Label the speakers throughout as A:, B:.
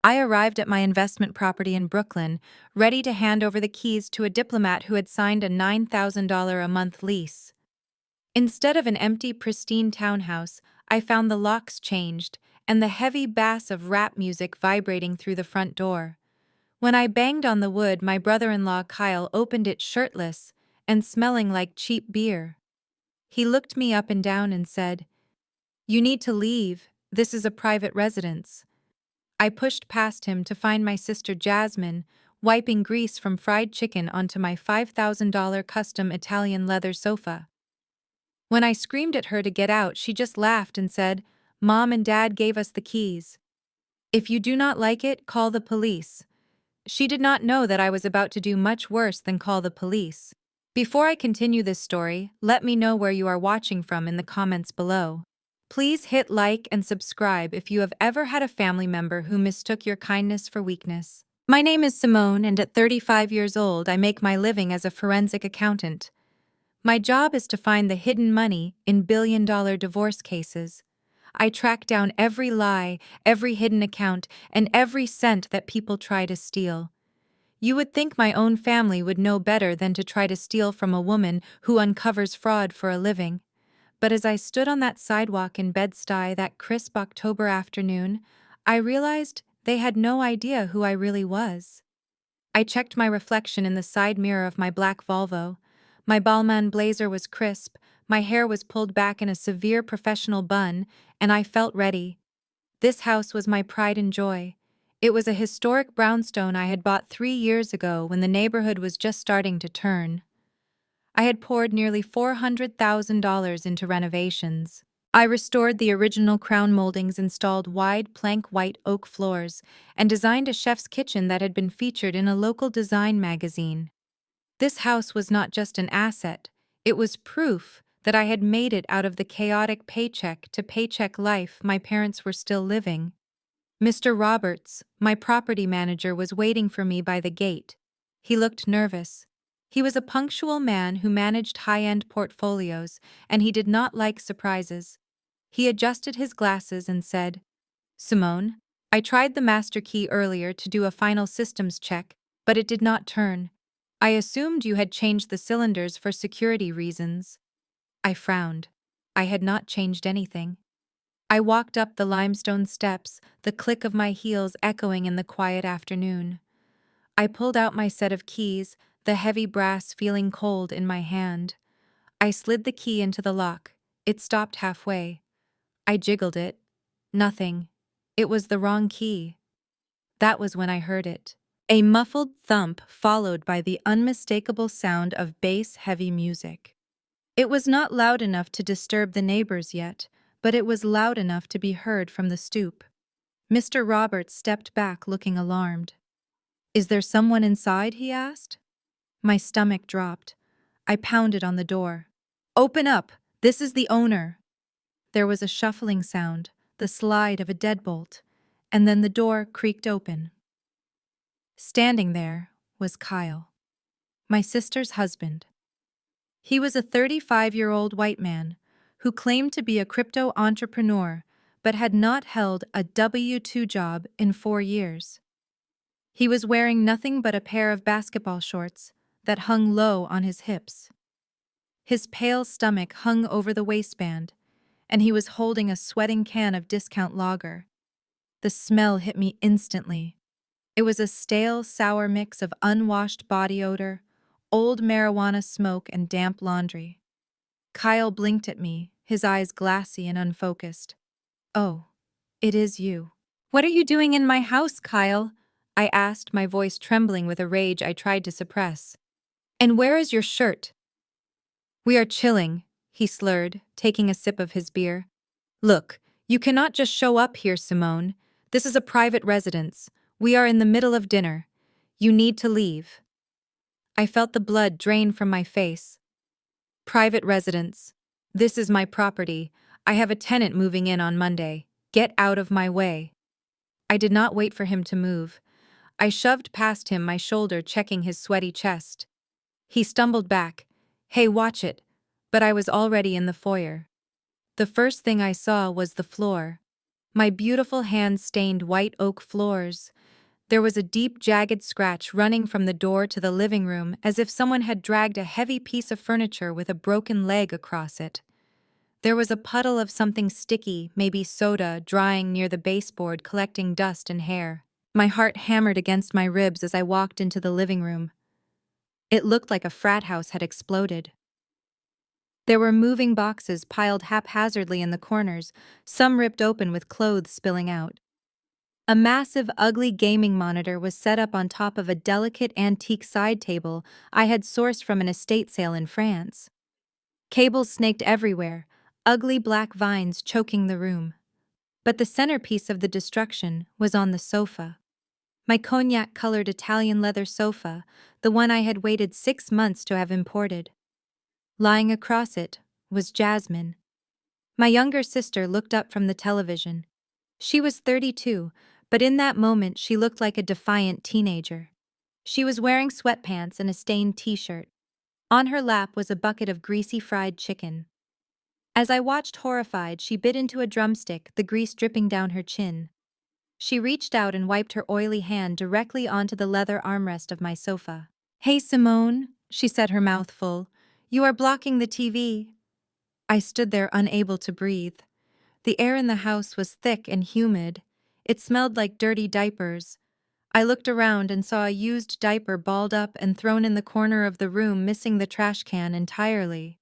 A: I arrived at my investment property in Brooklyn, ready to hand over the keys to a diplomat who had signed a $9,000 a month lease. Instead of an empty, pristine townhouse, I found the locks changed and the heavy bass of rap music vibrating through the front door. When I banged on the wood, my brother-in-law Kyle opened it shirtless and smelling like cheap beer. He looked me up and down and said, "You need to leave. This is a private residence." I pushed past him to find my sister Jasmine, wiping grease from fried chicken onto my $5,000 custom Italian leather sofa. When I screamed at her to get out, she just laughed and said, "Mom and Dad gave us the keys. If you do not like it, call the police." She did not know that I was about to do much worse than call the police. Before I continue this story, let me know where you are watching from in the comments below. Please hit like and subscribe if you have ever had a family member who mistook your kindness for weakness. My name is Simone, and at 35 years old, I make my living as a forensic accountant. My job is to find the hidden money in billion-dollar divorce cases. I track down every lie, every hidden account, and every cent that people try to steal. You would think my own family would know better than to try to steal from a woman who uncovers fraud for a living. But as I stood on that sidewalk in Bed-Stuy that crisp October afternoon, I realized they had no idea who I really was. I checked my reflection in the side mirror of my black Volvo. My Balmain blazer was crisp, my hair was pulled back in a severe professional bun, and I felt ready. This house was my pride and joy. It was a historic brownstone I had bought 3 years ago when the neighborhood was just starting to turn. I had poured nearly $400,000 into renovations. I restored the original crown moldings, installed wide plank white oak floors, and designed a chef's kitchen that had been featured in a local design magazine. This house was not just an asset, it was proof that I had made it out of the chaotic paycheck-to-paycheck life my parents were still living. Mr. Roberts, my property manager, was waiting for me by the gate. He looked nervous. He was a punctual man who managed high-end portfolios, and he did not like surprises. He adjusted his glasses and said, "Simone, I tried the master key earlier to do a final systems check, but it did not turn. I assumed you had changed the cylinders for security reasons." I frowned. I had not changed anything. I walked up the limestone steps, the click of my heels echoing in the quiet afternoon. I pulled out my set of keys, the heavy brass feeling cold in my hand. I slid the key into the lock. It stopped halfway. I jiggled it. Nothing. It was the wrong key. That was when I heard it. A muffled thump followed by the unmistakable sound of bass-heavy music. It was not loud enough to disturb the neighbors yet, but it was loud enough to be heard from the stoop. Mr. Roberts stepped back, looking alarmed. "Is there someone inside?" he asked. My stomach dropped. I pounded on the door. "Open up! This is the owner!" There was a shuffling sound, the slide of a deadbolt, and then the door creaked open. Standing there was Kyle, my sister's husband. He was a 35-year-old white man who claimed to be a crypto entrepreneur but had not held a W-2 job in 4 years. He was wearing nothing but a pair of basketball shorts that hung low on his hips. His pale stomach hung over the waistband, and he was holding a sweating can of discount lager. The smell hit me instantly. It was a stale, sour mix of unwashed body odor, old marijuana smoke, and damp laundry. Kyle blinked at me, his eyes glassy and unfocused. "Oh, it is you." "What are you doing in my house, Kyle?" I asked, my voice trembling with a rage I tried to suppress. "And where is your shirt?" "We are chilling," he slurred, taking a sip of his beer. "Look, you cannot just show up here, Simone. This is a private residence. We are in the middle of dinner. You need to leave." I felt the blood drain from my face. "Private residence. This is my property. I have a tenant moving in on Monday. Get out of my way." I did not wait for him to move. I shoved past him, my shoulder checking his sweaty chest. He stumbled back. "Hey, watch it." But I was already in the foyer. The first thing I saw was the floor. My beautiful hands stained white oak floors. There was a deep, jagged scratch running from the door to the living room as if someone had dragged a heavy piece of furniture with a broken leg across it. There was a puddle of something sticky, maybe soda, drying near the baseboard, collecting dust and hair. My heart hammered against my ribs as I walked into the living room. It looked like a frat house had exploded. There were moving boxes piled haphazardly in the corners, some ripped open with clothes spilling out. A massive, ugly gaming monitor was set up on top of a delicate antique side table I had sourced from an estate sale in France. Cables snaked everywhere, ugly black vines choking the room. But the centerpiece of the destruction was on the sofa. My cognac-colored Italian leather sofa, the one I had waited 6 months to have imported. Lying across it was Jasmine. My younger sister looked up from the television. She was 32, but in that moment she looked like a defiant teenager. She was wearing sweatpants and a stained t-shirt. On her lap was a bucket of greasy fried chicken. As I watched horrified, she bit into a drumstick, the grease dripping down her chin. She reached out and wiped her oily hand directly onto the leather armrest of my sofa. "Hey, Simone," she said, her mouth full. "You are blocking the TV." I stood there unable to breathe. The air in the house was thick and humid. It smelled like dirty diapers. I looked around and saw a used diaper balled up and thrown in the corner of the room, missing the trash can entirely.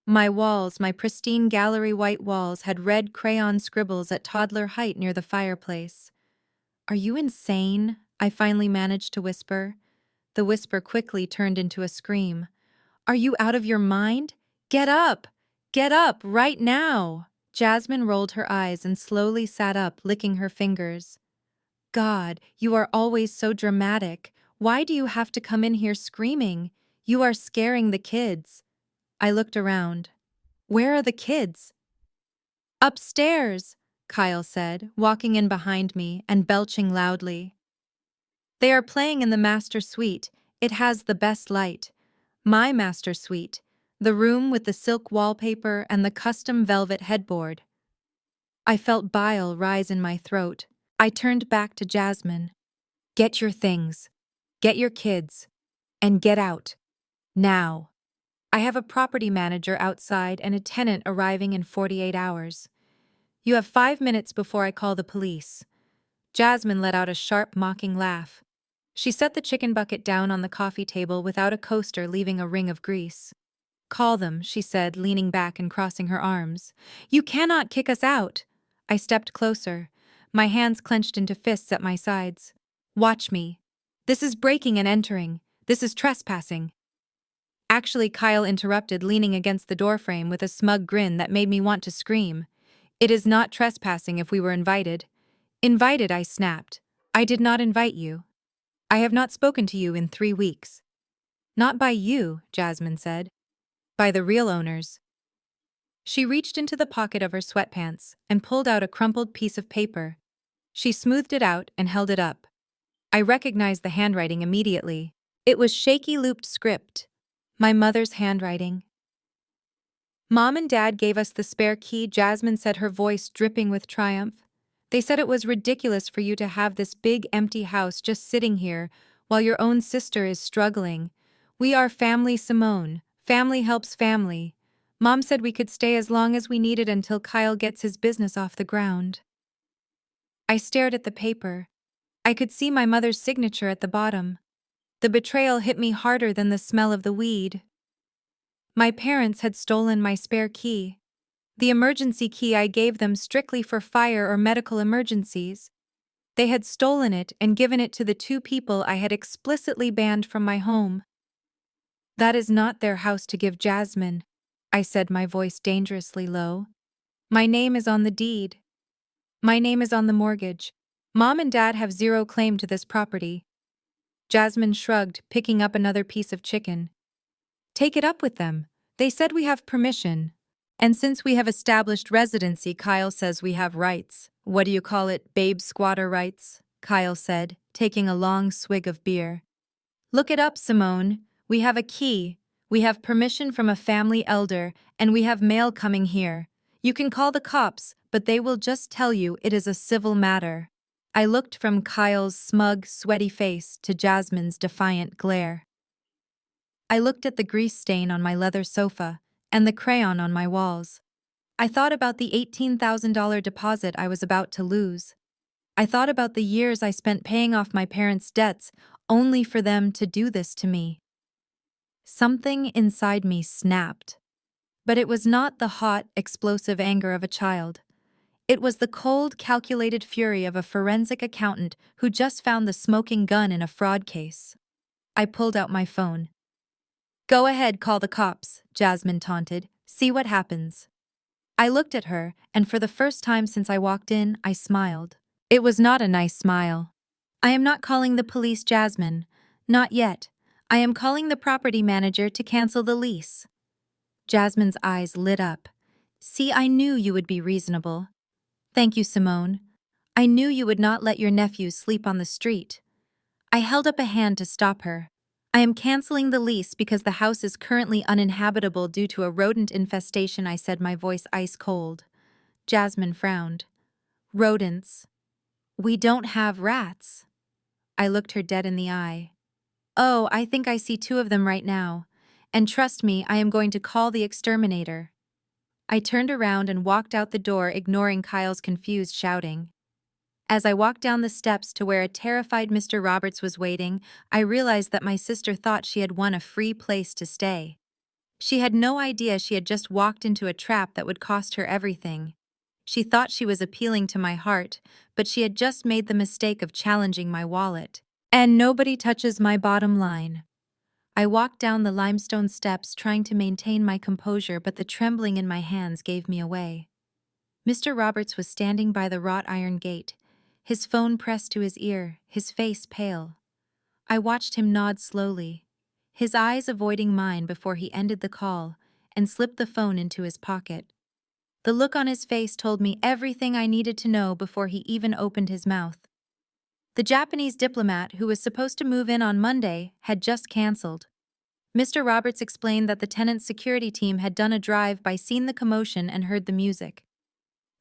A: My walls, my pristine gallery white walls, had red crayon scribbles at toddler height near the fireplace. "Are you insane?" I finally managed to whisper. The whisper quickly turned into a scream. "Are you out of your mind? Get up! Get up, right now!" Jasmine rolled her eyes and slowly sat up, licking her fingers. "God, you are always so dramatic. Why do you have to come in here screaming? You are scaring the kids." I looked around. "Where are the kids?" "Upstairs," Kyle said, walking in behind me and belching loudly. "They are playing in the master suite. It has the best light. My master suite, the room with the silk wallpaper and the custom velvet headboard." I felt bile rise in my throat. I turned back to Jasmine. "Get your things. Get your kids. And get out. Now. I have a property manager outside and a tenant arriving in 48 hours. You have 5 minutes before I call the police." Jasmine let out a sharp, mocking laugh. She set the chicken bucket down on the coffee table without a coaster, leaving a ring of grease. "Call them," she said, leaning back and crossing her arms. "You cannot kick us out." I stepped closer, my hands clenched into fists at my sides. "Watch me. This is breaking and entering. This is trespassing." Actually, Kyle interrupted, leaning against the doorframe with a smug grin that made me want to scream. "It is not trespassing if we were invited." "Invited," I snapped. "I did not invite you. I have not spoken to you in 3 weeks. "Not by you," Jasmine said. "By the real owners." She reached into the pocket of her sweatpants and pulled out a crumpled piece of paper. She smoothed it out and held it up. I recognized the handwriting immediately. It was shaky looped script. My mother's handwriting. "Mom and Dad gave us the spare key," Jasmine said, her voice dripping with triumph. "They said it was ridiculous for you to have this big empty house just sitting here while your own sister is struggling. We are family, Simone. Family helps family. Mom said we could stay as long as we needed until Kyle gets his business off the ground." I stared at the paper. I could see my mother's signature at the bottom. The betrayal hit me harder than the smell of the weed. My parents had stolen my spare key. The emergency key I gave them strictly for fire or medical emergencies. They had stolen it and given it to the 2 people I had explicitly banned from my home. "That is not their house to give Jasmine," I said, my voice dangerously low. "My name is on the deed. My name is on the mortgage. Mom and Dad have zero claim to this property." Jasmine shrugged, picking up another piece of chicken. "Take it up with them. They said we have permission. And since we have established residency, Kyle says we have rights." "What do you call it, babe squatter rights?" Kyle said, taking a long swig of beer. "Look it up, Simone. We have a key. We have permission from a family elder, and we have mail coming here. You can call the cops, but they will just tell you it is a civil matter. I looked from Kyle's smug, sweaty face to Jasmine's defiant glare. I looked at the grease stain on my leather sofa and the crayon on my walls. I thought about the $18,000 deposit I was about to lose. I thought about the years I spent paying off my parents' debts only for them to do this to me. Something inside me snapped. But it was not the hot, explosive anger of a child. It was the cold, calculated fury of a forensic accountant who just found the smoking gun in a fraud case. I pulled out my phone. "Go ahead, call the cops," Jasmine taunted. "See what happens." I looked at her, and for the first time since I walked in, I smiled. It was not a nice smile. "I am not calling the police, Jasmine. Not yet. I am calling the property manager to cancel the lease." Jasmine's eyes lit up. "See, I knew you would be reasonable." "Thank you, Simone. I knew you would not let your nephews sleep on the street." I held up a hand to stop her. "I am canceling the lease because the house is currently uninhabitable due to a rodent infestation," I said, my voice ice cold. Jasmine frowned. "Rodents? We don't have rats." I looked her dead in the eye. "Oh, I think I see 2 of them right now. And trust me, I am going to call the exterminator." I turned around and walked out the door, ignoring Kyle's confused shouting. As I walked down the steps to where a terrified Mr. Roberts was waiting, I realized that my sister thought she had won a free place to stay. She had no idea she had just walked into a trap that would cost her everything. She thought she was appealing to my heart, but she had just made the mistake of challenging my wallet. And nobody touches my bottom line. I walked down the limestone steps trying to maintain my composure, but the trembling in my hands gave me away. Mr. Roberts was standing by the wrought iron gate, his phone pressed to his ear, his face pale. I watched him nod slowly, his eyes avoiding mine before he ended the call and slipped the phone into his pocket. The look on his face told me everything I needed to know before he even opened his mouth. The Japanese diplomat who was supposed to move in on Monday had just canceled. Mr. Roberts explained that the tenant's security team had done a drive-by, seen the commotion, and heard the music.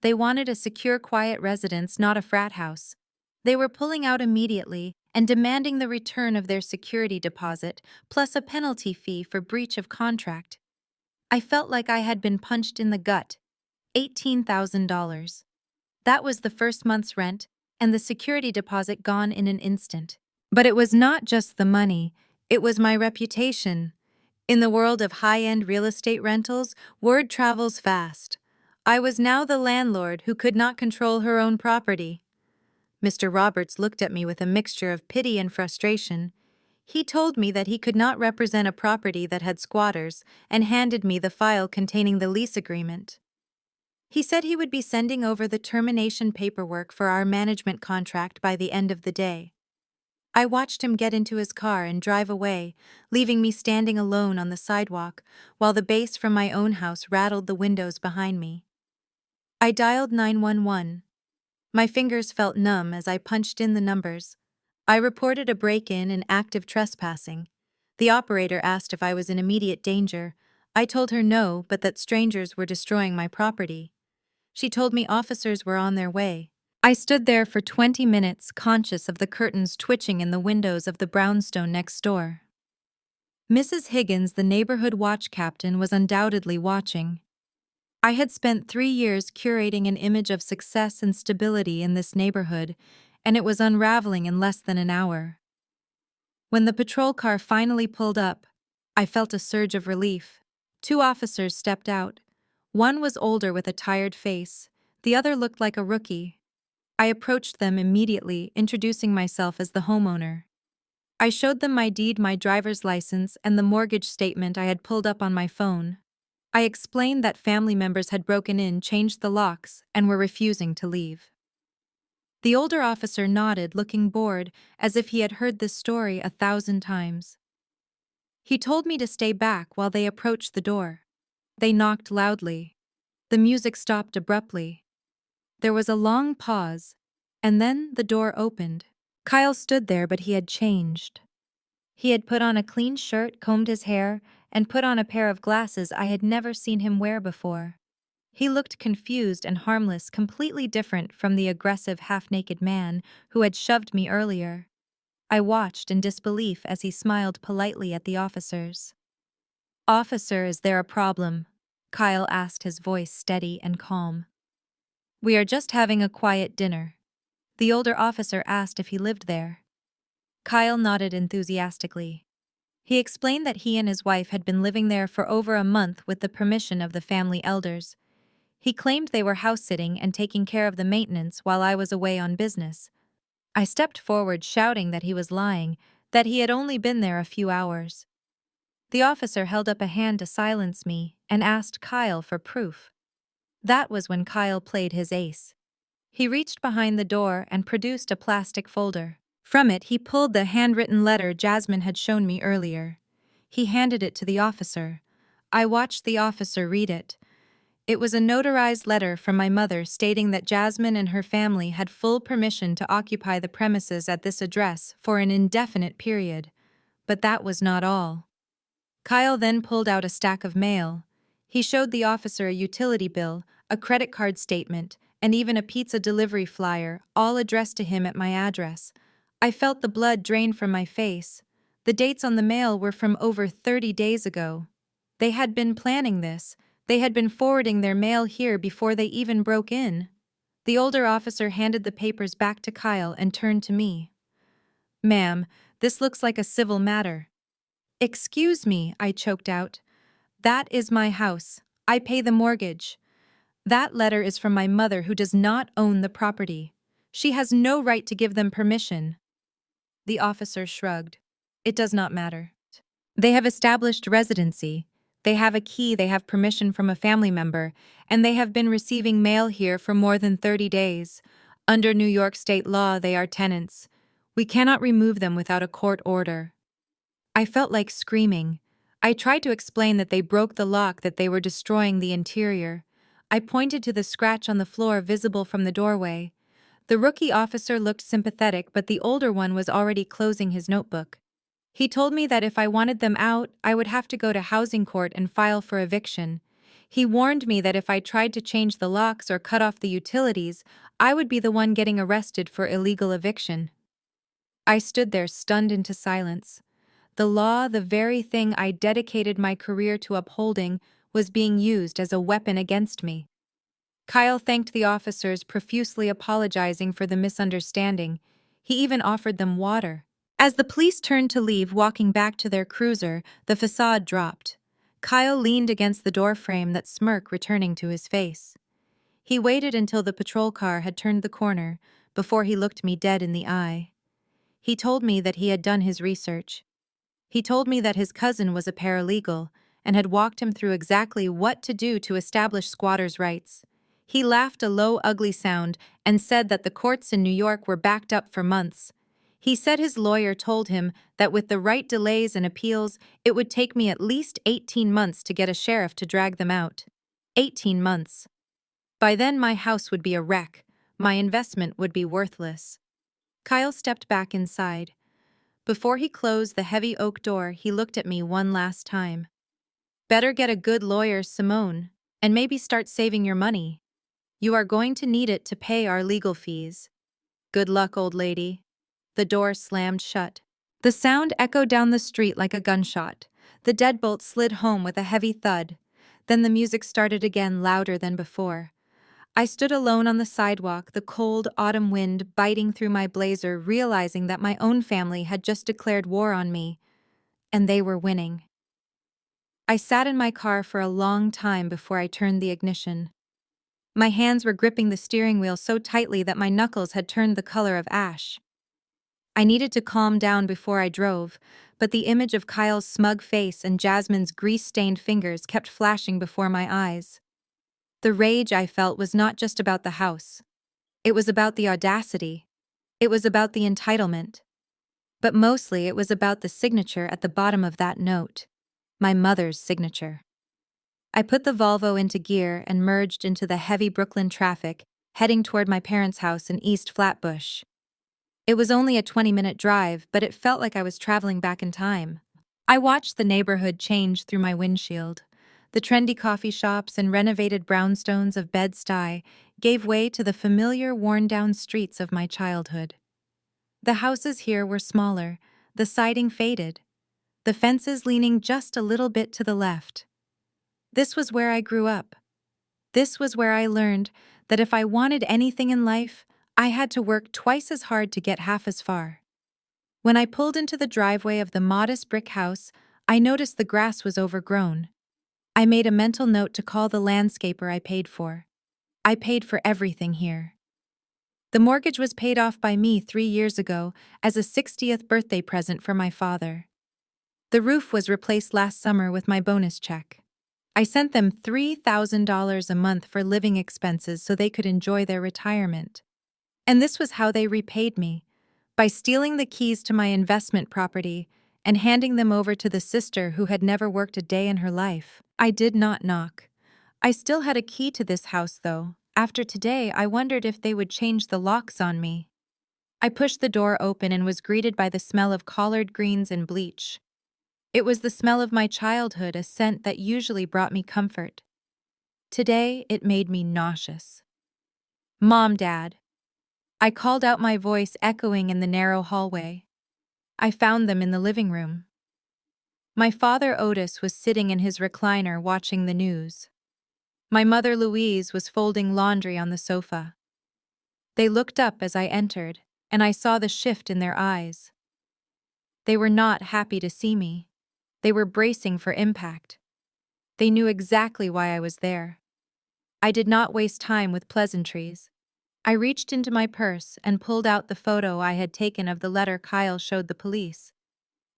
A: They wanted a secure, quiet residence, not a frat house. They were pulling out immediately and demanding the return of their security deposit, plus a penalty fee for breach of contract. I felt like I had been punched in the gut. $18,000. That was the first month's rent, and the security deposit gone in an instant. But it was not just the money, it was my reputation. In the world of high-end real estate rentals, word travels fast. I was now the landlord who could not control her own property. Mr. Roberts looked at me with a mixture of pity and frustration. He told me that he could not represent a property that had squatters and handed me the file containing the lease agreement. He said he would be sending over the termination paperwork for our management contract by the end of the day. I watched him get into his car and drive away, leaving me standing alone on the sidewalk while the bass from my own house rattled the windows behind me. I dialed 911. My fingers felt numb as I punched in the numbers. I reported a break-in and active trespassing. The operator asked if I was in immediate danger. I told her no, but that strangers were destroying my property. She told me officers were on their way. I stood there for 20 minutes, conscious of the curtains twitching in the windows of the brownstone next door. Mrs. Higgins, the neighborhood watch captain, was undoubtedly watching. I had spent 3 years curating an image of success and stability in this neighborhood, and it was unraveling in less than an hour. When the patrol car finally pulled up, I felt a surge of relief. 2 officers stepped out. One was older with a tired face. The other looked like a rookie. I approached them immediately, introducing myself as the homeowner. I showed them my deed, my driver's license, and the mortgage statement I had pulled up on my phone. I explained that family members had broken in, changed the locks, and were refusing to leave. The older officer nodded, looking bored, as if he had heard this story 1,000 times. He told me to stay back while they approached the door. They knocked loudly. The music stopped abruptly. There was a long pause, and then the door opened. Kyle stood there, but he had changed. He had put on a clean shirt, combed his hair, and put on a pair of glasses I had never seen him wear before. He looked confused and harmless, completely different from the aggressive, half-naked man who had shoved me earlier. I watched in disbelief as he smiled politely at the officers. "Officer, is there a problem?" Kyle asked, his voice steady and calm. "We are just having a quiet dinner." The older officer asked if he lived there. Kyle nodded enthusiastically. He explained that he and his wife had been living there for over a month with the permission of the family elders. He claimed they were house-sitting and taking care of the maintenance while I was away on business. I stepped forward, shouting that he was lying, that he had only been there a few hours. The officer held up a hand to silence me and asked Kyle for proof. That was when Kyle played his ace. He reached behind the door and produced a plastic folder. From it, he pulled the handwritten letter Jasmine had shown me earlier. He handed it to the officer. I watched the officer read it. It was a notarized letter from my mother stating that Jasmine and her family had full permission to occupy the premises at this address for an indefinite period. But that was not all. Kyle then pulled out a stack of mail. He showed the officer a utility bill, a credit card statement, and even a pizza delivery flyer, all addressed to him at my address. I felt the blood drain from my face. The dates on the mail were from over 30 days ago. They had been planning this. They had been forwarding their mail here before they even broke in. The older officer handed the papers back to Kyle and turned to me. "Ma'am, this looks like a civil matter." "Excuse me," I choked out. "That is my house. I pay the mortgage. That letter is from my mother, who does not own the property. She has no right to give them permission." The officer shrugged. "It does not matter. They have established residency. They have a key, they have permission from a family member, and they have been receiving mail here for more than 30 days. Under New York state law, they are tenants. We cannot remove them without a court order." I felt like screaming. I tried to explain that they broke the lock, that they were destroying the interior. I pointed to the scratch on the floor visible from the doorway. The rookie officer looked sympathetic, but the older one was already closing his notebook. He told me that if I wanted them out, I would have to go to housing court and file for eviction. He warned me that if I tried to change the locks or cut off the utilities, I would be the one getting arrested for illegal eviction. I stood there, stunned into silence. The law, the very thing I dedicated my career to upholding, was being used as a weapon against me. Kyle thanked the officers, profusely apologizing for the misunderstanding. He even offered them water. As the police turned to leave, walking back to their cruiser, the facade dropped. Kyle leaned against the doorframe, that smirk returning to his face. He waited until the patrol car had turned the corner before he looked me dead in the eye. He told me that he had done his research. He told me that his cousin was a paralegal and had walked him through exactly what to do to establish squatters' rights. He laughed a low, ugly sound and said that the courts in New York were backed up for months. He said his lawyer told him that with the right delays and appeals, it would take me at least 18 months to get a sheriff to drag them out. 18 months. By then, my house would be a wreck. My investment would be worthless. Kyle stepped back inside. Before he closed the heavy oak door, he looked at me one last time. "Better get a good lawyer, Simone, and maybe start saving your money. You are going to need it to pay our legal fees. Good luck, old lady." The door slammed shut. The sound echoed down the street like a gunshot. The deadbolt slid home with a heavy thud. Then the music started again, louder than before. I stood alone on the sidewalk, the cold autumn wind biting through my blazer, realizing that my own family had just declared war on me, and they were winning. I sat in my car for a long time before I turned the ignition. My hands were gripping the steering wheel so tightly that my knuckles had turned the color of ash. I needed to calm down before I drove, but the image of Kyle's smug face and Jasmine's grease-stained fingers kept flashing before my eyes. The rage I felt was not just about the house. It was about the audacity. It was about the entitlement. But mostly it was about the signature at the bottom of that note. My mother's signature. I put the Volvo into gear and merged into the heavy Brooklyn traffic, heading toward my parents' house in East Flatbush. It was only a 20-minute drive, but it felt like I was traveling back in time. I watched the neighborhood change through my windshield. The trendy coffee shops and renovated brownstones of Bed-Stuy gave way to the familiar worn-down streets of my childhood. The houses here were smaller, the siding faded, the fences leaning just a little bit to the left. This was where I grew up. This was where I learned that if I wanted anything in life, I had to work twice as hard to get half as far. When I pulled into the driveway of the modest brick house, I noticed the grass was overgrown. I made a mental note to call the landscaper I paid for. I paid for everything here. The mortgage was paid off by me 3 years ago as a 60th birthday present for my father. The roof was replaced last summer with my bonus check. I sent them $3,000 a month for living expenses so they could enjoy their retirement. And this was how they repaid me, by stealing the keys to my investment property and handing them over to the sister who had never worked a day in her life. I did not knock. I still had a key to this house, though. After today, I wondered if they would change the locks on me. I pushed the door open and was greeted by the smell of collard greens and bleach. It was the smell of my childhood, a scent that usually brought me comfort. Today, it made me nauseous. "Mom, Dad." I called out, my voice echoing in the narrow hallway. I found them in the living room. My father Otis was sitting in his recliner watching the news. My mother Louise was folding laundry on the sofa. They looked up as I entered, and I saw the shift in their eyes. They were not happy to see me. They were bracing for impact. They knew exactly why I was there. I did not waste time with pleasantries. I reached into my purse and pulled out the photo I had taken of the letter Kyle showed the police.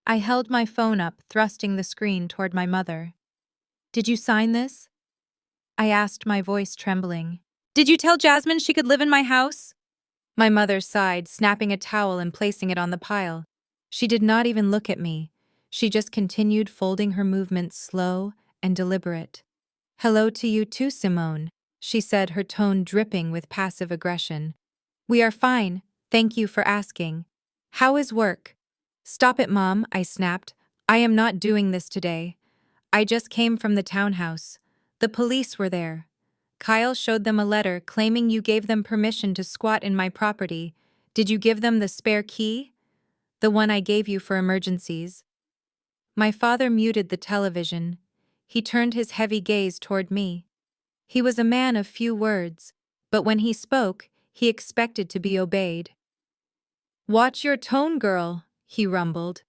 A: I held my phone up, thrusting the screen toward my mother. "Did you sign this?" I asked, my voice trembling. "Did you tell Jasmine she could live in my house?" My mother sighed, snapping a towel and placing it on the pile. She did not even look at me. She just continued folding, her movements slow and deliberate. "Hello to you too, Simone," she said, her tone dripping with passive aggression. "We are fine, thank you for asking. How is work?" "Stop it, Mom," I snapped. "I am not doing this today. I just came from the townhouse. The police were there. Kyle showed them a letter claiming you gave them permission to squat in my property. Did you give them the spare key? The one I gave you for emergencies?" My father muted the television. He turned his heavy gaze toward me. He was a man of few words, but when he spoke, he expected to be obeyed. "Watch your tone, girl," he rumbled.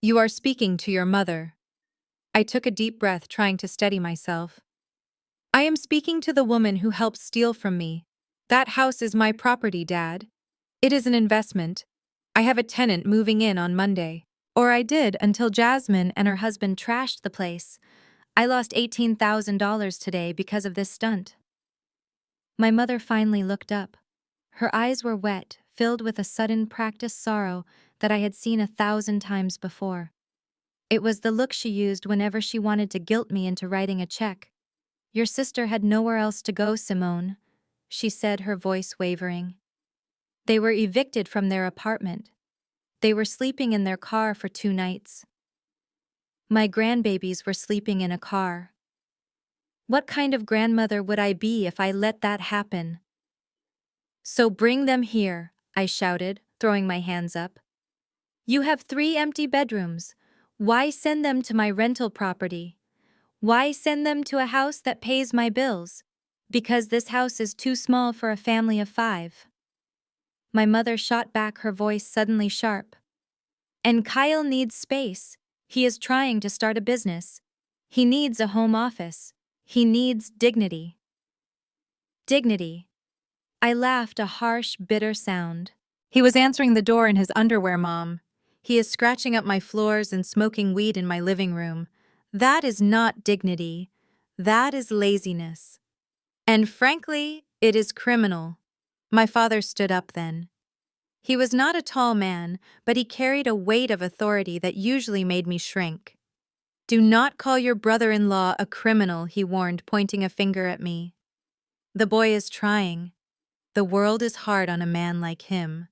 A: "You are speaking to your mother." I took a deep breath, trying to steady myself. "I am speaking to the woman who helped steal from me. That house is my property, Dad. It is an investment. I have a tenant moving in on Monday. Or I did until Jasmine and her husband trashed the place. I lost $18,000 today because of this stunt." My mother finally looked up. Her eyes were wet, filled with a sudden practiced sorrow that I had seen 1,000 times before. It was the look she used whenever she wanted to guilt me into writing a check. "Your sister had nowhere else to go, Simone," she said, her voice wavering. "They were evicted from their apartment. They were sleeping in their car for 2 nights. My grandbabies were sleeping in a car. What kind of grandmother would I be if I let that happen?" "So bring them here," I shouted, throwing my hands up. "You have 3 empty bedrooms. Why send them to my rental property? Why send them to a house that pays my bills? Because this house is too small for a family of 5. My mother shot back, her voice suddenly sharp. "And Kyle needs space. He is trying to start a business. He needs a home office. He needs dignity." Dignity. I laughed, a harsh, bitter sound. "He was answering the door in his underwear, Mom. He is scratching up my floors and smoking weed in my living room. That is not dignity. That is laziness. And frankly, it is criminal." My father stood up then. He was not a tall man, but he carried a weight of authority that usually made me shrink. "Do not call your brother-in-law a criminal," he warned, pointing a finger at me. "The boy is trying. The world is hard on a man like him."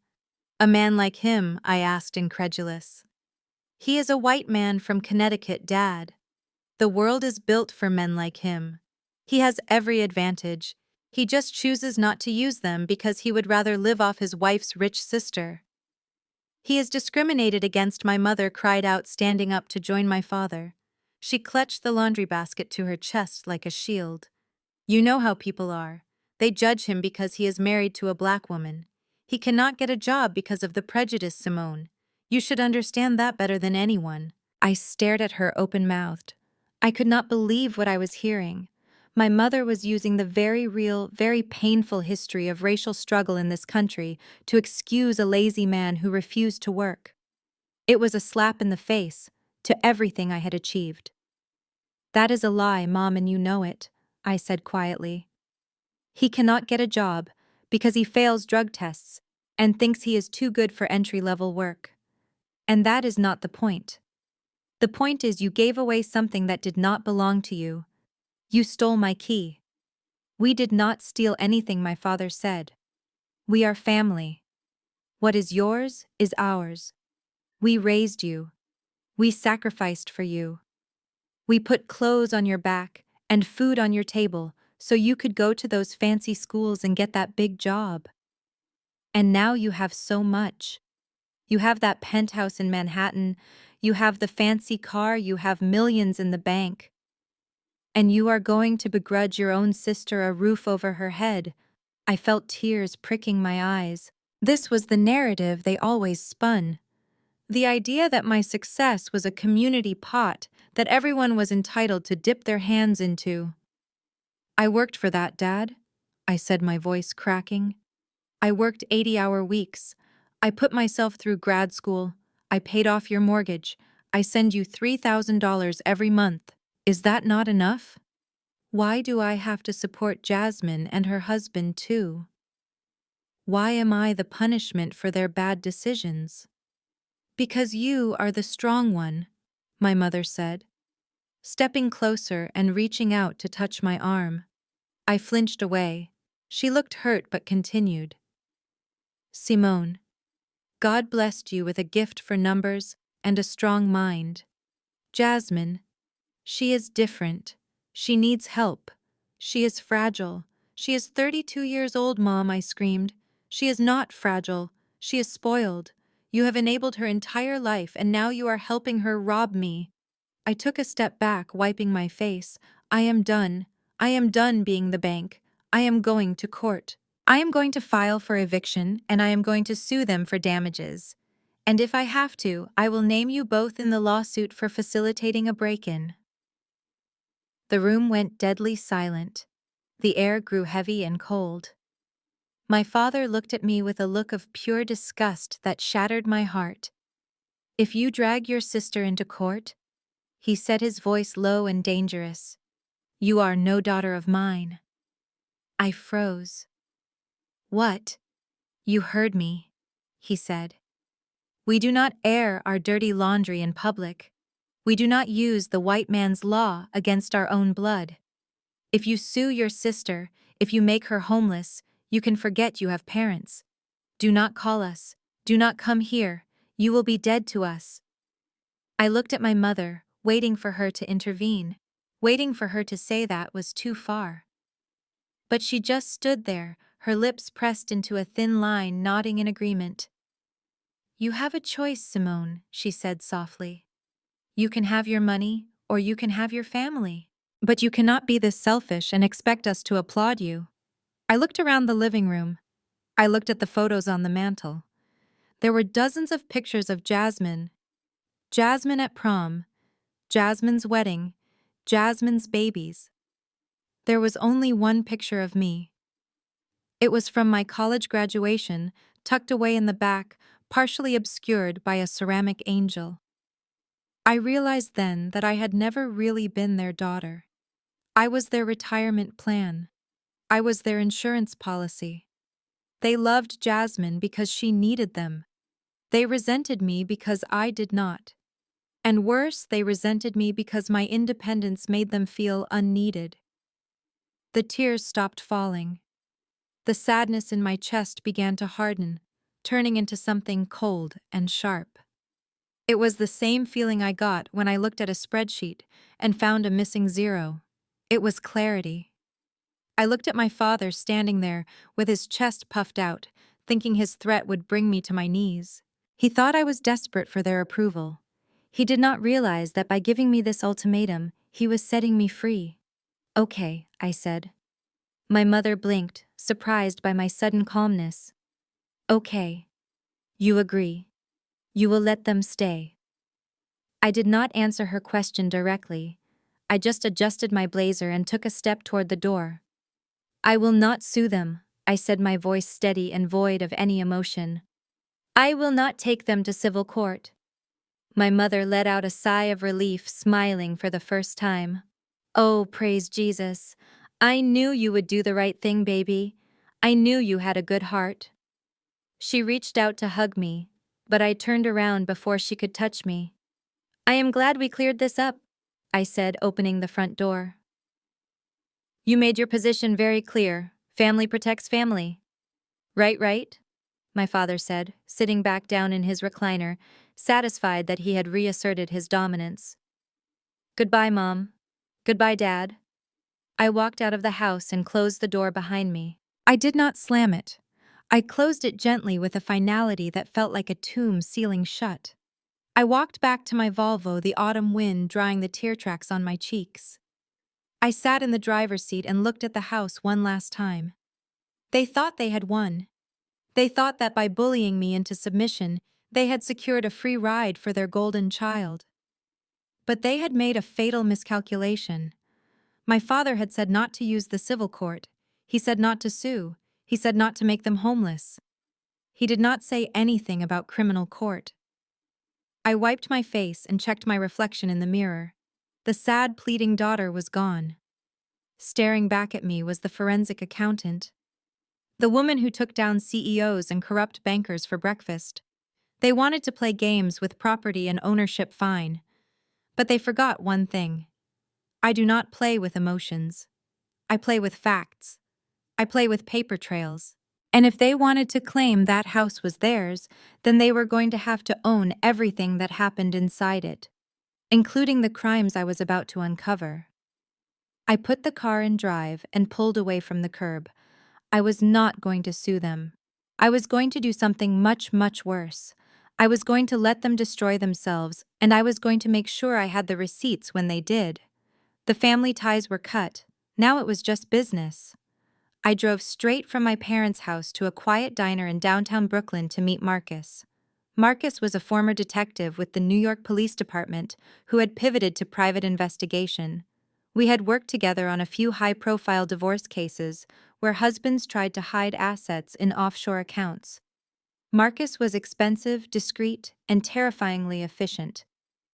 A: "A man like him?" I asked, incredulous. "He is a white man from Connecticut, Dad." The world is built for men like him. He has every advantage. He just chooses not to use them because he would rather live off his wife's rich sister. He is discriminated against, my mother cried out, standing up to join my father. She clutched the laundry basket to her chest like a shield. You know how people are. They judge him because he is married to a black woman. He cannot get a job because of the prejudice, Simone. You should understand that better than anyone. I stared at her open-mouthed. I could not believe what I was hearing. My mother was using the very real, very painful history of racial struggle in this country to excuse a lazy man who refused to work. It was a slap in the face to everything I had achieved. That is a lie, Mom, and you know it, I said quietly. He cannot get a job because he fails drug tests and thinks he is too good for entry-level work. And that is not the point. The point is you gave away something that did not belong to you. You stole my key. We did not steal anything, my father said. We are family. What is yours is ours. We raised you. We sacrificed for you. We put clothes on your back and food on your table so you could go to those fancy schools and get that big job. And now you have so much. You have that penthouse in Manhattan, you have the fancy car, you have millions in the bank. And you are going to begrudge your own sister a roof over her head. I felt tears pricking my eyes. This was the narrative they always spun. The idea that my success was a community pot that everyone was entitled to dip their hands into. I worked for that, Dad, I said, my voice cracking. I worked 80-hour weeks. I put myself through grad school. I paid off your mortgage. I send you $3,000 every month. Is that not enough? Why do I have to support Jasmine and her husband too? Why am I the punishment for their bad decisions? Because you are the strong one, my mother said, stepping closer and reaching out to touch my arm. I flinched away. She looked hurt but continued. Simone, God blessed you with a gift for numbers and a strong mind. Jasmine, she is different. She needs help. She is fragile. She is 32 years old, Mom, I screamed. She is not fragile. She is spoiled. You have enabled her entire life, and now you are helping her rob me. I took a step back, wiping my face. I am done. I am done being the bank. I am going to court. I am going to file for eviction, and I am going to sue them for damages. And if I have to, I will name you both in the lawsuit for facilitating a break-in. The room went deadly silent. The air grew heavy and cold. My father looked at me with a look of pure disgust that shattered my heart. If you drag your sister into court, he said, his voice low and dangerous, you are no daughter of mine. I froze. What? You heard me, he said. We do not air our dirty laundry in public. We do not use the white man's law against our own blood. If you sue your sister, if you make her homeless, you can forget you have parents. Do not call us. Do not come here. You will be dead to us. I looked at my mother, waiting for her to intervene, waiting for her to say that was too far. But she just stood there, her lips pressed into a thin line, nodding in agreement. You have a choice, Simone, she said softly. You can have your money, or you can have your family. But you cannot be this selfish and expect us to applaud you. I looked around the living room. I looked at the photos on the mantel. There were dozens of pictures of Jasmine. Jasmine at prom, Jasmine's wedding, Jasmine's babies. There was only one picture of me. It was from my college graduation, tucked away in the back, partially obscured by a ceramic angel. I realized then that I had never really been their daughter. I was their retirement plan. I was their insurance policy. They loved Jasmine because she needed them. They resented me because I did not. And worse, they resented me because my independence made them feel unneeded. The tears stopped falling. The sadness in my chest began to harden, turning into something cold and sharp. It was the same feeling I got when I looked at a spreadsheet and found a missing zero. It was clarity. I looked at my father standing there with his chest puffed out, thinking his threat would bring me to my knees. He thought I was desperate for their approval. He did not realize that by giving me this ultimatum, he was setting me free. "Okay," I said. My mother blinked, surprised by my sudden calmness. "Okay. You agree. You will let them stay." I did not answer her question directly. I just adjusted my blazer and took a step toward the door. "I will not sue them," I said, my voice steady and void of any emotion. "I will not take them to civil court." My mother let out a sigh of relief, smiling for the first time. "Oh, praise Jesus. I knew you would do the right thing, baby. I knew you had a good heart." She reached out to hug me, but I turned around before she could touch me. "I am glad we cleared this up," I said, opening the front door. "You made your position very clear. Family protects family." Right, my father said, sitting back down in his recliner, satisfied that he had reasserted his dominance. "Goodbye, Mom. Goodbye, Dad." I walked out of the house and closed the door behind me. I did not slam it. I closed it gently with a finality that felt like a tomb sealing shut. I walked back to my Volvo, the autumn wind drying the tear tracks on my cheeks. I sat in the driver's seat and looked at the house one last time. They thought they had won. They thought that by bullying me into submission, they had secured a free ride for their golden child. But they had made a fatal miscalculation. My father had said not to use the civil court. He said not to sue. He said not to make them homeless. He did not say anything about criminal court. I wiped my face and checked my reflection in the mirror. The sad, pleading daughter was gone. Staring back at me was the forensic accountant. The woman who took down CEOs and corrupt bankers for breakfast. They wanted to play games with property and ownership fine. But they forgot one thing. I do not play with emotions. I play with facts. I play with paper trails. And if they wanted to claim that house was theirs, then they were going to have to own everything that happened inside it, including the crimes I was about to uncover. I put the car in drive and pulled away from the curb. I was not going to sue them. I was going to do something much, much worse. I was going to let them destroy themselves, and I was going to make sure I had the receipts when they did. The family ties were cut. Now it was just business. I drove straight from my parents' house to a quiet diner in downtown Brooklyn to meet Marcus. Marcus was a former detective with the New York Police Department who had pivoted to private investigation. We had worked together on a few high-profile divorce cases where husbands tried to hide assets in offshore accounts. Marcus was expensive, discreet, and terrifyingly efficient.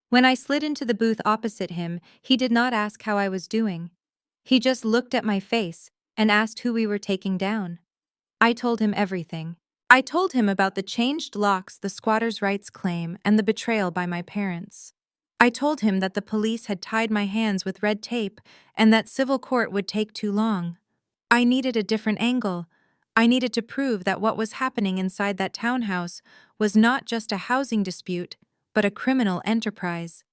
A: When I slid into the booth opposite him, he did not ask how I was doing. He just looked at my face and asked who we were taking down. I told him everything. I told him about the changed locks, the squatters' rights claim, and the betrayal by my parents. I told him that the police had tied my hands with red tape and that civil court would take too long. I needed a different angle. I needed to prove that what was happening inside that townhouse was not just a housing dispute, but a criminal enterprise.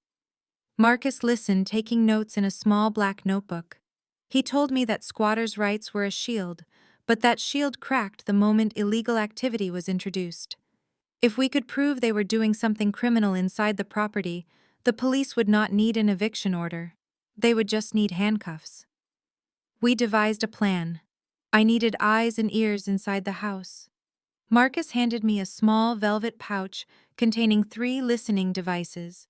A: Marcus listened, taking notes in a small black notebook. He told me that squatters' rights were a shield, but that shield cracked the moment illegal activity was introduced. If we could prove they were doing something criminal inside the property, the police would not need an eviction order. They would just need handcuffs. We devised a plan. I needed eyes and ears inside the house. Marcus handed me a small velvet pouch containing 3 listening devices.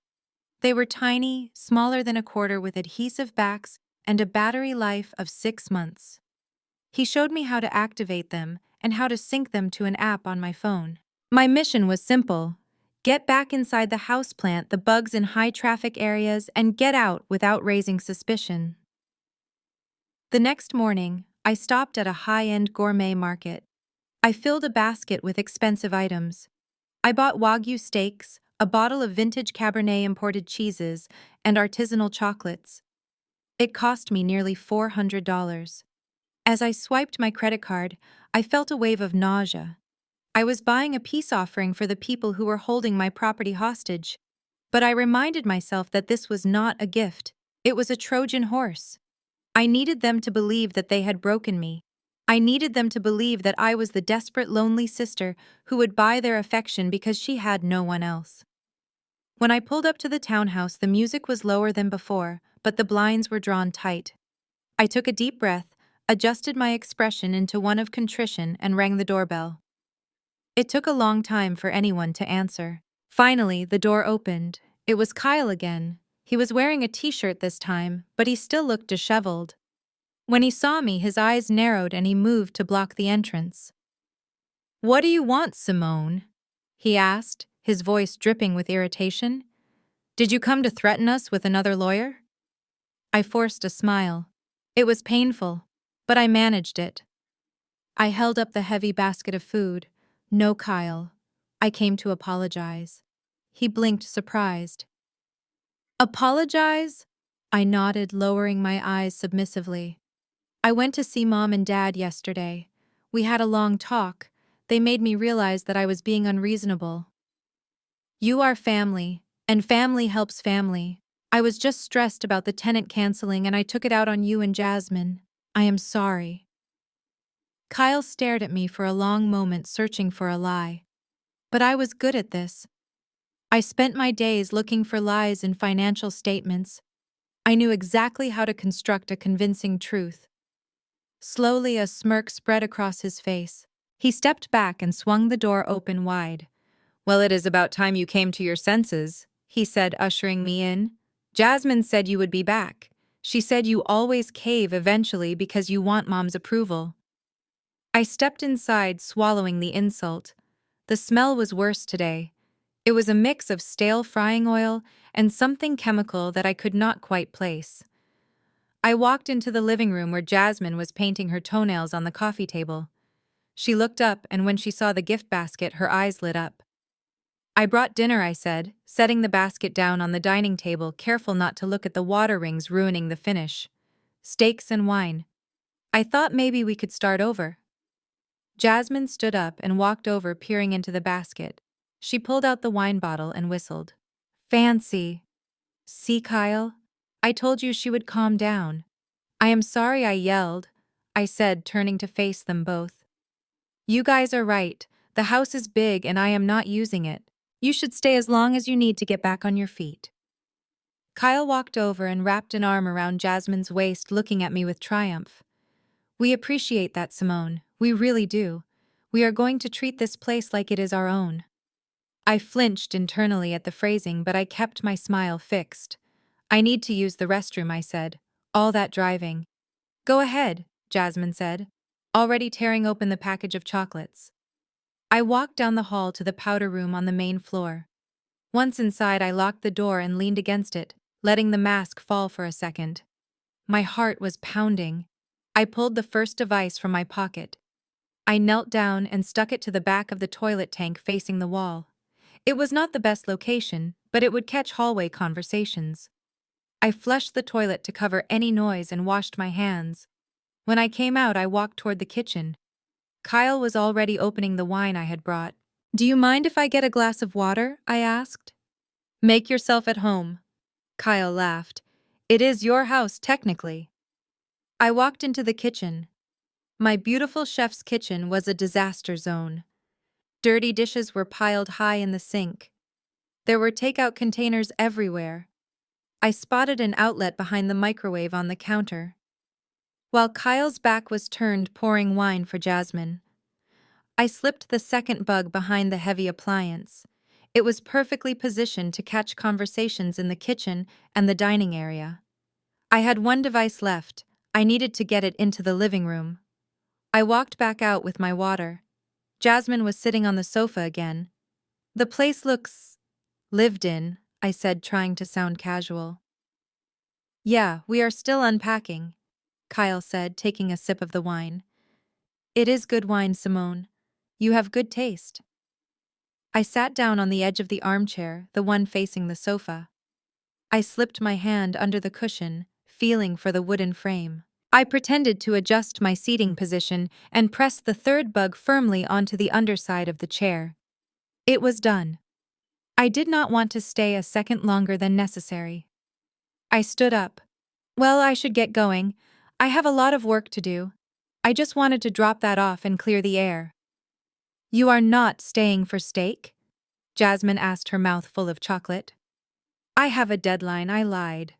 A: They were tiny, smaller than a quarter, with adhesive backs and a battery life of 6 months. He showed me how to activate them and how to sync them to an app on my phone. My mission was simple: get back inside the houseplant, the bugs in high-traffic areas, and get out without raising suspicion. The next morning, I stopped at a high-end gourmet market. I filled a basket with expensive items. I bought Wagyu steaks, a bottle of vintage Cabernet imported cheeses, and artisanal chocolates. It cost me nearly $400. As I swiped my credit card, I felt a wave of nausea. I was buying a peace offering for the people who were holding my property hostage. But I reminded myself that this was not a gift. It was a Trojan horse. I needed them to believe that they had broken me. I needed them to believe that I was the desperate, lonely sister who would buy their affection because she had no one else. When I pulled up to the townhouse, the music was lower than before, but the blinds were drawn tight. I took a deep breath, adjusted my expression into one of contrition, and rang the doorbell. It took a long time for anyone to answer. Finally, the door opened. It was Kyle again. He was wearing a t-shirt this time, but he still looked disheveled. When he saw me, his eyes narrowed and he moved to block the entrance. "What do you want, Simone?" he asked, his voice dripping with irritation. "Did you come to threaten us with another lawyer?" I forced a smile. It was painful, but I managed it. I held up the heavy basket of food. "No, Kyle. I came to apologize." He blinked, surprised. "Apologize?" I nodded, lowering my eyes submissively. "I went to see Mom and Dad yesterday. We had a long talk. They made me realize that I was being unreasonable. You are family, and family helps family. I was just stressed about the tenant canceling and I took it out on you and Jasmine. I am sorry." Kyle stared at me for a long moment, searching for a lie. But I was good at this. I spent my days looking for lies in financial statements. I knew exactly how to construct a convincing truth. Slowly, a smirk spread across his face. He stepped back and swung the door open wide. "Well, it is about time you came to your senses," he said, ushering me in. "Jasmine said you would be back. She said you always cave eventually because you want Mom's approval." I stepped inside, swallowing the insult. The smell was worse today. It was a mix of stale frying oil and something chemical that I could not quite place. I walked into the living room where Jasmine was painting her toenails on the coffee table. She looked up, and when she saw the gift basket, her eyes lit up. "I brought dinner," I said, setting the basket down on the dining table, careful not to look at the water rings ruining the finish. "Steaks and wine. I thought maybe we could start over." Jasmine stood up and walked over, peering into the basket. She pulled out the wine bottle and whistled. "Fancy." "See, Kyle? I told you she would calm down." "I am sorry I yelled," I said, turning to face them both. "You guys are right. The house is big and I am not using it. You should stay as long as you need to get back on your feet." Kyle walked over and wrapped an arm around Jasmine's waist, looking at me with triumph. "We appreciate that, Simone. We really do. We are going to treat this place like it is our own." I flinched internally at the phrasing, but I kept my smile fixed. "I need to use the restroom," I said. "All that driving." "Go ahead," Jasmine said, already tearing open the package of chocolates. I walked down the hall to the powder room on the main floor. Once inside, I locked the door and leaned against it, letting the mask fall for a second. My heart was pounding. I pulled the first device from my pocket. I knelt down and stuck it to the back of the toilet tank facing the wall. It was not the best location, but it would catch hallway conversations. I flushed the toilet to cover any noise and washed my hands. When I came out, I walked toward the kitchen. Kyle was already opening the wine I had brought. "Do you mind if I get a glass of water?" I asked. "Make yourself at home." Kyle laughed. "It is your house, technically." I walked into the kitchen. My beautiful chef's kitchen was a disaster zone. Dirty dishes were piled high in the sink. There were takeout containers everywhere. I spotted an outlet behind the microwave on the counter. While Kyle's back was turned, pouring wine for Jasmine, I slipped the second bug behind the heavy appliance. It was perfectly positioned to catch conversations in the kitchen and the dining area. I had one device left. I needed to get it into the living room. I walked back out with my water. Jasmine was sitting on the sofa again. "The place looks lived in," I said, trying to sound casual. "Yeah, we are still unpacking," Kyle said, taking a sip of the wine. "It is good wine, Simone. You have good taste." I sat down on the edge of the armchair, the one facing the sofa. I slipped my hand under the cushion, feeling for the wooden frame. I pretended to adjust my seating position and pressed the third bug firmly onto the underside of the chair. It was done. I did not want to stay a second longer than necessary. I stood up. Well, I should get going. I have a lot of work to do. I just wanted to drop that off and clear the air. You are not staying for steak? Jasmine asked, her mouth full of chocolate. I have a deadline, I lied.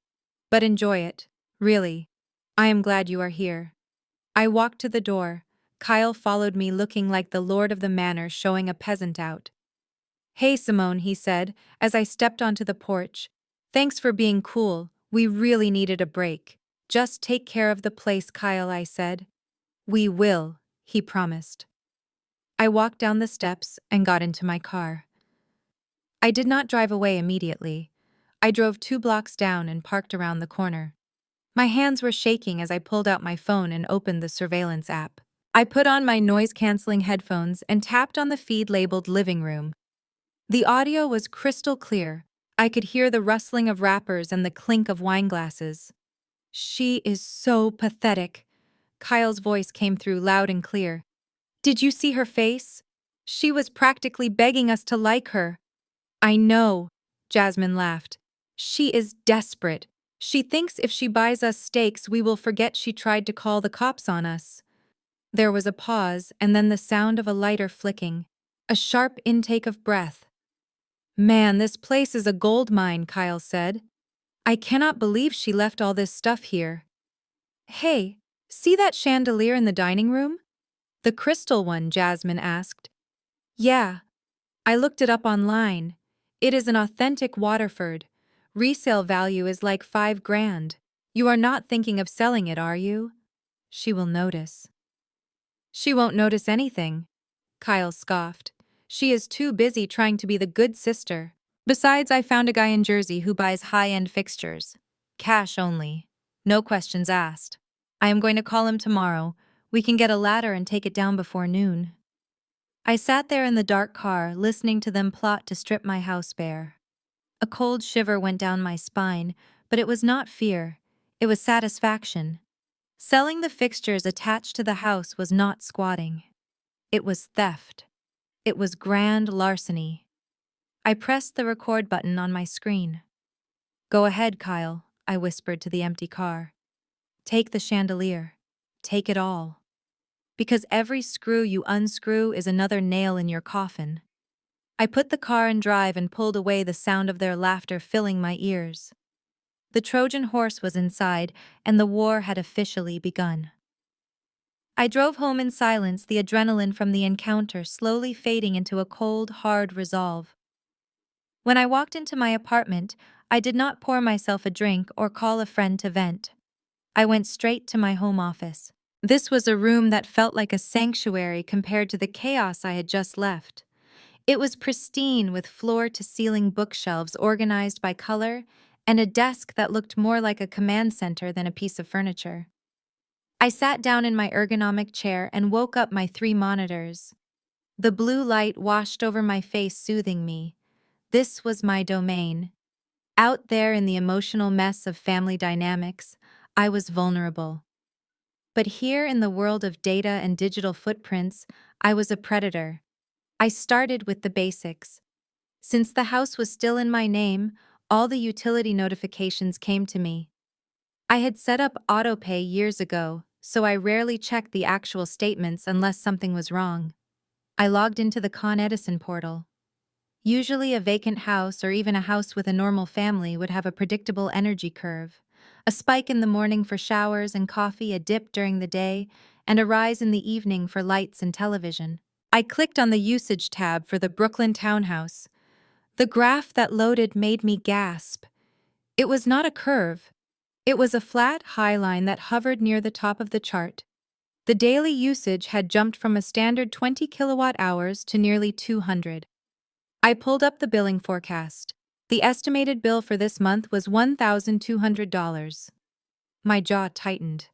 A: But enjoy it, really. I am glad you are here. I walked to the door. Kyle followed me, looking like the lord of the manor showing a peasant out. Hey Simone, he said, as I stepped onto the porch. Thanks for being cool, we really needed a break. Just take care of the place, Kyle, I said. We will, he promised. I walked down the steps and got into my car. I did not drive away immediately. I drove 2 blocks down and parked around the corner. My hands were shaking as I pulled out my phone and opened the surveillance app. I put on my noise-canceling headphones and tapped on the feed labeled living room. The audio was crystal clear. I could hear the rustling of wrappers and the clink of wine glasses. She is so pathetic. Kyle's voice came through loud and clear. Did you see her face? She was practically begging us to like her. I know, Jasmine laughed. She is desperate. She thinks if she buys us steaks, we will forget she tried to call the cops on us. There was a pause and then the sound of a lighter flicking. A sharp intake of breath. Man, this place is a gold mine, Kyle said. I cannot believe she left all this stuff here. Hey, see that chandelier in the dining room? The crystal one, Jasmine asked. Yeah. I looked it up online. It is an authentic Waterford. Resale value is like 5 grand. You are not thinking of selling it, are you? She will notice. She won't notice anything, Kyle scoffed. She is too busy trying to be the good sister. Besides, I found a guy in Jersey who buys high-end fixtures. Cash only. No questions asked. I am going to call him tomorrow. We can get a ladder and take it down before noon. I sat there in the dark car, listening to them plot to strip my house bare. A cold shiver went down my spine, but it was not fear. It was satisfaction. Selling the fixtures attached to the house was not squatting. It was theft. It was grand larceny. I pressed the record button on my screen. Go ahead, Kyle, I whispered to the empty car. Take the chandelier. Take it all. Because every screw you unscrew is another nail in your coffin. I put the car in drive and pulled away, the sound of their laughter filling my ears. The Trojan horse was inside, and the war had officially begun. I drove home in silence, the adrenaline from the encounter slowly fading into a cold, hard resolve. When I walked into my apartment, I did not pour myself a drink or call a friend to vent. I went straight to my home office. This was a room that felt like a sanctuary compared to the chaos I had just left. It was pristine, with floor-to-ceiling bookshelves organized by color and a desk that looked more like a command center than a piece of furniture. I sat down in my ergonomic chair and woke up my 3 monitors. The blue light washed over my face, soothing me. This was my domain. Out there in the emotional mess of family dynamics, I was vulnerable. But here in the world of data and digital footprints, I was a predator. I started with the basics. Since the house was still in my name, all the utility notifications came to me. I had set up autopay years ago, so I rarely checked the actual statements unless something was wrong. I logged into the Con Edison portal. Usually a vacant house or even a house with a normal family would have a predictable energy curve. A spike in the morning for showers and coffee, a dip during the day, and a rise in the evening for lights and television. I clicked on the usage tab for the Brooklyn townhouse. The graph that loaded made me gasp. It was not a curve. It was a flat, high line that hovered near the top of the chart. The daily usage had jumped from a standard 20 kilowatt hours to nearly 200. I pulled up the billing forecast. The estimated bill for this month was $1,200. My jaw tightened.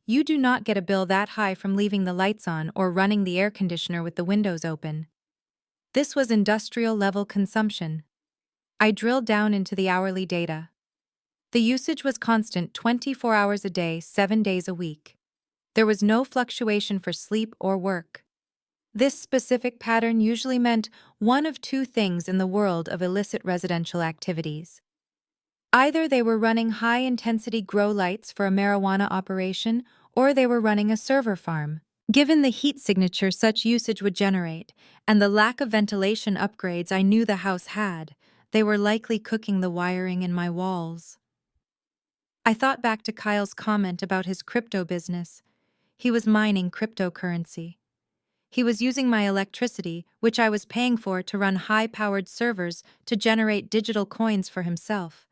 A: You do not get a bill that high from leaving the lights on or running the air conditioner with the windows open. This was industrial-level consumption. I drilled down into the hourly data. The usage was constant, 24 hours a day, 7 days a week. There was no fluctuation for sleep or work. This specific pattern usually meant one of two things in the world of illicit residential activities. Either they were running high-intensity grow lights for a marijuana operation, or they were running a server farm. Given the heat signature such usage would generate, and the lack of ventilation upgrades I knew the house had, they were likely cooking the wiring in my walls. I thought back to Kyle's comment about his crypto business. He was mining cryptocurrency. He was using my electricity, which I was paying for, to run high-powered servers to generate digital coins for himself.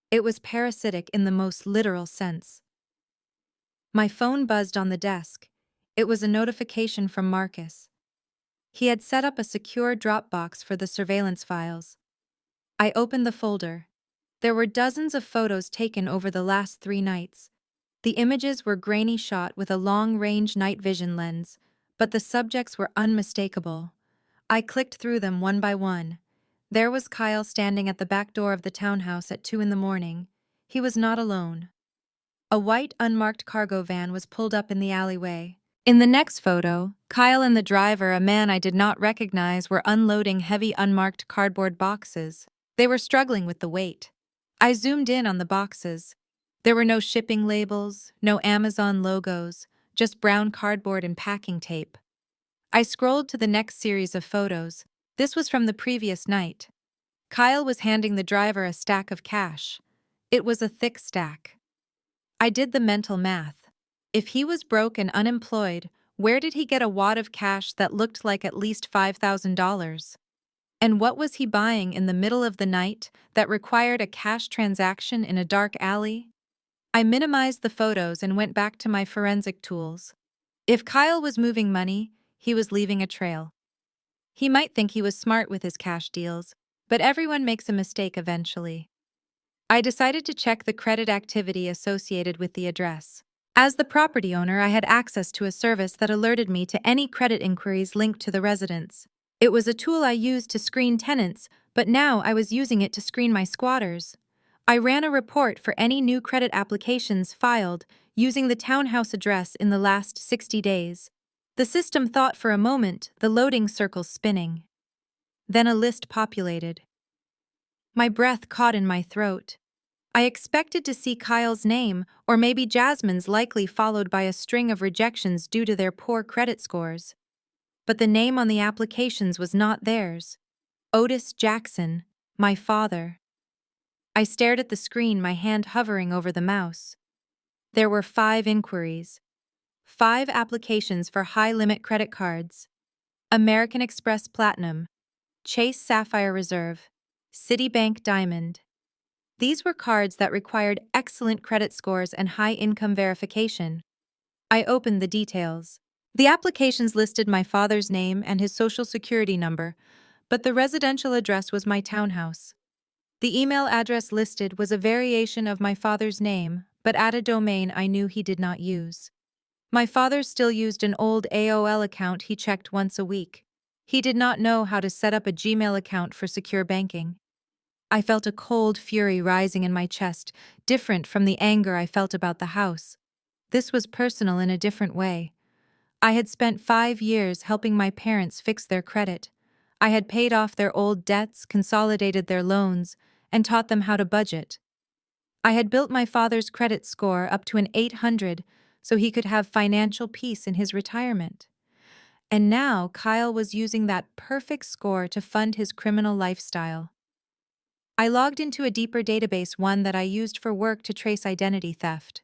A: It was parasitic in the most literal sense. My phone buzzed on the desk. It was a notification from Marcus. He had set up a secure Dropbox for the surveillance files. I opened the folder. There were dozens of photos taken over the last 3 nights. The images were grainy shot with a long-range night vision lens, but the subjects were unmistakable. I clicked through them one by one. There was Kyle standing at the back door of the townhouse at 2 in the morning. He was not alone. A white, unmarked cargo van was pulled up in the alleyway. In the next photo, Kyle and the driver, a man I did not recognize, were unloading heavy, unmarked cardboard boxes. They were struggling with the weight. I zoomed in on the boxes. There were no shipping labels, no Amazon logos, just brown cardboard and packing tape. I scrolled to the next series of photos. This was from the previous night. Kyle was handing the driver a stack of cash. It was a thick stack. I did the mental math. If he was broke and unemployed, where did he get a wad of cash that looked like at least $5,000? And what was he buying in the middle of the night that required a cash transaction in a dark alley? I minimized the photos and went back to my forensic tools. If Kyle was moving money, he was leaving a trail. He might think he was smart with his cash deals, but everyone makes a mistake eventually. I decided to check the credit activity associated with the address. As the property owner, I had access to a service that alerted me to any credit inquiries linked to the residence. It was a tool I used to screen tenants, but now I was using it to screen my squatters. I ran a report for any new credit applications filed using the townhouse address in the last 60 days. The system thought for a moment, the loading circles spinning. Then a list populated. My breath caught in my throat. I expected to see Kyle's name, or maybe Jasmine's, likely followed by a string of rejections due to their poor credit scores. But the name on the applications was not theirs. Otis Jackson, my father. I stared at the screen, my hand hovering over the mouse. There were 5 inquiries. 5 applications for high-limit credit cards. American Express Platinum, Chase Sapphire Reserve, Citibank Diamond. These were cards that required excellent credit scores and high income verification. I opened the details. The applications listed my father's name and his social security number, but the residential address was my townhouse. The email address listed was a variation of my father's name, but at a domain I knew he did not use. My father still used an old AOL account he checked once a week. He did not know how to set up a Gmail account for secure banking. I felt a cold fury rising in my chest, different from the anger I felt about the house. This was personal in a different way. I had spent 5 years helping my parents fix their credit. I had paid off their old debts, consolidated their loans, and taught them how to budget. I had built my father's credit score up to an 800 so he could have financial peace in his retirement. And now Kyle was using that perfect score to fund his criminal lifestyle. I logged into a deeper database, one that I used for work, to trace identity theft.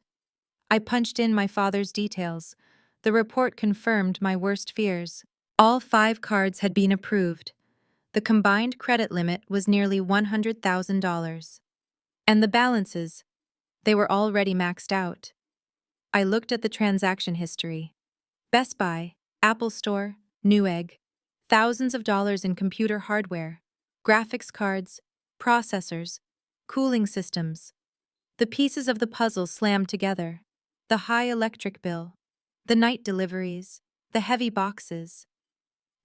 A: I punched in my father's details. The report confirmed my worst fears. All 5 cards had been approved. The combined credit limit was nearly $100,000. And the balances, they were already maxed out. I looked at the transaction history. Best Buy, Apple Store, Newegg, thousands of dollars in computer hardware, graphics cards, processors, cooling systems. The pieces of the puzzle slammed together. The high electric bill, the night deliveries, the heavy boxes.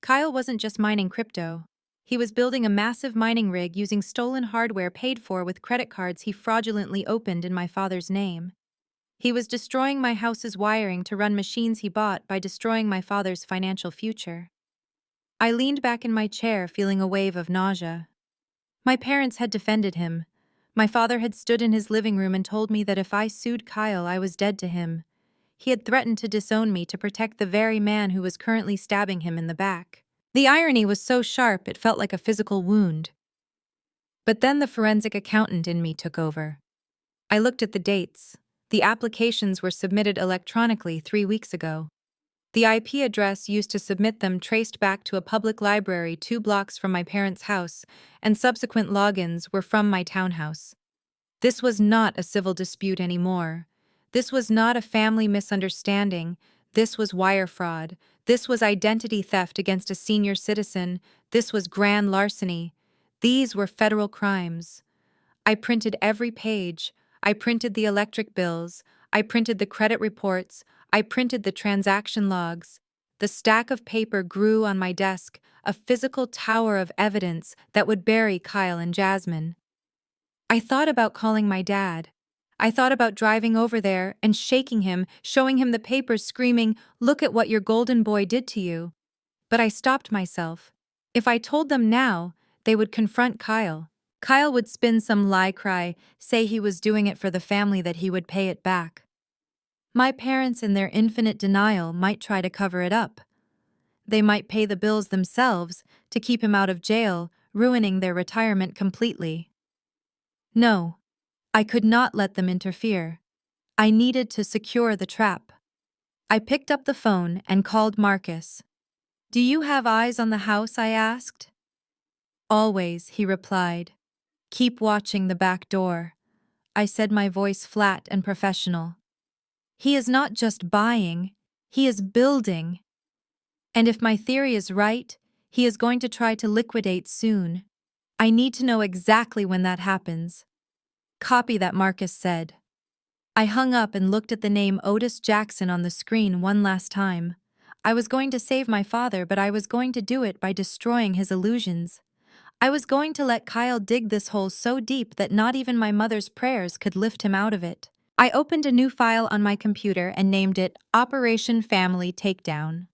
A: Kyle wasn't just mining crypto. He was building a massive mining rig using stolen hardware paid for with credit cards he fraudulently opened in my father's name. He was destroying my house's wiring to run machines he bought by destroying my father's financial future. I leaned back in my chair, feeling a wave of nausea. My parents had defended him. My father had stood in his living room and told me that if I sued Kyle, I was dead to him. He had threatened to disown me to protect the very man who was currently stabbing him in the back. The irony was so sharp it felt like a physical wound. But then the forensic accountant in me took over. I looked at the dates. The applications were submitted electronically 3 weeks ago. The IP address used to submit them traced back to a public library 2 blocks from my parents' house, and subsequent logins were from my townhouse. This was not a civil dispute anymore. This was not a family misunderstanding. This was wire fraud. This was identity theft against a senior citizen. This was grand larceny. These were federal crimes. I printed every page. I printed the electric bills. I printed the credit reports. I printed the transaction logs. The stack of paper grew on my desk, a physical tower of evidence that would bury Kyle and Jasmine. I thought about calling my dad. I thought about driving over there and shaking him, showing him the papers, screaming, "Look at what your golden boy did to you." But I stopped myself. If I told them now, they would confront Kyle. Kyle would spin some lie, cry, say he was doing it for the family, that he would pay it back. My parents, in their infinite denial, might try to cover it up. They might pay the bills themselves to keep him out of jail, ruining their retirement completely. No, I could not let them interfere. I needed to secure the trap. I picked up the phone and called Marcus. "Do you have eyes on the house?" I asked. "Always," he replied. "Keep watching the back door," I said, my voice flat and professional. "He is not just buying, he is building. And if my theory is right, he is going to try to liquidate soon. I need to know exactly when that happens." "Copy that," Marcus said. I hung up and looked at the name Otis Jackson on the screen one last time. I was going to save my father, but I was going to do it by destroying his illusions. I was going to let Kyle dig this hole so deep that not even my mother's prayers could lift him out of it. I opened a new file on my computer and named it Operation Family Takedown.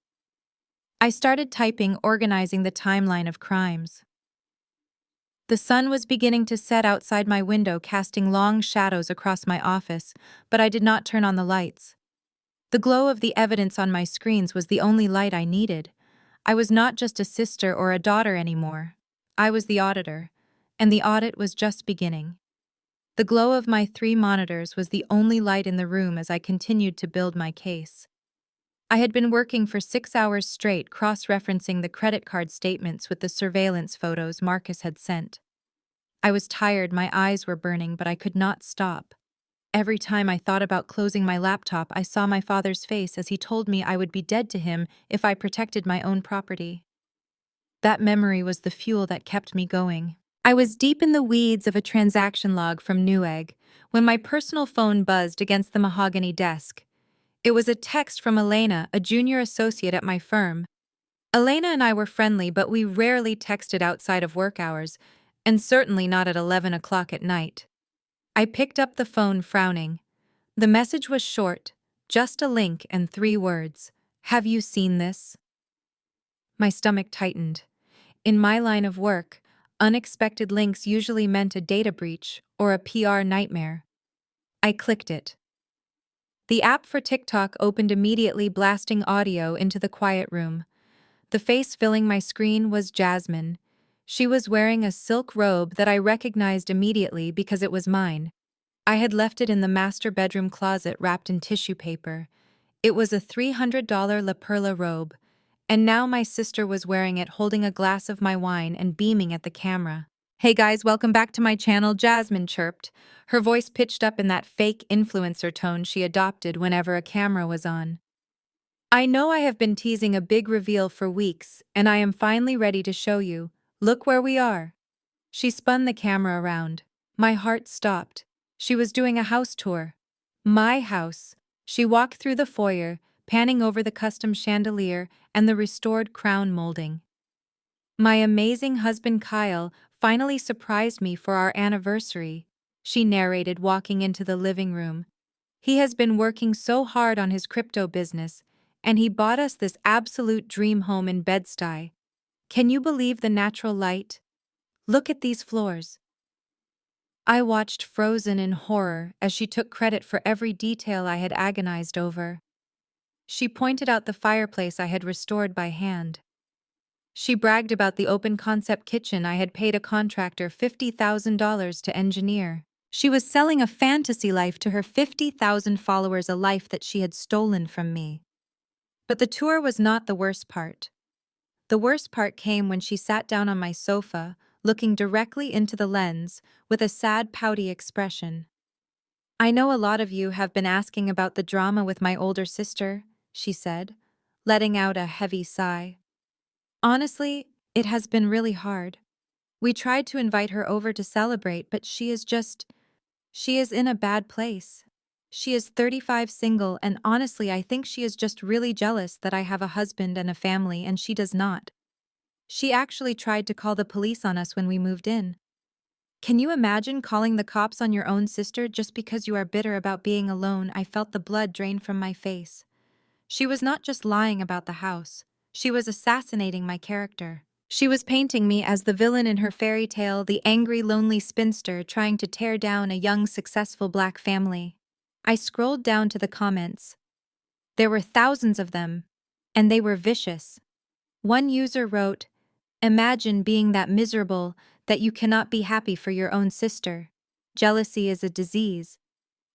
A: I started typing, organizing the timeline of crimes. The sun was beginning to set outside my window, casting long shadows across my office, but I did not turn on the lights. The glow of the evidence on my screens was the only light I needed. I was not just a sister or a daughter anymore. I was the auditor, and the audit was just beginning. The glow of my 3 monitors was the only light in the room as I continued to build my case. I had been working for 6 hours straight, cross-referencing the credit card statements with the surveillance photos Marcus had sent. I was tired, my eyes were burning, but I could not stop. Every time I thought about closing my laptop, I saw my father's face as he told me I would be dead to him if I protected my own property. That memory was the fuel that kept me going. I was deep in the weeds of a transaction log from Newegg when my personal phone buzzed against the mahogany desk. It was a text from Elena, a junior associate at my firm. Elena and I were friendly, but we rarely texted outside of work hours, and certainly not at 11 o'clock at night. I picked up the phone, frowning. The message was short, just a link and 3 words. "Have you seen this?" My stomach tightened. In my line of work, unexpected links usually meant a data breach or a PR nightmare. I clicked it. The app for TikTok opened immediately, blasting audio into the quiet room. The face filling my screen was Jasmine. She was wearing a silk robe that I recognized immediately because it was mine. I had left it in the master bedroom closet wrapped in tissue paper. It was a $300 La Perla robe, and now my sister was wearing it, holding a glass of my wine and beaming at the camera. "Hey guys, welcome back to my channel," Jasmine chirped, her voice pitched up in that fake influencer tone she adopted whenever a camera was on. "I know I have been teasing a big reveal for weeks, and I am finally ready to show you. Look where we are." She spun the camera around. My heart stopped. She was doing a house tour. My house. She walked through the foyer, panning over the custom chandelier and the restored crown molding. "My amazing husband Kyle finally surprised me for our anniversary," she narrated, walking into the living room. "He has been working so hard on his crypto business, and he bought us this absolute dream home in Bed-Stuy. Can you believe the natural light? Look at these floors. I watched frozen in horror as she took credit for every detail I had agonized over. She pointed out the fireplace I had restored by hand. She bragged about the open-concept kitchen I had paid a contractor $50,000 to engineer. She was selling a fantasy life to her 50,000 followers, a life that she had stolen from me. But the tour was not the worst part. The worst part came when she sat down on my sofa, looking directly into the lens, with a sad, pouty expression. "I know a lot of you have been asking about the drama with my older sister," she said, letting out a heavy sigh. "Honestly, it has been really hard. We tried to invite her over to celebrate, but she is in a bad place. She is 35, single, and honestly, I think she is just really jealous that I have a husband and a family and she does not. She actually tried to call the police on us when we moved in. Can you imagine calling the cops on your own sister just because you are bitter about being alone?" I felt the blood drain from my face. She was not just lying about the house. She was assassinating my character. She was painting me as the villain in her fairy tale, the angry, lonely spinster trying to tear down a young, successful Black family. I scrolled down to the comments. There were thousands of them, and they were vicious. One user wrote, "Imagine being that miserable that you cannot be happy for your own sister. Jealousy is a disease."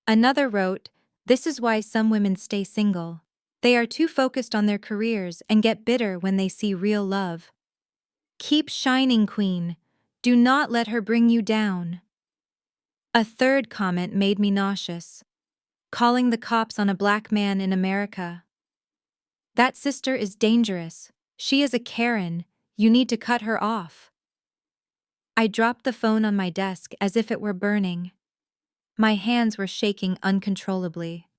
A: Another wrote, "This is why some women stay single. They are too focused on their careers and get bitter when they see real love. Keep shining, queen. Do not let her bring you down." A third comment made me nauseous. Calling the cops on a Black man in America. "That sister is dangerous. She is a Karen. You need to cut her off." I dropped the phone on my desk as if it were burning. My hands were shaking uncontrollably.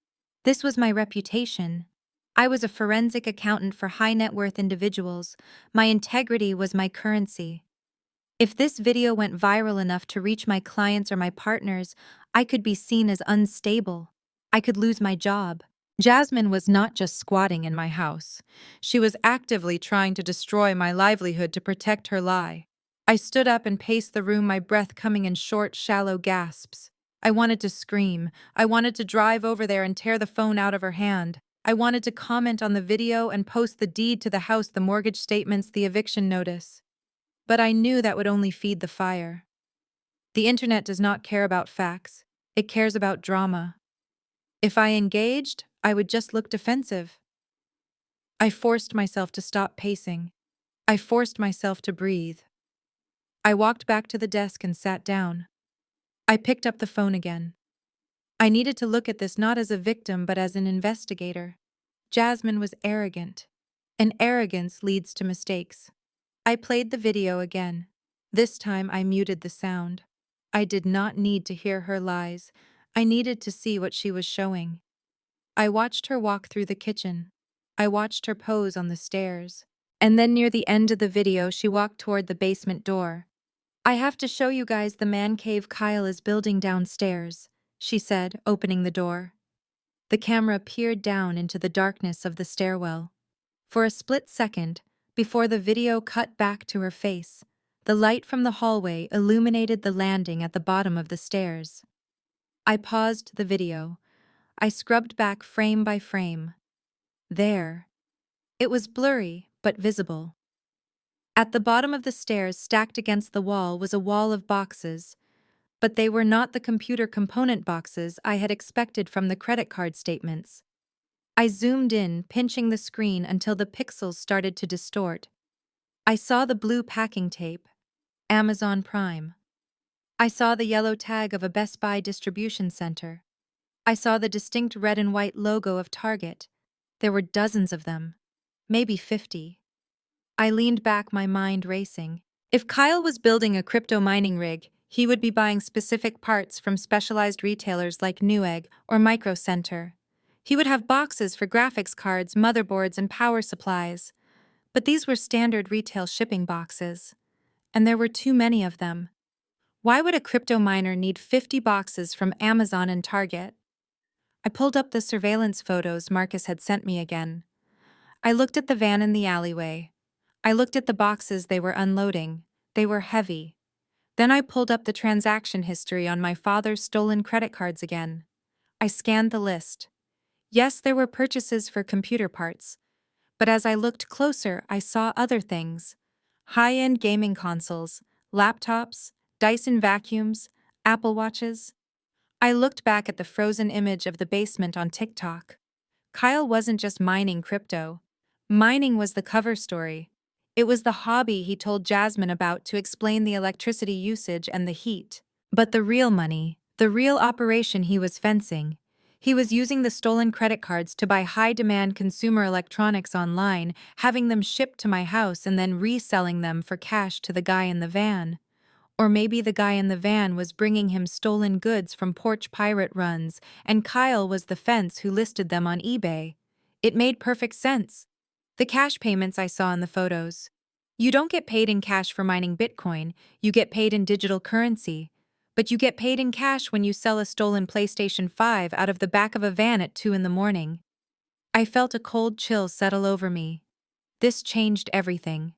A: This was my reputation. I was a forensic accountant for high-net-worth individuals. My integrity was my currency. If this video went viral enough to reach my clients or my partners, I could be seen as unstable. I could lose my job. Jasmine was not just squatting in my house. She was actively trying to destroy my livelihood to protect her lie. I stood up and paced the room, my breath coming in short, shallow gasps. I wanted to scream. I wanted to drive over there and tear the phone out of her hand. I wanted to comment on the video and post the deed to the house, the mortgage statements, the eviction notice. But I knew that would only feed the fire. The internet does not care about facts. It cares about drama. If I engaged, I would just look defensive. I forced myself to stop pacing. I forced myself to breathe. I walked back to the desk and sat down. I picked up the phone again. I needed to look at this not as a victim but as an investigator. Jasmine was arrogant, and arrogance leads to mistakes. I played the video again. This time I muted the sound. I did not need to hear her lies. I needed to see what she was showing. I watched her walk through the kitchen. I watched her pose on the stairs. And then near the end of the video, she walked toward the basement door. "I have to show you guys the man cave Kyle is building downstairs," she said, opening the door. The camera peered down into the darkness of the stairwell. For a split second, before the video cut back to her face, the light from the hallway illuminated the landing at the bottom of the stairs. I paused the video. I scrubbed back frame by frame. There. It was blurry, but visible. At the bottom of the stairs, stacked against the wall, was a wall of boxes, but they were not the computer component boxes I had expected from the credit card statements. I zoomed in, pinching the screen until the pixels started to distort. I saw the blue packing tape, Amazon Prime. I saw the yellow tag of a Best Buy distribution center. I saw the distinct red and white logo of Target. There were dozens of them, maybe 50. I leaned back, my mind racing. If Kyle was building a crypto mining rig, he would be buying specific parts from specialized retailers like Newegg or Micro Center. He would have boxes for graphics cards, motherboards, and power supplies. But these were standard retail shipping boxes, and there were too many of them. Why would a crypto miner need 50 boxes from Amazon and Target? I pulled up the surveillance photos Marcus had sent me again. I looked at the van in the alleyway. I looked at the boxes they were unloading. They were heavy. Then I pulled up the transaction history on my father's stolen credit cards again. I scanned the list. Yes, there were purchases for computer parts, but as I looked closer, I saw other things. High-end gaming consoles, laptops, Dyson vacuums, Apple Watches. I looked back at the frozen image of the basement on TikTok. Kyle wasn't just mining crypto. Mining was the cover story. It was the hobby he told Jasmine about to explain the electricity usage and the heat. But the real money, the real operation he was fencing, he was using the stolen credit cards to buy high-demand consumer electronics online, having them shipped to my house and then reselling them for cash to the guy in the van. Or maybe the guy in the van was bringing him stolen goods from porch pirate runs, and Kyle was the fence who listed them on eBay. It made perfect sense. The cash payments I saw in the photos. You don't get paid in cash for mining Bitcoin, you get paid in digital currency. But you get paid in cash when you sell a stolen PlayStation 5 out of the back of a van at 2 in the morning. I felt a cold chill settle over me. This changed everything.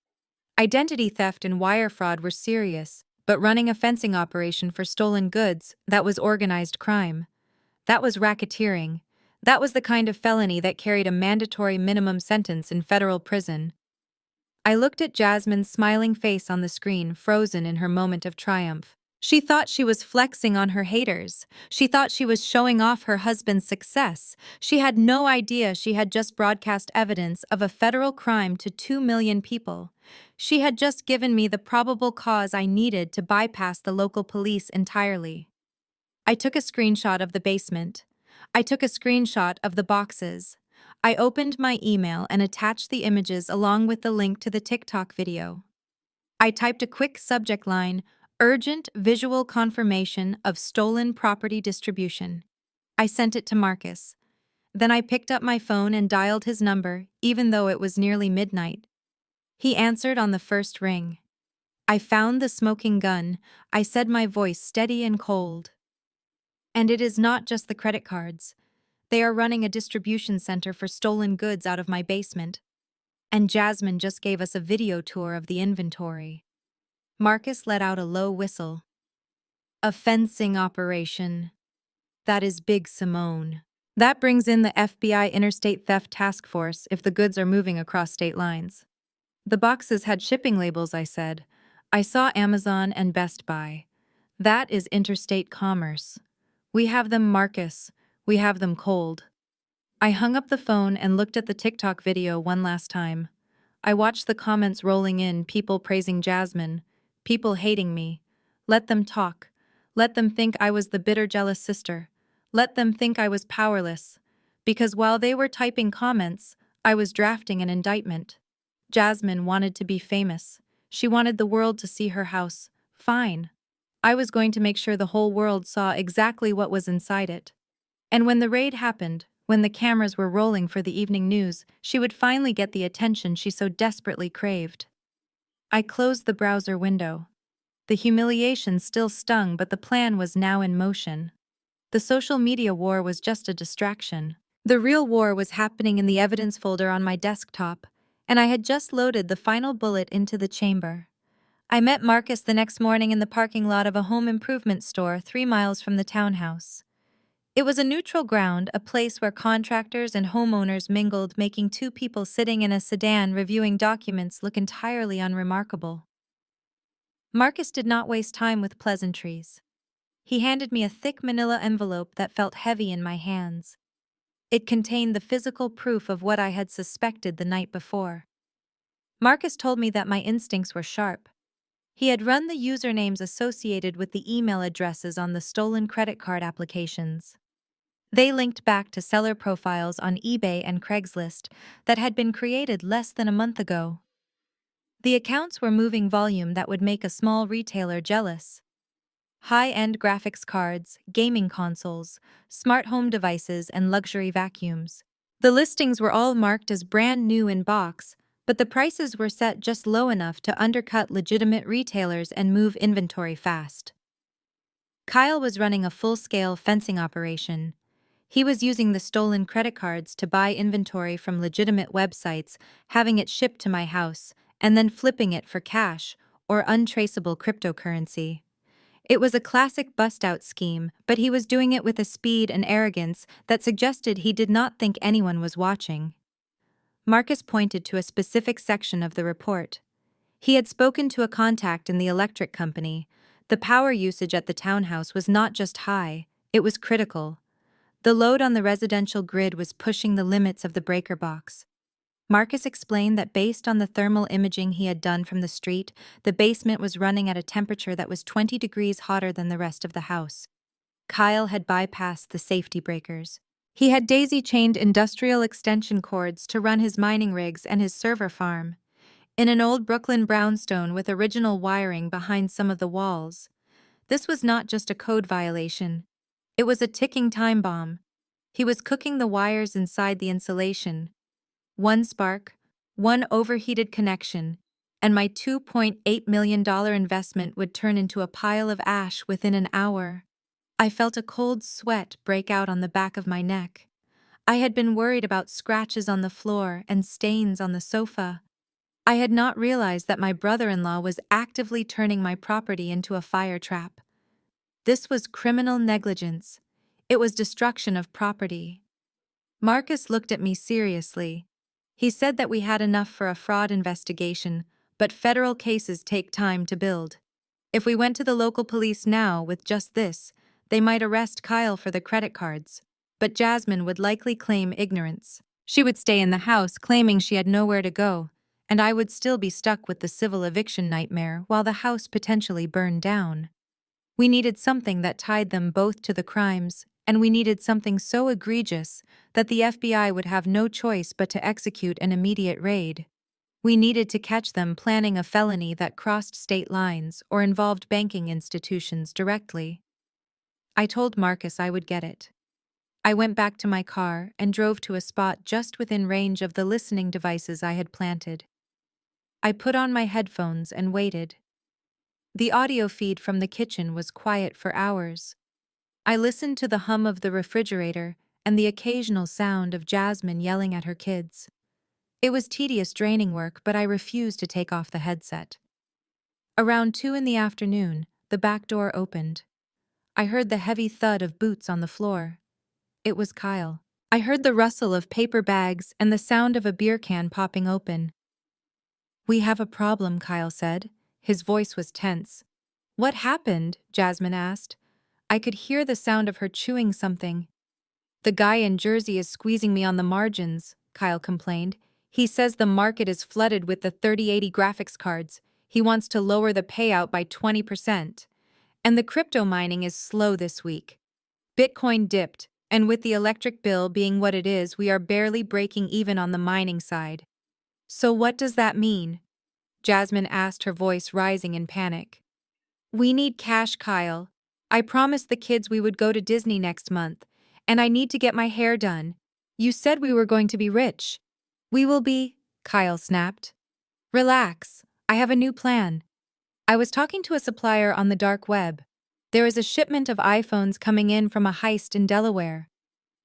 A: Identity theft and wire fraud were serious, but running a fencing operation for stolen goods, that was organized crime. That was racketeering. That was the kind of felony that carried a mandatory minimum sentence in federal prison. I looked at Jasmine's smiling face on the screen, frozen in her moment of triumph. She thought she was flexing on her haters. She thought she was showing off her husband's success. She had no idea she had just broadcast evidence of a federal crime to 2 million people. She had just given me the probable cause I needed to bypass the local police entirely. I took a screenshot of the basement. I took a screenshot of the boxes. I opened my email and attached the images along with the link to the TikTok video. I typed a quick subject line, "Urgent visual confirmation of stolen property distribution." I sent it to Marcus. Then I picked up my phone and dialed his number, even though it was nearly midnight. He answered on the first ring. "I found the smoking gun," I said, my voice steady and cold. "And it is not just the credit cards. They are running a distribution center for stolen goods out of my basement. And Jasmine just gave us a video tour of the inventory." Marcus let out a low whistle. "A fencing operation. That is Big Simone. That brings in the FBI Interstate Theft Task Force if the goods are moving across state lines." The boxes had shipping labels, I said. "I saw Amazon and Best Buy. That is interstate commerce. We have them, Marcus. We have them cold." I hung up the phone and looked at the TikTok video one last time. I watched the comments rolling in, people praising Jasmine, people hating me. Let them talk. Let them think I was the bitter, jealous sister. Let them think I was powerless. Because while they were typing comments, I was drafting an indictment. Jasmine wanted to be famous. She wanted the world to see her house. Fine. I was going to make sure the whole world saw exactly what was inside it. And when the raid happened, when the cameras were rolling for the evening news, she would finally get the attention she so desperately craved. I closed the browser window. The humiliation still stung, but the plan was now in motion. The social media war was just a distraction. The real war was happening in the evidence folder on my desktop, and I had just loaded the final bullet into the chamber. I met Marcus the next morning in the parking lot of a home improvement store 3 miles from the townhouse. It was a neutral ground, a place where contractors and homeowners mingled, making two people sitting in a sedan reviewing documents look entirely unremarkable. Marcus did not waste time with pleasantries. He handed me a thick manila envelope that felt heavy in my hands. It contained the physical proof of what I had suspected the night before. Marcus told me that my instincts were sharp. He had run the usernames associated with the email addresses on the stolen credit card applications. They linked back to seller profiles on eBay and Craigslist that had been created less than a month ago. The accounts were moving volume that would make a small retailer jealous. High-end graphics cards, gaming consoles, smart home devices, and luxury vacuums. The listings were all marked as brand new in box, but the prices were set just low enough to undercut legitimate retailers and move inventory fast. Kyle was running a full-scale fencing operation. He was using the stolen credit cards to buy inventory from legitimate websites, having it shipped to my house, and then flipping it for cash or untraceable cryptocurrency. It was a classic bust-out scheme, but he was doing it with a speed and arrogance that suggested he did not think anyone was watching. Marcus pointed to a specific section of the report. He had spoken to a contact in the electric company. The power usage at the townhouse was not just high, it was critical. The load on the residential grid was pushing the limits of the breaker box. Marcus explained that based on the thermal imaging he had done from the street, the basement was running at a temperature that was 20 degrees hotter than the rest of the house. Kyle had bypassed the safety breakers. He had daisy-chained industrial extension cords to run his mining rigs and his server farm, in an old Brooklyn brownstone with original wiring behind some of the walls. This was not just a code violation. It was a ticking time bomb. He was cooking the wires inside the insulation. One spark, one overheated connection, and my $2.8 million investment would turn into a pile of ash within an hour. I felt a cold sweat break out on the back of my neck. I had been worried about scratches on the floor and stains on the sofa. I had not realized that my brother-in-law was actively turning my property into a fire trap. This was criminal negligence. It was destruction of property. Marcus looked at me seriously. He said that we had enough for a fraud investigation, but federal cases take time to build. If we went to the local police now with just this, they might arrest Kyle for the credit cards, but Jasmine would likely claim ignorance. She would stay in the house claiming she had nowhere to go, and I would still be stuck with the civil eviction nightmare while the house potentially burned down. We needed something that tied them both to the crimes, and we needed something so egregious that the FBI would have no choice but to execute an immediate raid. We needed to catch them planning a felony that crossed state lines or involved banking institutions directly. I told Marcus I would get it. I went back to my car and drove to a spot just within range of the listening devices I had planted. I put on my headphones and waited. The audio feed from the kitchen was quiet for hours. I listened to the hum of the refrigerator and the occasional sound of Jasmine yelling at her kids. It was tedious, draining work, but I refused to take off the headset. Around 2 in the afternoon, the back door opened. I heard the heavy thud of boots on the floor. It was Kyle. I heard the rustle of paper bags and the sound of a beer can popping open. "We have a problem," Kyle said. His voice was tense. "What happened?" Jasmine asked. I could hear the sound of her chewing something. "The guy in Jersey is squeezing me on the margins," Kyle complained. "He says the market is flooded with the 3080 graphics cards. He wants to lower the payout by 20%. And the crypto mining is slow this week. Bitcoin dipped, and with the electric bill being what it is, we are barely breaking even on the mining side." "So what does that mean?" Jasmine asked, her voice rising in panic. "We need cash, Kyle. I promised the kids we would go to Disney next month, and I need to get my hair done. You said we were going to be rich." "We will be," Kyle snapped. "Relax, I have a new plan. I was talking to a supplier on the dark web. There is a shipment of iPhones coming in from a heist in Delaware.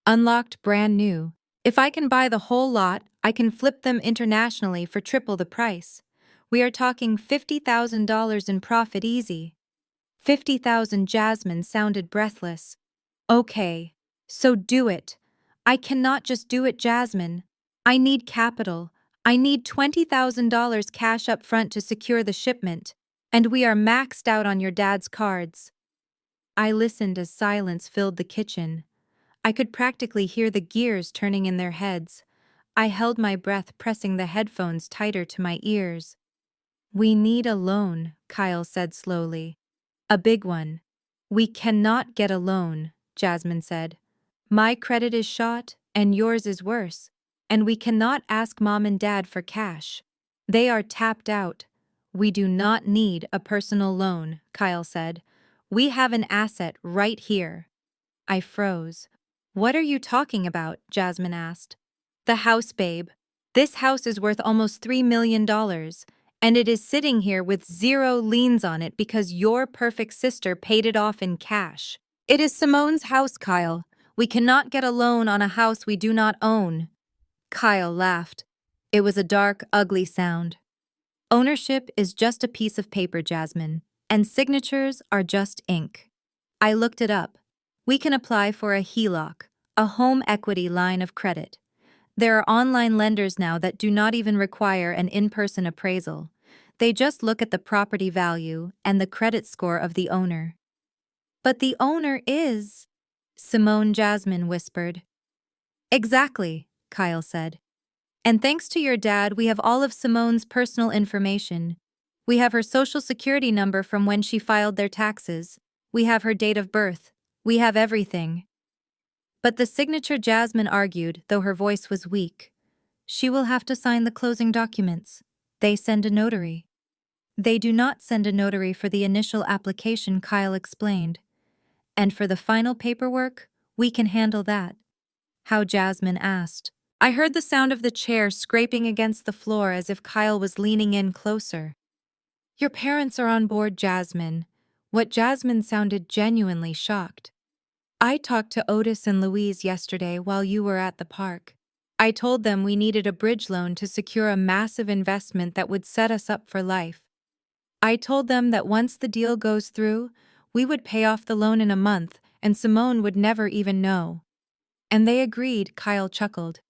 A: Unlocked, brand new. If I can buy the whole lot, I can flip them internationally for triple the price. We are talking $50,000 in profit easy." 50,000. Jasmine sounded breathless. "Okay, so do it. I cannot just do it, Jasmine. I need capital. I need $20,000 cash up front to secure the shipment, and we are maxed out on your dad's cards." I listened as silence filled the kitchen. I could practically hear the gears turning in their heads. I held my breath, pressing the headphones tighter to my ears. "We need a loan," Kyle said slowly. "A big one." "We cannot get a loan," Jasmine said. "My credit is shot, and yours is worse, and we cannot ask Mom and Dad for cash. They are tapped out." "We do not need a personal loan," Kyle said. "We have an asset right here." I froze. "What are you talking about?" Jasmine asked. "The house, babe. This house is worth almost $3 million. And it is sitting here with 0 liens on it because your perfect sister paid it off in cash. It is Simone's house, Kyle. We cannot get a loan on a house we do not own." Kyle laughed. It was a dark, ugly sound. Ownership is just a piece of paper, Jasmine, and signatures are just ink. I looked it up. We can apply for a HELOC, a home equity line of credit. There are online lenders now that do not even require an in-person appraisal. They just look at the property value and the credit score of the owner. But the owner is... Jasmine whispered. Exactly, Kyle said. And thanks to your dad, we have all of Simone's personal information. We have her social security number from when she filed their taxes. We have her date of birth. We have everything. But the signature, Jasmine argued, though her voice was weak. She will have to sign the closing documents. They send a notary. They do not send a notary for the initial application, Kyle explained. And for the final paperwork, we can handle that. How? Jasmine asked. I heard the sound of the chair scraping against the floor as if Kyle was leaning in closer. Your parents are on board, Jasmine. What? Jasmine sounded genuinely shocked. I talked to Otis and Louise yesterday while you were at the park. I told them we needed a bridge loan to secure a massive investment that would set us up for life. I told them that once the deal goes through, we would pay off the loan in a month and Simone would never even know. And they agreed, Kyle chuckled.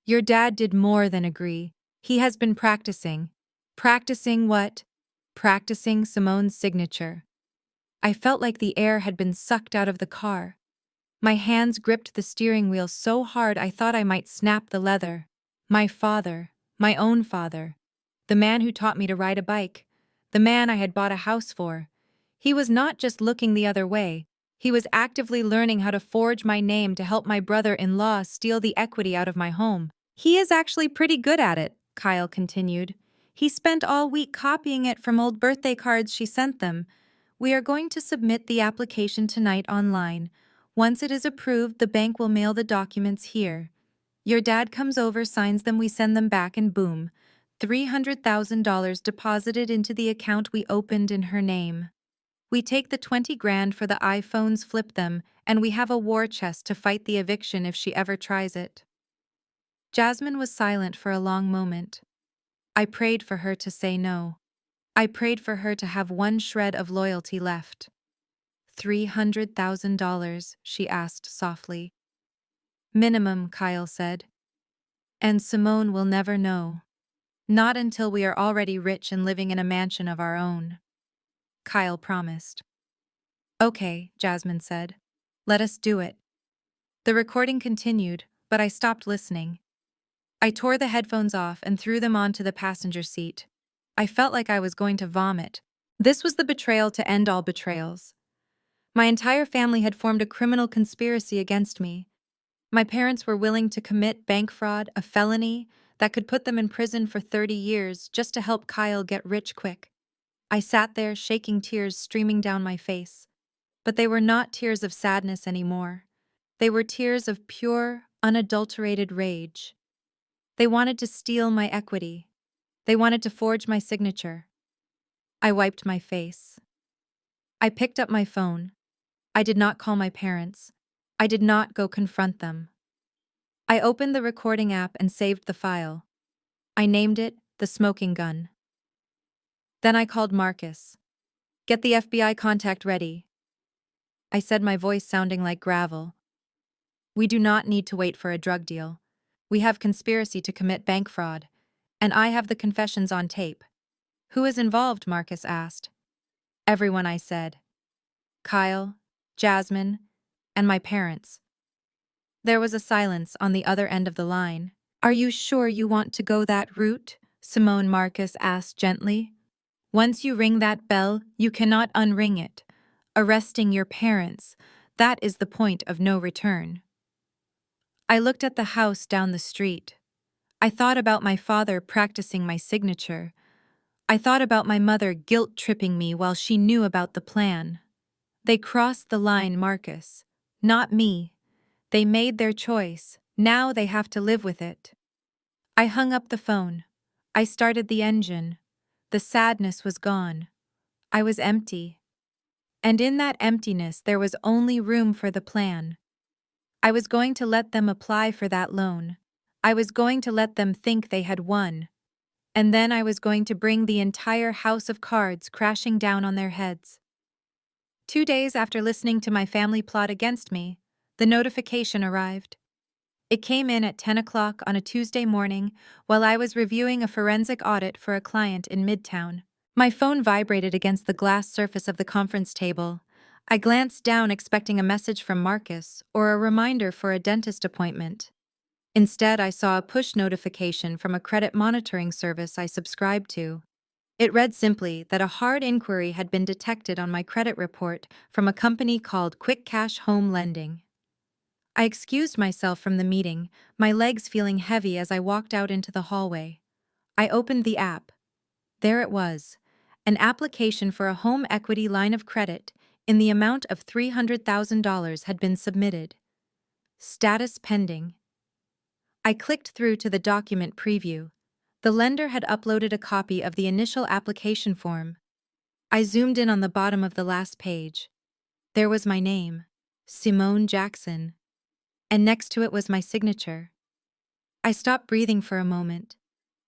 A: Your dad did more than agree. He has been practicing. Practicing what? Practicing Simone's signature. I felt like the air had been sucked out of the car. My hands gripped the steering wheel so hard I thought I might snap the leather. My father, my own father, the man who taught me to ride a bike, the man I had bought a house for. He was not just looking the other way, he was actively learning how to forge my name to help my brother-in-law steal the equity out of my home. He is actually pretty good at it, Kyle continued. He spent all week copying it from old birthday cards she sent them. We are going to submit the application tonight online. Once it is approved, the bank will mail the documents here. Your dad comes over, signs them, we send them back, and boom, $300,000 deposited into the account we opened in her name. We take the 20 grand for the iPhones, flip them, and we have a war chest to fight the eviction if she ever tries it. Jasmine was silent for a long moment. I prayed for her to say no. I prayed for her to have one shred of loyalty left. $300,000, she asked softly. Minimum, Kyle said. And Simone will never know. Not until we are already rich and living in a mansion of our own. Kyle promised. Okay, Jasmine said. Let us do it. The recording continued, but I stopped listening. I tore the headphones off and threw them onto the passenger seat. I felt like I was going to vomit. This was the betrayal to end all betrayals. My entire family had formed a criminal conspiracy against me. My parents were willing to commit bank fraud, a felony that could put them in prison for 30 years just to help Kyle get rich quick. I sat there, shaking, tears streaming down my face. But they were not tears of sadness anymore. They were tears of pure, unadulterated rage. They wanted to steal my equity. They wanted to forge my signature. I wiped my face. I picked up my phone. I did not call my parents. I did not go confront them. I opened the recording app and saved the file. I named it The Smoking Gun. Then I called Marcus. Get the FBI contact ready. I said, my voice sounding like gravel. We do not need to wait for a drug deal. We have conspiracy to commit bank fraud. And I have the confessions on tape. Who is involved? Marcus asked. Everyone, I said. Kyle, Jasmine, and my parents. There was a silence on the other end of the line. Are you sure you want to go that route? Simone, Marcus asked gently. Once you ring that bell, you cannot unring it. Arresting your parents, that is the point of no return. I looked at the house down the street. I thought about my father practicing my signature. I thought about my mother guilt-tripping me while she knew about the plan. They crossed the line, Marcus. Not me. They made their choice. Now they have to live with it. I hung up the phone. I started the engine. The sadness was gone. I was empty. And in that emptiness there was only room for the plan. I was going to let them apply for that loan. I was going to let them think they had won. And then I was going to bring the entire house of cards crashing down on their heads. 2 days after listening to my family plot against me, the notification arrived. It came in at 10 o'clock on a Tuesday morning while I was reviewing a forensic audit for a client in Midtown. My phone vibrated against the glass surface of the conference table. I glanced down expecting a message from Marcus or a reminder for a dentist appointment. Instead, I saw a push notification from a credit monitoring service I subscribed to. It read simply that a hard inquiry had been detected on my credit report from a company called Quick Cash Home Lending. I excused myself from the meeting, my legs feeling heavy as I walked out into the hallway. I opened the app. There it was, an application for a home equity line of credit in the amount of $300,000 had been submitted. Status pending. I clicked through to the document preview. The lender had uploaded a copy of the initial application form. I zoomed in on the bottom of the last page. There was my name, Simone Jackson, and next to it was my signature. I stopped breathing for a moment.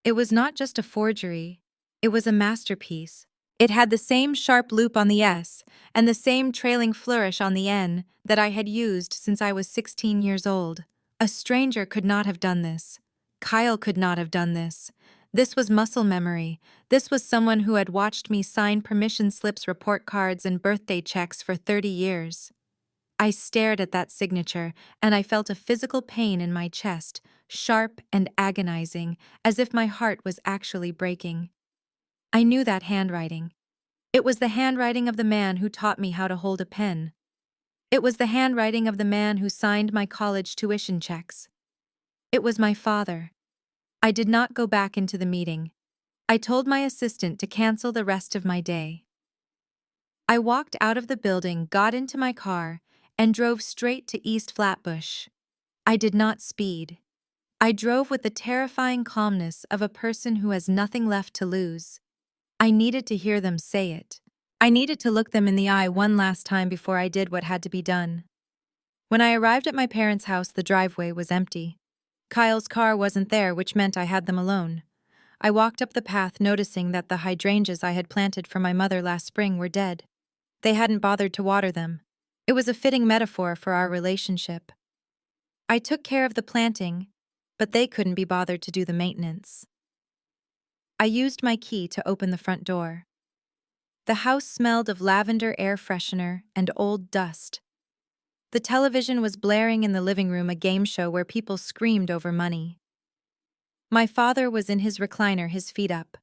A: It was not just a forgery, it was a masterpiece. It had the same sharp loop on the S and the same trailing flourish on the N that I had used since I was 16 years old. A stranger could not have done this. Kyle could not have done this. This was muscle memory. This was someone who had watched me sign permission slips, report cards, and birthday checks for 30 years. I stared at that signature, and I felt a physical pain in my chest, sharp and agonizing, as if my heart was actually breaking. I knew that handwriting. It was the handwriting of the man who taught me how to hold a pen. It was the handwriting of the man who signed my college tuition checks. It was my father. I did not go back into the meeting. I told my assistant to cancel the rest of my day. I walked out of the building, got into my car, and drove straight to East Flatbush. I did not speed. I drove with the terrifying calmness of a person who has nothing left to lose. I needed to hear them say it. I needed to look them in the eye one last time before I did what had to be done. When I arrived at my parents' house, the driveway was empty. Kyle's car wasn't there, which meant I had them alone. I walked up the path, noticing that the hydrangeas I had planted for my mother last spring were dead. They hadn't bothered to water them. It was a fitting metaphor for our relationship. I took care of the planting, but they couldn't be bothered to do the maintenance. I used my key to open the front door. The house smelled of lavender air freshener and old dust. The television was blaring in the living room, a game show where people screamed over money. My father was in his recliner, his feet up.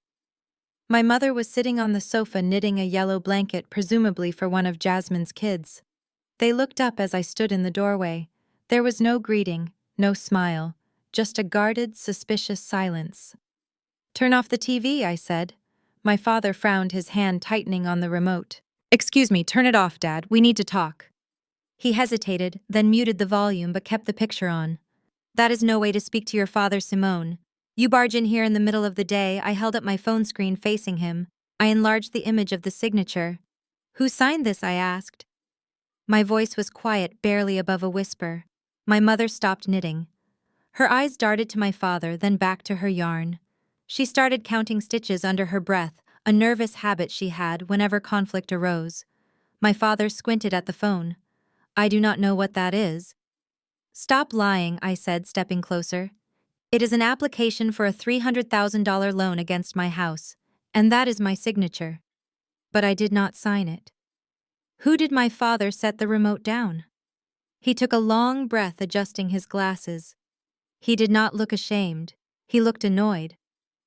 A: My mother was sitting on the sofa knitting a yellow blanket, presumably for one of Jasmine's kids. They looked up as I stood in the doorway. There was no greeting, no smile, just a guarded, suspicious silence. "Turn off the TV," I said. My father frowned, his hand tightening on the remote. "Excuse me, turn it off, Dad. We need to talk." He hesitated, then muted the volume but kept the picture on. "That is no way to speak to your father, Simone. You barge in here in the middle of the day." I held up my phone screen facing him. I enlarged the image of the signature. "Who signed this?" I asked. My voice was quiet, barely above a whisper. My mother stopped knitting. Her eyes darted to my father, then back to her yarn. She started counting stitches under her breath, a nervous habit she had whenever conflict arose. My father squinted at the phone. "I do not know what that is." "Stop lying," I said, stepping closer. "It is an application for a $300,000 loan against my house, and that is my signature. But I did not sign it." "Who did?" My father set the remote down. He took a long breath, adjusting his glasses. He did not look ashamed. He looked annoyed.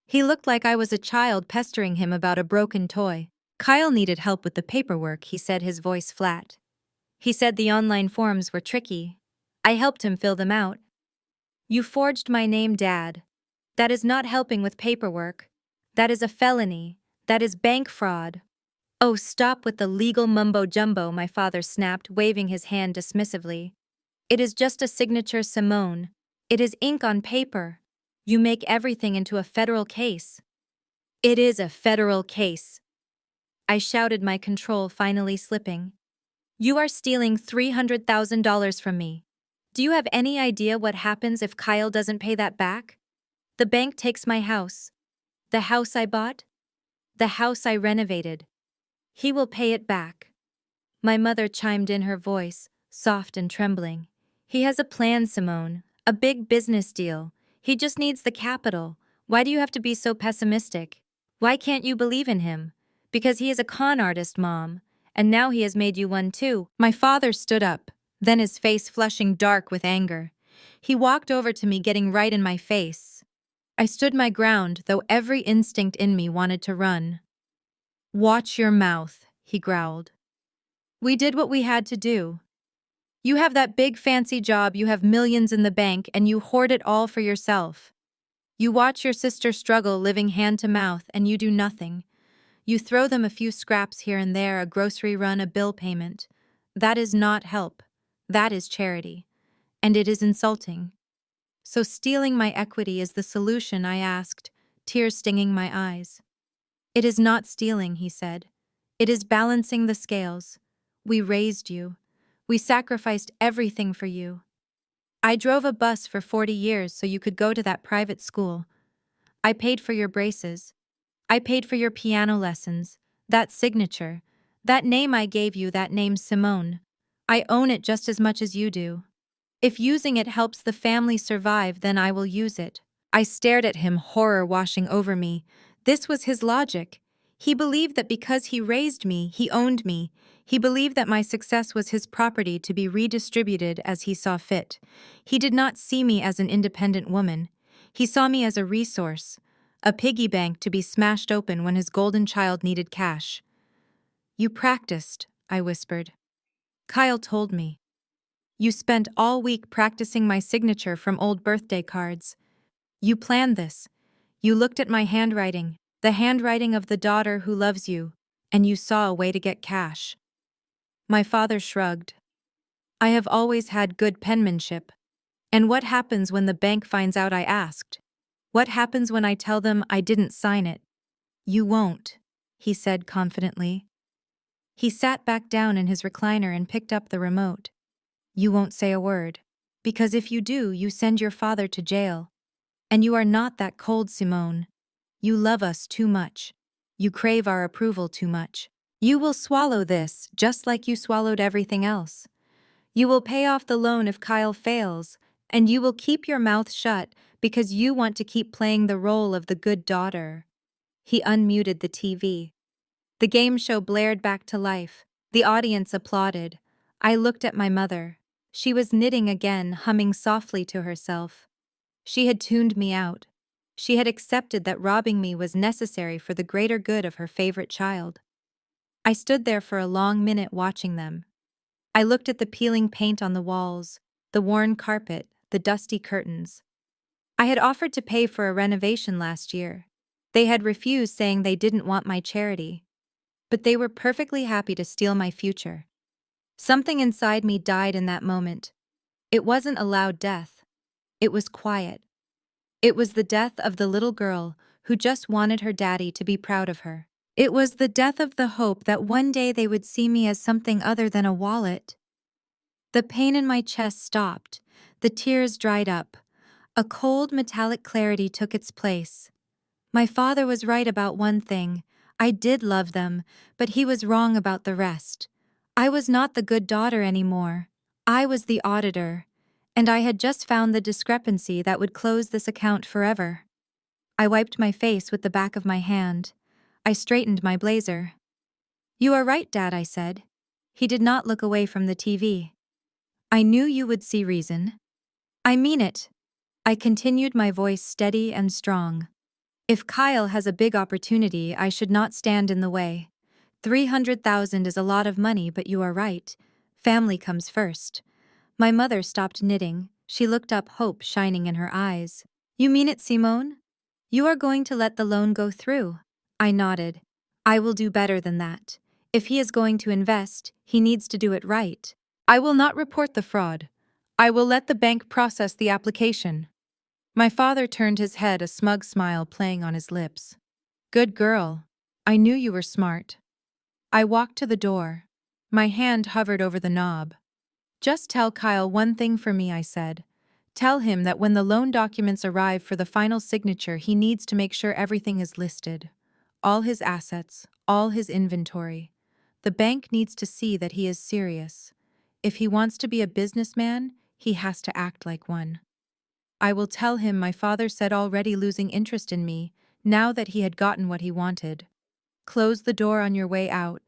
A: He looked like I was a child pestering him about a broken toy. "Kyle needed help with the paperwork," he said, his voice flat. "He said the online forms were tricky. I helped him fill them out." "You forged my name, Dad. That is not helping with paperwork. That is a felony. That is bank fraud." "Oh, stop with the legal mumbo-jumbo," my father snapped, waving his hand dismissively. "It is just a signature, Simone. It is ink on paper. You make everything into a federal case." "It is a federal case," I shouted, my control finally slipping. "You are stealing $300,000 from me. Do you have any idea what happens if Kyle doesn't pay that back? The bank takes my house. The house I bought? The house I renovated. He will pay it back. My mother chimed in, her voice soft and trembling. He has a plan, Simone. A big business deal. He just needs the capital. Why do you have to be so pessimistic? Why can't you believe in him? Because he is a con artist, Mom. And now he has made you one too. My father stood up, then his face flushing dark with anger. He walked over to me, getting right in my face. I stood my ground, though every instinct in me wanted to run. Watch your mouth, he growled. We did what we had to do. You have that big fancy job, you have millions in the bank, and you hoard it all for yourself. You watch your sister struggle, living hand to mouth, and you do nothing. You throw them a few scraps here and there, a grocery run, a bill payment. That is not help. That is charity. And it is insulting. So stealing my equity is the solution, I asked, tears stinging my eyes. It is not stealing, he said. It is balancing the scales. We raised you. We sacrificed everything for you. I drove a bus for 40 years so you could go to that private school. I paid for your braces. I paid for your piano lessons, that signature, that name I gave you, that name Simone. I own it just as much as you do. If using it helps the family survive, then I will use it. I stared at him, horror washing over me. This was his logic. He believed that because he raised me, he owned me. He believed that my success was his property to be redistributed as he saw fit. He did not see me as an independent woman. He saw me as a resource, a piggy bank to be smashed open when his golden child needed cash. You practiced, I whispered. Kyle told me. You spent all week practicing my signature from old birthday cards. You planned this. You looked at my handwriting, the handwriting of the daughter who loves you, and you saw a way to get cash. My father shrugged. I have always had good penmanship. And what happens when the bank finds out? I asked. What happens when I tell them I didn't sign it? You won't, he said confidently. He sat back down in his recliner and picked up the remote. You won't say a word. Because if you do, you send your father to jail. And you are not that cold, Simone. You love us too much. You crave our approval too much. You will swallow this, just like you swallowed everything else. You will pay off the loan if Kyle fails, and you will keep your mouth shut because you want to keep playing the role of the good daughter. He unmuted the TV. The game show blared back to life. The audience applauded. I looked at my mother. She was knitting again, humming softly to herself. She had tuned me out. She had accepted that robbing me was necessary for the greater good of her favorite child. I stood there for a long minute watching them. I looked at the peeling paint on the walls, the worn carpet, the dusty curtains. I had offered to pay for a renovation last year. They had refused, saying they didn't want my charity. But they were perfectly happy to steal my future. Something inside me died in that moment. It wasn't a loud death. It was quiet. It was the death of the little girl who just wanted her daddy to be proud of her. It was the death of the hope that one day they would see me as something other than a wallet. The pain in my chest stopped. The tears dried up. A cold metallic clarity took its place. My father was right about one thing. I did love them, but he was wrong about the rest. I was not the good daughter anymore. I was the auditor, and I had just found the discrepancy that would close this account forever. I wiped my face with the back of my hand. I straightened my blazer. You are right, Dad, I said. He did not look away from the TV. I knew you would see reason. I mean it. I continued, my voice steady and strong. If Kyle has a big opportunity, I should not stand in the way. 300,000 is a lot of money, but you are right. Family comes first. My mother stopped knitting. She looked up, hope shining in her eyes. You mean it, Simone? You are going to let the loan go through? I nodded. I will do better than that. If he is going to invest, he needs to do it right. I will not report the fraud. I will let the bank process the application. My father turned his head, a smug smile playing on his lips. Good girl. I knew you were smart. I walked to the door. My hand hovered over the knob. Just tell Kyle one thing for me, I said. Tell him that when the loan documents arrive for the final signature, he needs to make sure everything is listed. All his assets, all his inventory. The bank needs to see that he is serious. If he wants to be a businessman, he has to act like one. I will tell him my father said already losing interest in me, now that he had gotten what he wanted. Close the door on your way out.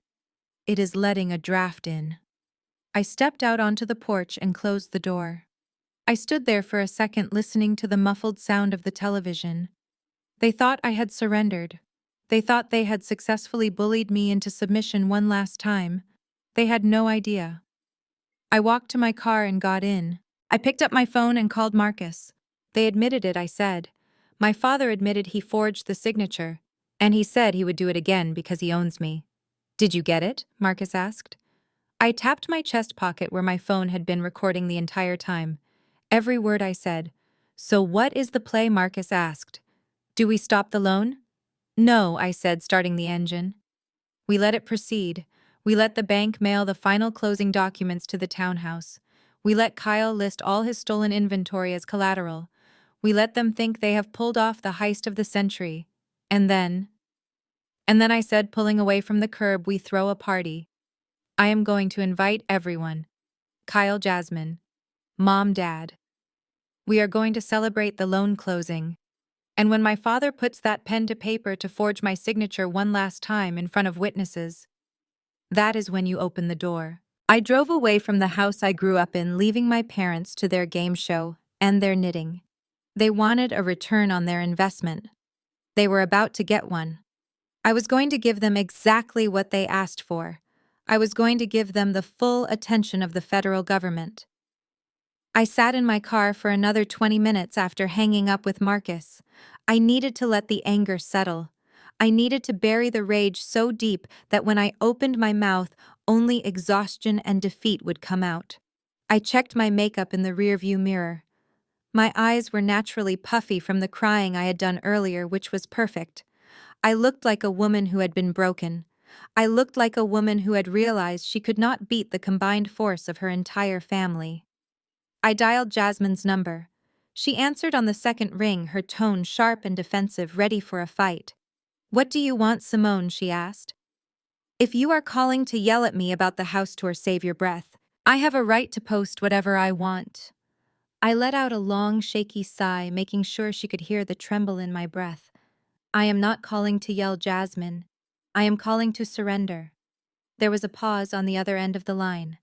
A: It is letting a draft in. I stepped out onto the porch and closed the door. I stood there for a second listening to the muffled sound of the television. They thought I had surrendered. They thought they had successfully bullied me into submission one last time. They had no idea. I walked to my car and got in. I picked up my phone and called Marcus. They admitted it, I said. My father admitted he forged the signature, and he said he would do it again because he owns me. Did you get it? Marcus asked. I tapped my chest pocket where my phone had been recording the entire time. Every word I said. So what is the play? Marcus asked. Do we stop the loan? No, I said, starting the engine. We let it proceed. We let the bank mail the final closing documents to the townhouse. We let Kyle list all his stolen inventory as collateral. We let them think they have pulled off the heist of the century. And then I said, pulling away from the curb, we throw a party. I am going to invite everyone. Kyle, Jasmine, Mom, Dad. We are going to celebrate the loan closing. And when my father puts that pen to paper to forge my signature one last time in front of witnesses, that is when you open the door. I drove away from the house I grew up in, leaving my parents to their game show and their knitting. They wanted a return on their investment. They were about to get one. I was going to give them exactly what they asked for. I was going to give them the full attention of the federal government. I sat in my car for another 20 minutes after hanging up with Marcus. I needed to let the anger settle. I needed to bury the rage so deep that when I opened my mouth, only exhaustion and defeat would come out. I checked my makeup in the rearview mirror. My eyes were naturally puffy from the crying I had done earlier, which was perfect. I looked like a woman who had been broken. I looked like a woman who had realized she could not beat the combined force of her entire family. I dialed Jasmine's number. She answered on the second ring, her tone sharp and defensive, ready for a fight. What do you want, Simone? She asked. If you are calling to yell at me about the house tour, save your breath. I have a right to post whatever I want. I let out a long, shaky sigh, making sure she could hear the tremble in my breath. I am not calling to yell, Jasmine. I am calling to surrender. There was a pause on the other end of the line.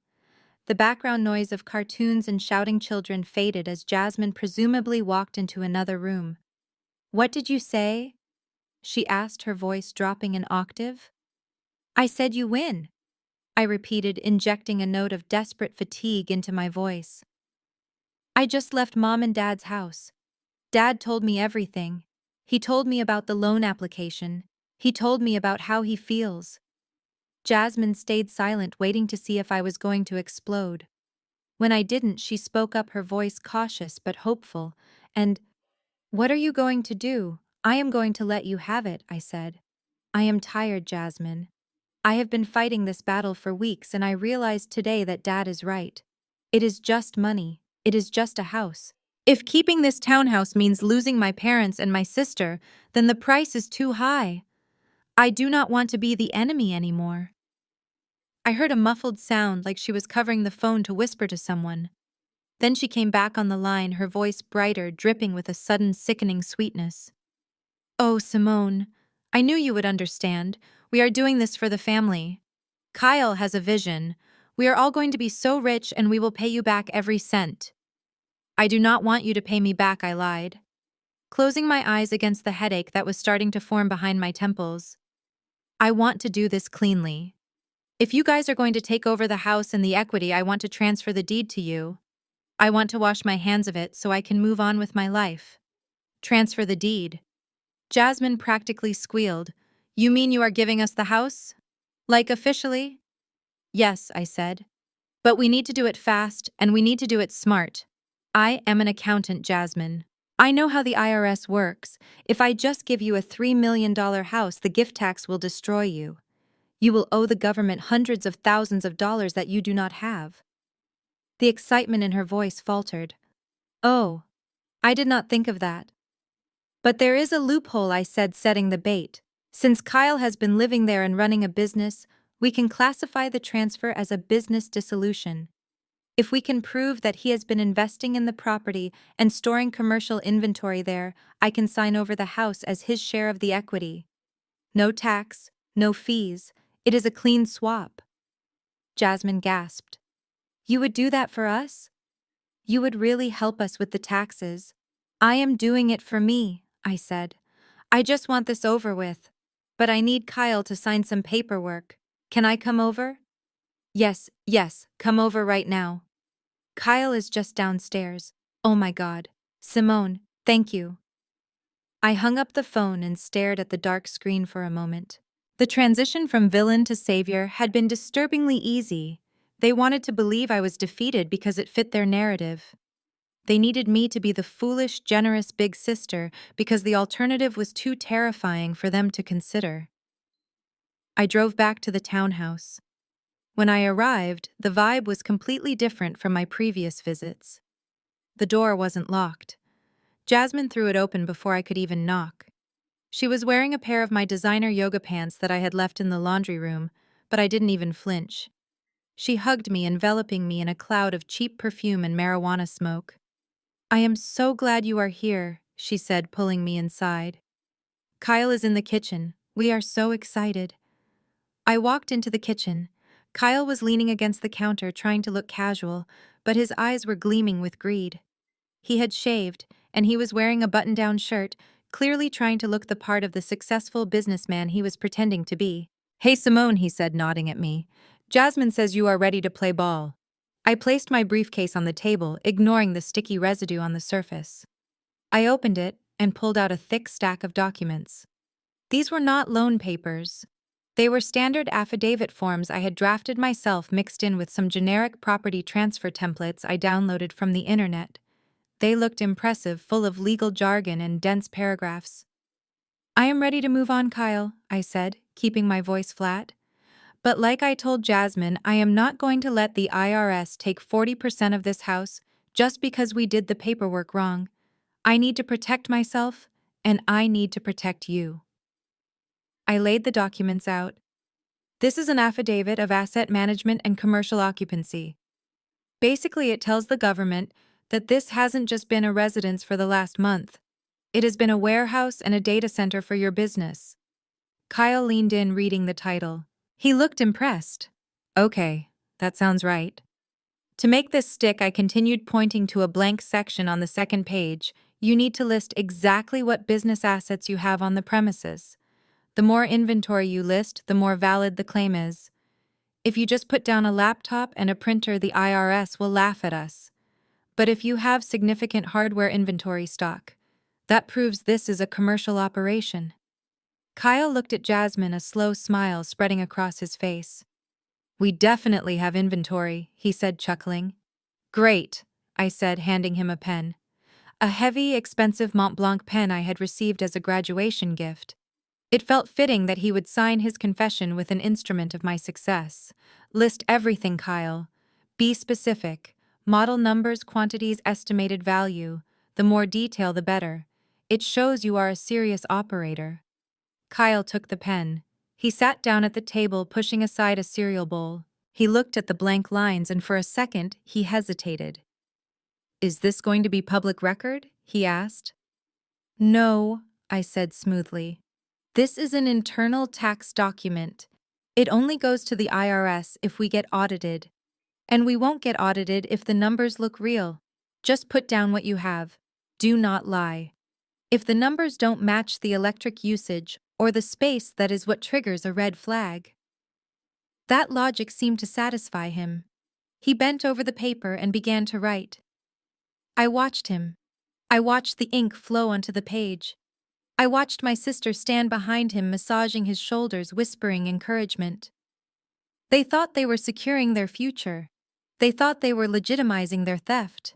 A: The background noise of cartoons and shouting children faded as Jasmine presumably walked into another room. What did you say? She asked, her voice dropping an octave. I said you win, I repeated, injecting a note of desperate fatigue into my voice. I just left Mom and Dad's house. Dad told me everything. He told me about the loan application. He told me about how he feels. Jasmine stayed silent, waiting to see if I was going to explode. When I didn't, she spoke up, her voice cautious but hopeful. And, what are you going to do? I am going to let you have it, I said. I am tired, Jasmine. I have been fighting this battle for weeks, and I realized today that Dad is right. It is just money. It is just a house. If keeping this townhouse means losing my parents and my sister, then the price is too high. I do not want to be the enemy anymore. I heard a muffled sound like she was covering the phone to whisper to someone. Then she came back on the line, her voice brighter, dripping with a sudden sickening sweetness. Oh, Simone, I knew you would understand. We are doing this for the family. Kyle has a vision. We are all going to be so rich, and we will pay you back every cent. I do not want you to pay me back, I lied, closing my eyes against the headache that was starting to form behind my temples. I want to do this cleanly. If you guys are going to take over the house and the equity, I want to transfer the deed to you. I want to wash my hands of it so I can move on with my life. Transfer the deed. Jasmine practically squealed. You mean you are giving us the house? Like officially? Yes, I said. But we need to do it fast, and we need to do it smart. I am an accountant, Jasmine. I know how the IRS works. If I just give you a $3 million house, the gift tax will destroy you. You will owe the government hundreds of thousands of dollars that you do not have. The excitement in her voice faltered. Oh, I did not think of that. But there is a loophole, I said, setting the bait. Since Kyle has been living there and running a business, we can classify the transfer as a business dissolution. If we can prove that he has been investing in the property and storing commercial inventory there, I can sign over the house as his share of the equity. No tax, no fees. It is a clean swap. Jasmine gasped. You would do that for us? You would really help us with the taxes. I am doing it for me, I said. I just want this over with. But I need Kyle to sign some paperwork. Can I come over? Yes, come over right now. Kyle is just downstairs. Oh my God. Simone, thank you. I hung up the phone and stared at the dark screen for a moment. The transition from villain to savior had been disturbingly easy. They wanted to believe I was defeated because it fit their narrative. They needed me to be the foolish, generous big sister because the alternative was too terrifying for them to consider. I drove back to the townhouse. When I arrived, the vibe was completely different from my previous visits. The door wasn't locked. Jasmine threw it open before I could even knock. She was wearing a pair of my designer yoga pants that I had left in the laundry room, but I didn't even flinch. She hugged me, enveloping me in a cloud of cheap perfume and marijuana smoke. I am so glad you are here, she said, pulling me inside. Kyle is in the kitchen. We are so excited. I walked into the kitchen. Kyle was leaning against the counter trying to look casual, but his eyes were gleaming with greed. He had shaved, and he was wearing a button-down shirt, clearly trying to look the part of the successful businessman he was pretending to be. Hey Simone, he said, nodding at me. Jasmine says you are ready to play ball. I placed my briefcase on the table, ignoring the sticky residue on the surface. I opened it and pulled out a thick stack of documents. These were not loan papers. They were standard affidavit forms I had drafted myself, mixed in with some generic property transfer templates I downloaded from the internet. They looked impressive, full of legal jargon and dense paragraphs. I am ready to move on, Kyle, I said, keeping my voice flat. But like I told Jasmine, I am not going to let the IRS take 40% of this house just because we did the paperwork wrong. I need to protect myself, and I need to protect you. I laid the documents out. This is an affidavit of asset management and commercial occupancy. Basically, it tells the government that this hasn't just been a residence for the last month. It has been a warehouse and a data center for your business. Kyle leaned in, reading the title. He looked impressed. Okay, that sounds right. To make this stick, I continued, pointing to a blank section on the second page. You need to list exactly what business assets you have on the premises. The more inventory you list, the more valid the claim is. If you just put down a laptop and a printer, the IRS will laugh at us. But if you have significant hardware inventory stock, that proves this is a commercial operation. Kyle looked at Jasmine, a slow smile spreading across his face. We definitely have inventory, he said, chuckling. Great, I said, handing him a pen. A heavy, expensive Mont Blanc pen I had received as a graduation gift. It felt fitting that he would sign his confession with an instrument of my success. List everything, Kyle. Be specific. Model numbers, quantities, estimated value. The more detail, the better. It shows you are a serious operator. Kyle took the pen. He sat down at the table, pushing aside a cereal bowl. He looked at the blank lines, and for a second, he hesitated. Is this going to be public record? He asked. No, I said smoothly. This is an internal tax document. It only goes to the IRS if we get audited. And we won't get audited if the numbers look real. Just put down what you have. Do not lie. If the numbers don't match the electric usage or the space, that is what triggers a red flag. That logic seemed to satisfy him. He bent over the paper and began to write. I watched him. I watched the ink flow onto the page. I watched my sister stand behind him, massaging his shoulders, whispering encouragement. They thought they were securing their future. They thought they were legitimizing their theft.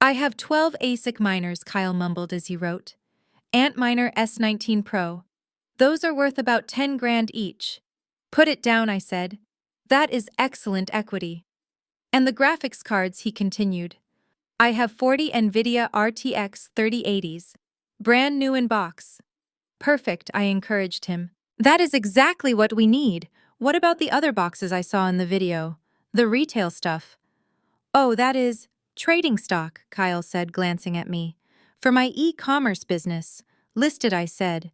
A: I have 12 ASIC miners, Kyle mumbled as he wrote. Antminer S19 Pro. Those are worth about 10 grand each. Put it down, I said. That is excellent equity. And the graphics cards, he continued. I have 40 NVIDIA RTX 3080s. Brand new in box. Perfect, I encouraged him. That is exactly what we need. What about the other boxes I saw in the video? The retail stuff. Oh, that is trading stock, Kyle said, glancing at me. For my e-commerce business. Listed, I said.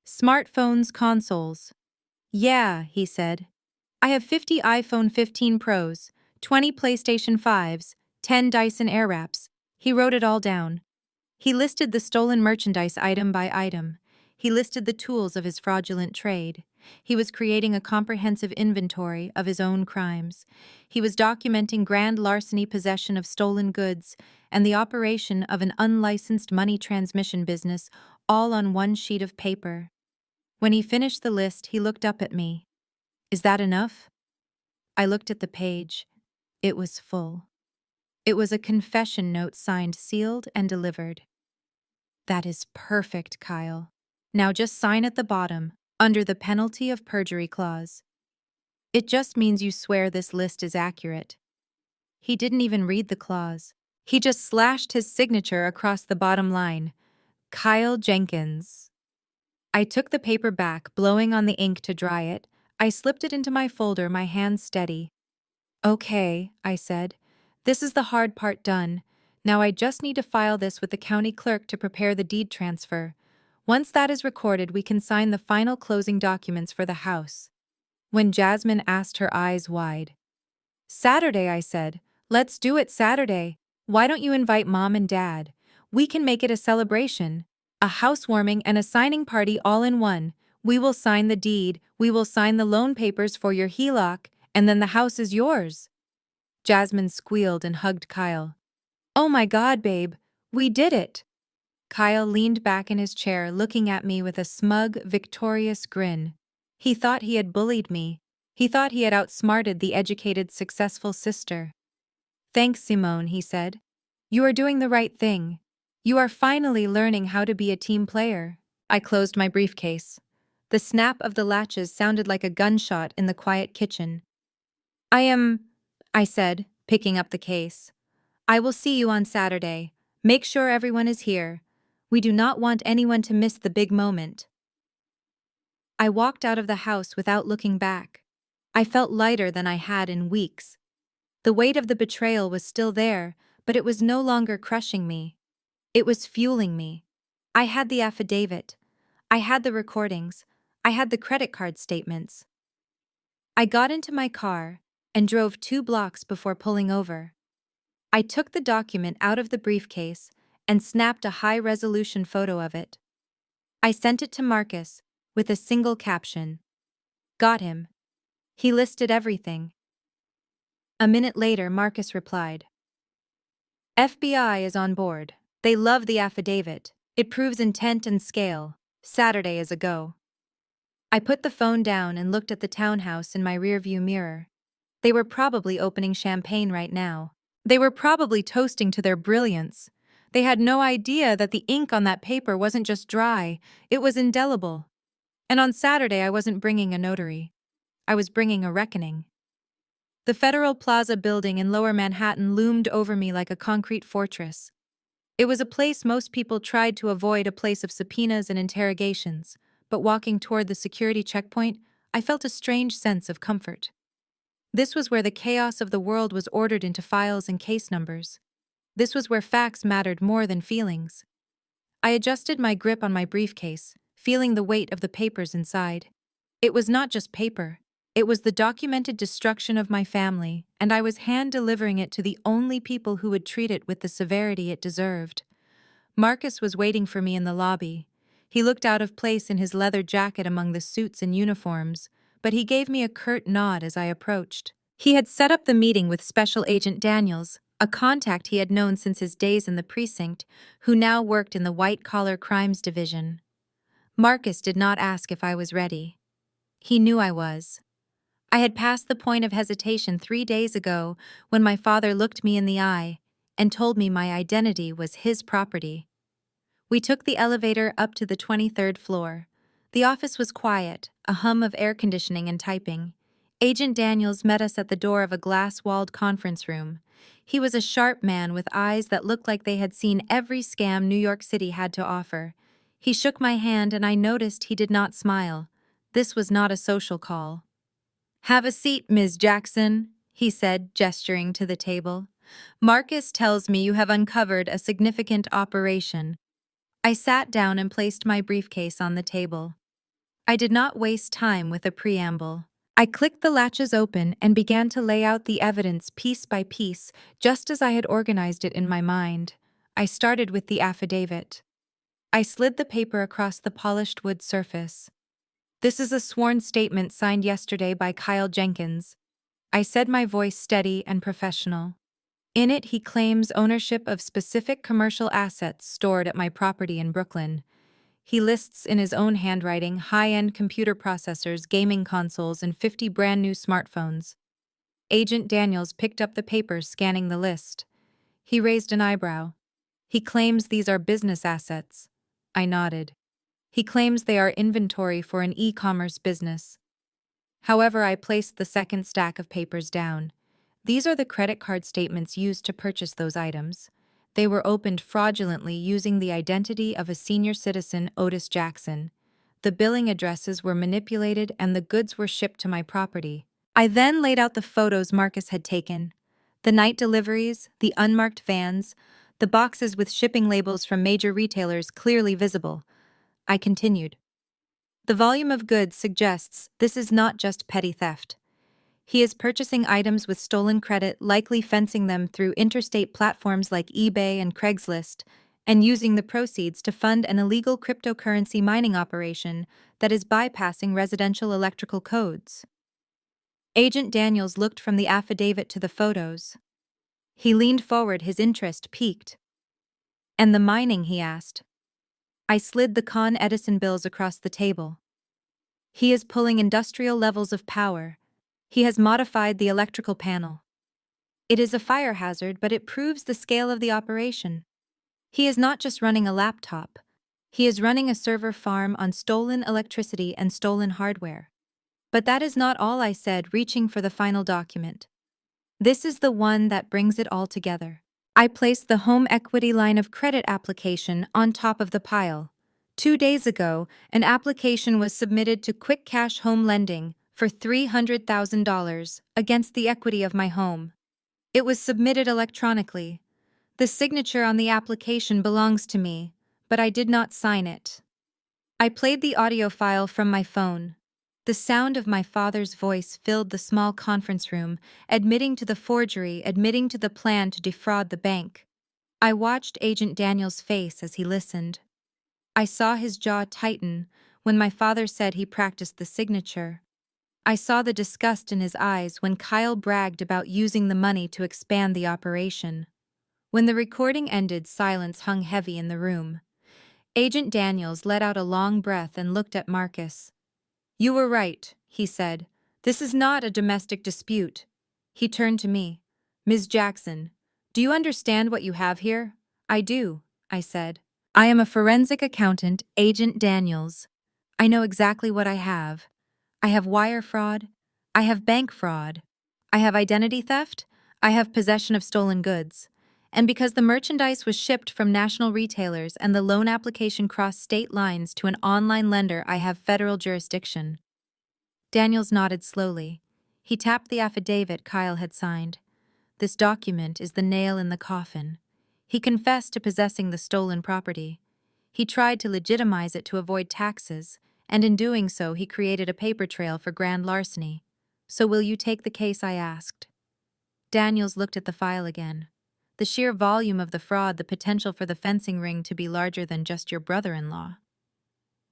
A: Smartphones, consoles. Yeah, he said. I have 50 iPhone 15 Pros, 20 PlayStation 5s, 10 Dyson Airwraps. He wrote it all down. He listed the stolen merchandise item by item. He listed the tools of his fraudulent trade. He was creating a comprehensive inventory of his own crimes. He was documenting grand larceny, possession of stolen goods, and the operation of an unlicensed money transmission business, all on one sheet of paper. When he finished the list, he looked up at me. Is that enough? I looked at the page. It was full. It was a confession note signed, sealed, and delivered. That is perfect, Kyle. Now just sign at the bottom, under the penalty of perjury clause. It just means you swear this list is accurate. He didn't even read the clause. He just slashed his signature across the bottom line. Kyle Jenkins. I took the paper back, blowing on the ink to dry it. I slipped it into my folder, my hands steady. Okay, I said. This is the hard part done. Now I just need to file this with the county clerk to prepare the deed transfer. Once that is recorded, we can sign the final closing documents for the house. When Jasmine asked, her eyes wide. Saturday, I said. Let's do it Saturday. Why don't you invite Mom and Dad? We can make it a celebration. A housewarming and a signing party all in one. We will sign the deed, we will sign the loan papers for your HELOC, and then the house is yours. Jasmine squealed and hugged Kyle. Oh my God, babe, we did it. Kyle leaned back in his chair, looking at me with a smug, victorious grin. He thought he had bullied me. He thought he had outsmarted the educated, successful sister. Thanks, Simone, he said. You are doing the right thing. You are finally learning how to be a team player. I closed my briefcase. The snap of the latches sounded like a gunshot in the quiet kitchen. I said, picking up the case. I will see you on Saturday. Make sure everyone is here. We do not want anyone to miss the big moment. I walked out of the house without looking back. I felt lighter than I had in weeks. The weight of the betrayal was still there, but it was no longer crushing me. It was fueling me. I had the affidavit. I had the recordings. I had the credit card statements. I got into my car and drove 2 blocks before pulling over. I took the document out of the briefcase and snapped a high-resolution photo of it. I sent it to Marcus with a single caption. Got him. He listed everything. A minute later, Marcus replied. FBI is on board. They love the affidavit. It proves intent and scale. Saturday is a go. I put the phone down and looked at the townhouse in my rearview mirror. They were probably opening champagne right now. They were probably toasting to their brilliance. They had no idea that the ink on that paper wasn't just dry, it was indelible. And on Saturday, I wasn't bringing a notary. I was bringing a reckoning. The Federal Plaza building in Lower Manhattan loomed over me like a concrete fortress. It was a place most people tried to avoid, a place of subpoenas and interrogations, but walking toward the security checkpoint, I felt a strange sense of comfort. This was where the chaos of the world was ordered into files and case numbers. This was where facts mattered more than feelings. I adjusted my grip on my briefcase, feeling the weight of the papers inside. It was not just paper. It was the documented destruction of my family, and I was hand-delivering it to the only people who would treat it with the severity it deserved. Marcus was waiting for me in the lobby. He looked out of place in his leather jacket among the suits and uniforms, but he gave me a curt nod as I approached. He had set up the meeting with Special Agent Daniels, a contact he had known since his days in the precinct, who now worked in the white-collar crimes division. Marcus did not ask if I was ready. He knew I was. I had passed the point of hesitation 3 days ago when my father looked me in the eye and told me my identity was his property. We took the elevator up to the 23rd floor. The office was quiet, a hum of air conditioning and typing. Agent Daniels met us at the door of a glass-walled conference room. He was a sharp man with eyes that looked like they had seen every scam New York City had to offer. He shook my hand and I noticed he did not smile. This was not a social call. "Have a seat, Ms. Jackson," he said, gesturing to the table. "Marcus tells me you have uncovered a significant operation." I sat down and placed my briefcase on the table. I did not waste time with a preamble. I clicked the latches open and began to lay out the evidence piece by piece, just as I had organized it in my mind. I started with the affidavit. I slid the paper across the polished wood surface. "This is a sworn statement signed yesterday by Kyle Jenkins." I said, my voice steady and professional. "In it, he claims ownership of specific commercial assets stored at my property in Brooklyn. He lists in his own handwriting high-end computer processors, gaming consoles, and 50 brand-new smartphones." Agent Daniels picked up the papers, scanning the list. He raised an eyebrow. "He claims these are business assets." I nodded. "He claims they are inventory for an e-commerce business." However, I placed the second stack of papers down. "These are the credit card statements used to purchase those items. They were opened fraudulently using the identity of a senior citizen, Otis Jackson. The billing addresses were manipulated and the goods were shipped to my property." I then laid out the photos Marcus had taken. The night deliveries, the unmarked vans, the boxes with shipping labels from major retailers clearly visible. I continued. "The volume of goods suggests this is not just petty theft. He is purchasing items with stolen credit, likely fencing them through interstate platforms like eBay and Craigslist, and using the proceeds to fund an illegal cryptocurrency mining operation that is bypassing residential electrical codes." Agent Daniels looked from the affidavit to the photos. He leaned forward, his interest piqued. "And the mining?" he asked. I slid the Con Edison bills across the table. "He is pulling industrial levels of power. He has modified the electrical panel. It is a fire hazard, but it proves the scale of the operation. He is not just running a laptop. He is running a server farm on stolen electricity and stolen hardware." "But that is not all," I said, reaching for the final document. "This is the one that brings it all together." I placed the home equity line of credit application on top of the pile. 2 days ago, an application was submitted to Quick Cash Home Lending for $300,000 against the equity of my home. It was submitted electronically. The signature on the application belongs to me, but I did not sign it. I played the audio file from my phone. The sound of my father's voice filled the small conference room, admitting to the forgery, admitting to the plan to defraud the bank. I watched Agent Daniels' face as he listened. I saw his jaw tighten when my father said he practiced the signature. I saw the disgust in his eyes when Kyle bragged about using the money to expand the operation. When the recording ended, silence hung heavy in the room. Agent Daniels let out a long breath and looked at Marcus. "You were right," he said. "This is not a domestic dispute." He turned to me. "Ms. Jackson, do you understand what you have here?" "I do," I said. "I am a forensic accountant, Agent Daniels. I know exactly what I have. I have wire fraud. I have bank fraud. I have identity theft. I have possession of stolen goods. And because the merchandise was shipped from national retailers and the loan application crossed state lines to an online lender, I have federal jurisdiction." Daniels nodded slowly. He tapped the affidavit Kyle had signed. "This document is the nail in the coffin." He confessed to possessing the stolen property. He tried to legitimize it to avoid taxes, and in doing so he created a paper trail for grand larceny. "So will you take the case?" I asked. Daniels looked at the file again. "The sheer volume of the fraud, the potential for the fencing ring to be larger than just your brother-in-law."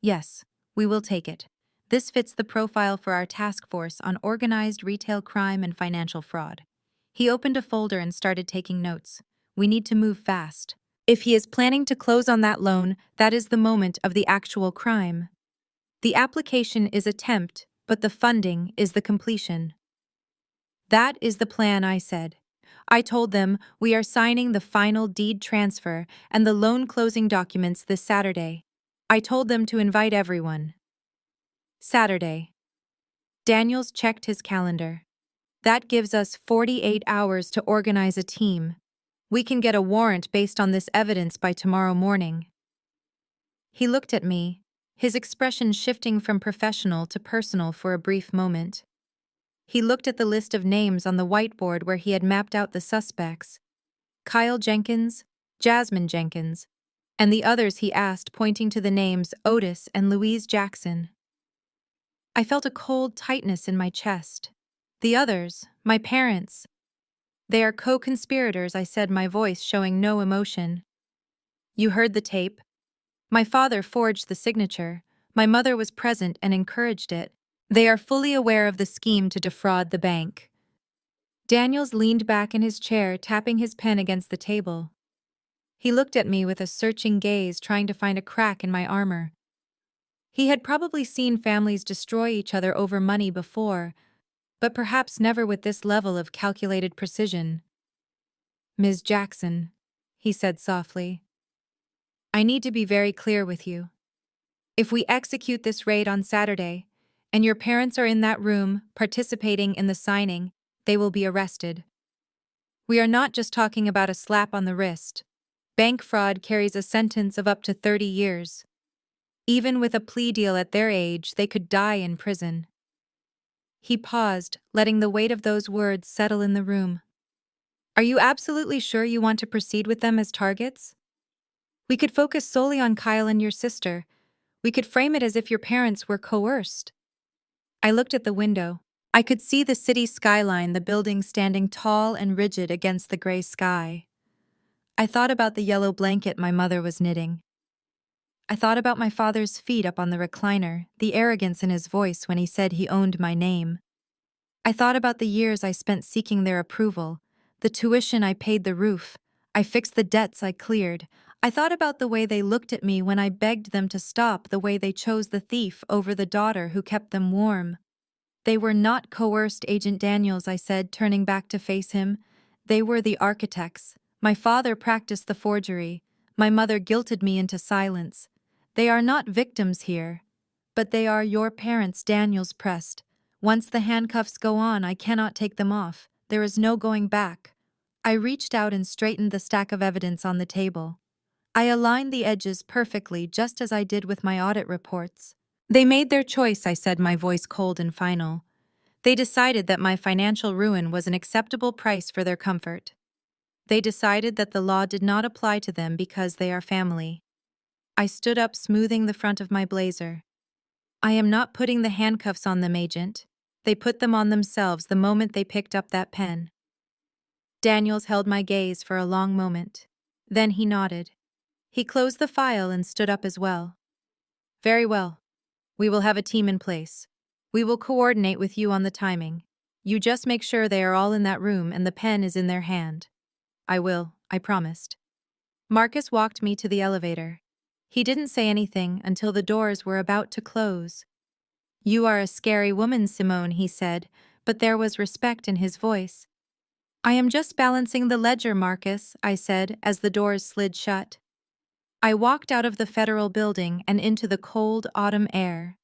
A: "Yes, we will take it. This fits the profile for our task force on organized retail crime and financial fraud." He opened a folder and started taking notes. "We need to move fast. If he is planning to close on that loan, that is the moment of the actual crime. The application is attempt, but the funding is the completion." "That is the plan," I said. I told them we are signing the final deed transfer and the loan closing documents this Saturday. I told them to invite everyone. Saturday. Daniels checked his calendar. That gives us 48 hours to organize a team. We can get a warrant based on this evidence by tomorrow morning." He looked at me, his expression shifting from professional to personal for a brief moment. He looked at the list of names on the whiteboard where he had mapped out the suspects: Kyle Jenkins, Jasmine Jenkins, and the others he asked, pointing to the names Otis and Louise Jackson. I felt a cold tightness in my chest. The others, my parents. "They are co-conspirators," I said, my voice showing no emotion. "You heard the tape. My father forged the signature. My mother was present and encouraged it. They are fully aware of the scheme to defraud the bank." Daniels leaned back in his chair, tapping his pen against the table. He looked at me with a searching gaze, trying to find a crack in my armor. He had probably seen families destroy each other over money before, but perhaps never with this level of calculated precision. "Ms. Jackson," he said softly, "I need to be very clear with you. If we execute this raid on Saturday, and your parents are in that room participating in the signing, they will be arrested. We are not just talking about a slap on the wrist. Bank fraud carries a sentence of up to 30 years. Even with a plea deal at their age, they could die in prison." He paused, letting the weight of those words settle in the room. "Are you absolutely sure you want to proceed with them as targets? We could focus solely on Kyle and your sister. We could frame it as if your parents were coerced." I looked at the window. I could see the city skyline, the buildings standing tall and rigid against the gray sky. I thought about the yellow blanket my mother was knitting. I thought about my father's feet up on the recliner, the arrogance in his voice when he said he owned my name. I thought about the years I spent seeking their approval, the tuition I paid the roof, I fixed the debts I cleared. I thought about the way they looked at me when I begged them to stop, the way they chose the thief over the daughter who kept them warm. "They were not coerced, Agent Daniels," I said, turning back to face him. "They were the architects. My father practiced the forgery. My mother guilted me into silence. They are not victims here. But they are your parents," Daniels pressed. "Once the handcuffs go on, I cannot take them off. There is no going back." I reached out and straightened the stack of evidence on the table. I aligned the edges perfectly, just as I did with my audit reports. "They made their choice," I said, my voice cold and final. "They decided that my financial ruin was an acceptable price for their comfort. They decided that the law did not apply to them because they are family." I stood up, smoothing the front of my blazer. "I am not putting the handcuffs on them, Agent. They put them on themselves the moment they picked up that pen." Daniels held my gaze for a long moment. Then he nodded. He closed the file and stood up as well. "Very well. We will have a team in place. We will coordinate with you on the timing. You just make sure they are all in that room and the pen is in their hand." "I will," I promised. Marcus walked me to the elevator. He didn't say anything until the doors were about to close. "You are a scary woman, Simone," he said, but there was respect in his voice. "I am just balancing the ledger, Marcus," I said as the doors slid shut. I walked out of the federal building and into the cold autumn air.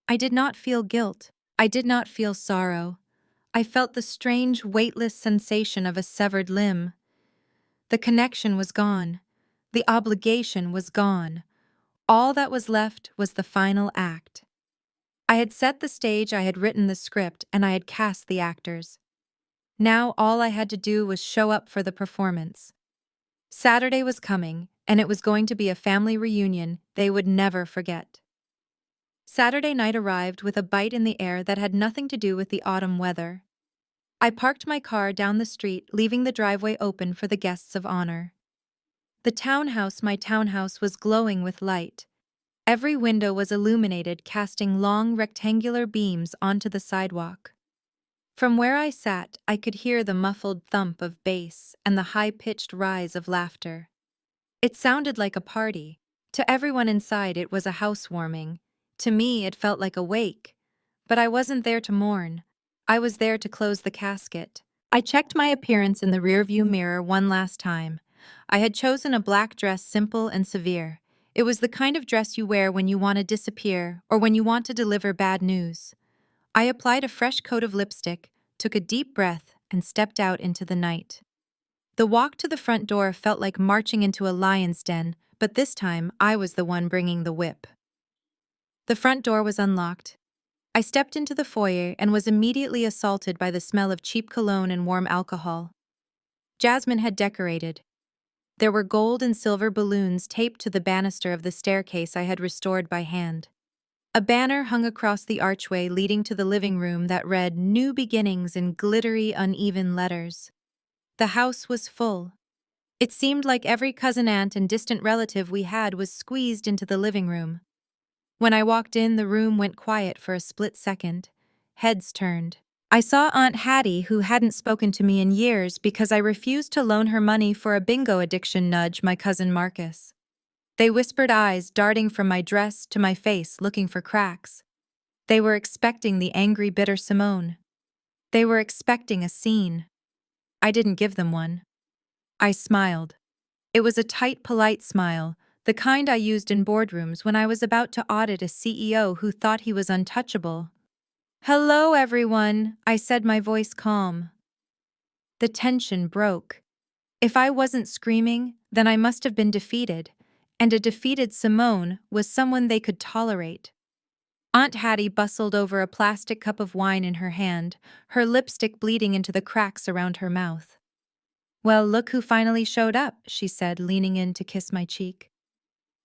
A: I did not feel guilt. I did not feel sorrow. I felt the strange, weightless sensation of a severed limb. The connection was gone. The obligation was gone. All that was left was the final act. I had set the stage, I had written the script, and I had cast the actors. Now all I had to do was show up for the performance. Saturday was coming, and it was going to be a family reunion they would never forget. Saturday night arrived with a bite in the air that had nothing to do with the autumn weather. I parked my car down the street, leaving the driveway open for the guests of honor. The townhouse, my townhouse, was glowing with light. Every window was illuminated, casting long rectangular beams onto the sidewalk. From where I sat, I could hear the muffled thump of bass and the high-pitched rise of laughter. It sounded like a party. To everyone inside, it was a housewarming. To me, it felt like a wake. But I wasn't there to mourn. I was there to close the casket. I checked my appearance in the rearview mirror one last time. I had chosen a black dress, simple and severe. It was the kind of dress you wear when you want to disappear or when you want to deliver bad news. I applied a fresh coat of lipstick, took a deep breath, and stepped out into the night. The walk to the front door felt like marching into a lion's den, but this time I was the one bringing the whip. The front door was unlocked. I stepped into the foyer and was immediately assaulted by the smell of cheap cologne and warm alcohol. Jasmine had decorated. There were gold and silver balloons taped to the banister of the staircase I had restored by hand. A banner hung across the archway leading to the living room that read "New Beginnings" in glittery, uneven letters. The house was full. It seemed like every cousin, aunt, and distant relative we had was squeezed into the living room. When I walked in, the room went quiet for a split second. Heads turned. I saw Aunt Hattie, who hadn't spoken to me in years because I refused to loan her money for a bingo addiction nudge my cousin Marcus. They whispered, eyes darting from my dress to my face looking for cracks. They were expecting the angry, bitter Simone. They were expecting a scene. I didn't give them one. I smiled. It was a tight, polite smile, the kind I used in boardrooms when I was about to audit a CEO who thought he was untouchable. "Hello, everyone," I said, my voice calm. The tension broke. If I wasn't screaming, then I must have been defeated, and a defeated Simone was someone they could tolerate. Aunt Hattie bustled over a plastic cup of wine in her hand, her lipstick bleeding into the cracks around her mouth. "Well, look who finally showed up," she said, leaning in to kiss my cheek.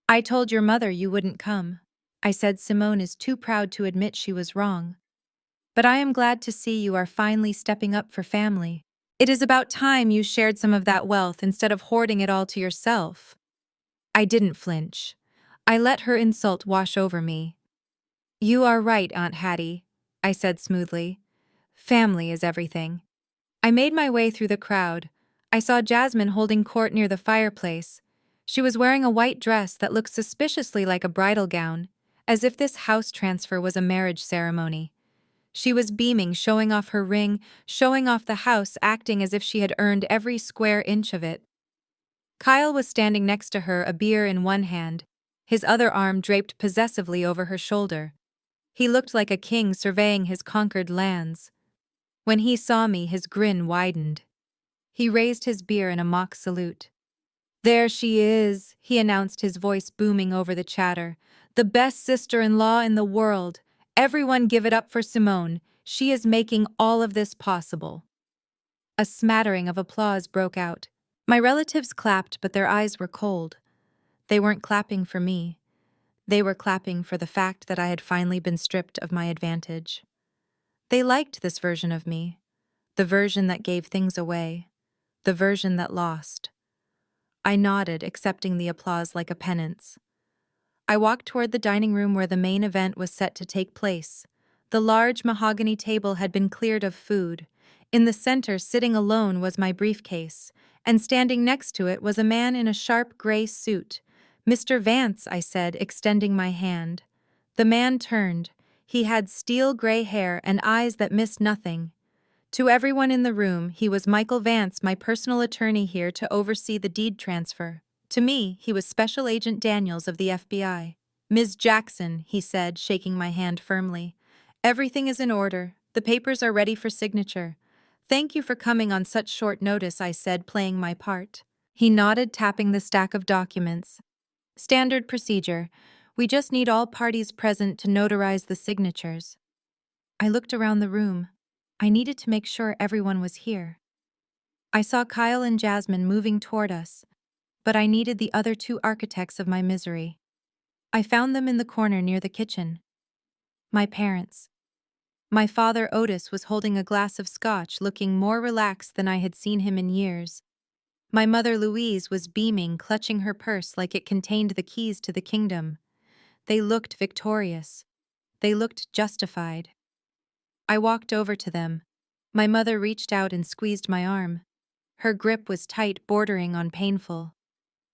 A: "I told your mother you wouldn't come," I said. "Simone is too proud to admit she was wrong. But I am glad to see you are finally stepping up for family. It is about time you shared some of that wealth instead of hoarding it all to yourself." I didn't flinch. I let her insult wash over me. "You are right, Aunt Hattie," I said smoothly. "Family is everything." I made my way through the crowd. I saw Jasmine holding court near the fireplace. She was wearing a white dress that looked suspiciously like a bridal gown, as if this house transfer was a marriage ceremony. She was beaming, showing off her ring, showing off the house, acting as if she had earned every square inch of it. Kyle was standing next to her, a beer in one hand, his other arm draped possessively over her shoulder. He looked like a king surveying his conquered lands. When he saw me, his grin widened. He raised his beer in a mock salute. "There she is," he announced, his voice booming over the chatter. "The best sister-in-law in the world. Everyone give it up for Simone. She is making all of this possible." A smattering of applause broke out. My relatives clapped, but their eyes were cold. They weren't clapping for me. They were clapping for the fact that I had finally been stripped of my advantage. They liked this version of me, the version that gave things away, the version that lost. I nodded, accepting the applause like a penance. I walked toward the dining room where the main event was set to take place. The large mahogany table had been cleared of food. In the center, sitting alone, was my briefcase, and standing next to it was a man in a sharp gray suit. "Mr. Vance," I said, extending my hand. The man turned. He had steel gray hair and eyes that missed nothing. To everyone in the room, he was Michael Vance, my personal attorney here to oversee the deed transfer. To me, he was Special Agent Daniels of the FBI. "Ms. Jackson," he said, shaking my hand firmly. "Everything is in order. The papers are ready for signature." "Thank you for coming on such short notice," I said, playing my part. He nodded, tapping the stack of documents. "Standard procedure. We just need all parties present to notarize the signatures." I looked around the room. I needed to make sure everyone was here. I saw Kyle and Jasmine moving toward us, but I needed the other two architects of my misery. I found them in the corner near the kitchen. My parents. My father, Otis, was holding a glass of scotch, looking more relaxed than I had seen him in years. My mother, Louise, was beaming, clutching her purse like it contained the keys to the kingdom. They looked victorious. They looked justified. I walked over to them. My mother reached out and squeezed my arm. Her grip was tight, bordering on painful.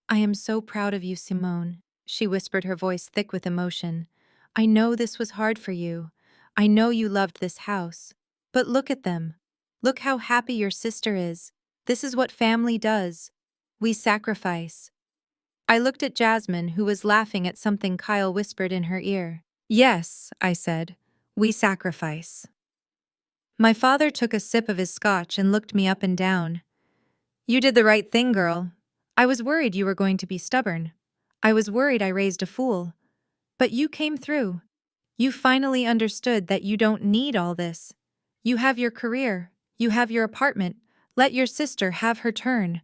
A: "I am so proud of you, Simone," she whispered, her voice thick with emotion. "I know this was hard for you. I know you loved this house. But look at them. Look how happy your sister is. This is what family does. We sacrifice." I looked at Jasmine, who was laughing at something Kyle whispered in her ear. "Yes," I said, "we sacrifice." My father took a sip of his scotch and looked me up and down. You did the right thing, girl. I was worried you were going to be stubborn. I was worried I raised a fool. But you came through. You finally understood that you don't need all this. You have your career. You have your apartment. Let your sister have her turn.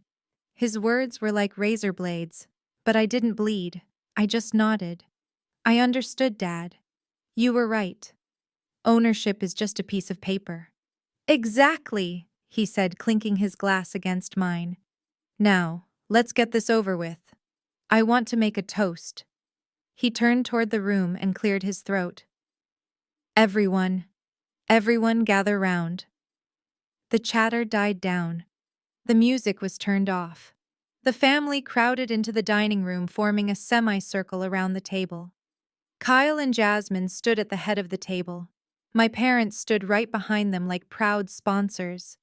A: His words were like razor blades. But I didn't bleed. I just nodded. I understood, Dad. You were right. Ownership is just a piece of paper. Exactly, he said, clinking his glass against mine. Now, let's get this over with. I want to make a toast. He turned toward the room and cleared his throat. Everyone gather round. The chatter died down. The music was turned off. The family crowded into the dining room, forming a semicircle around the table. Kyle and Jasmine stood at the head of the table. My parents stood right behind them like proud sponsors.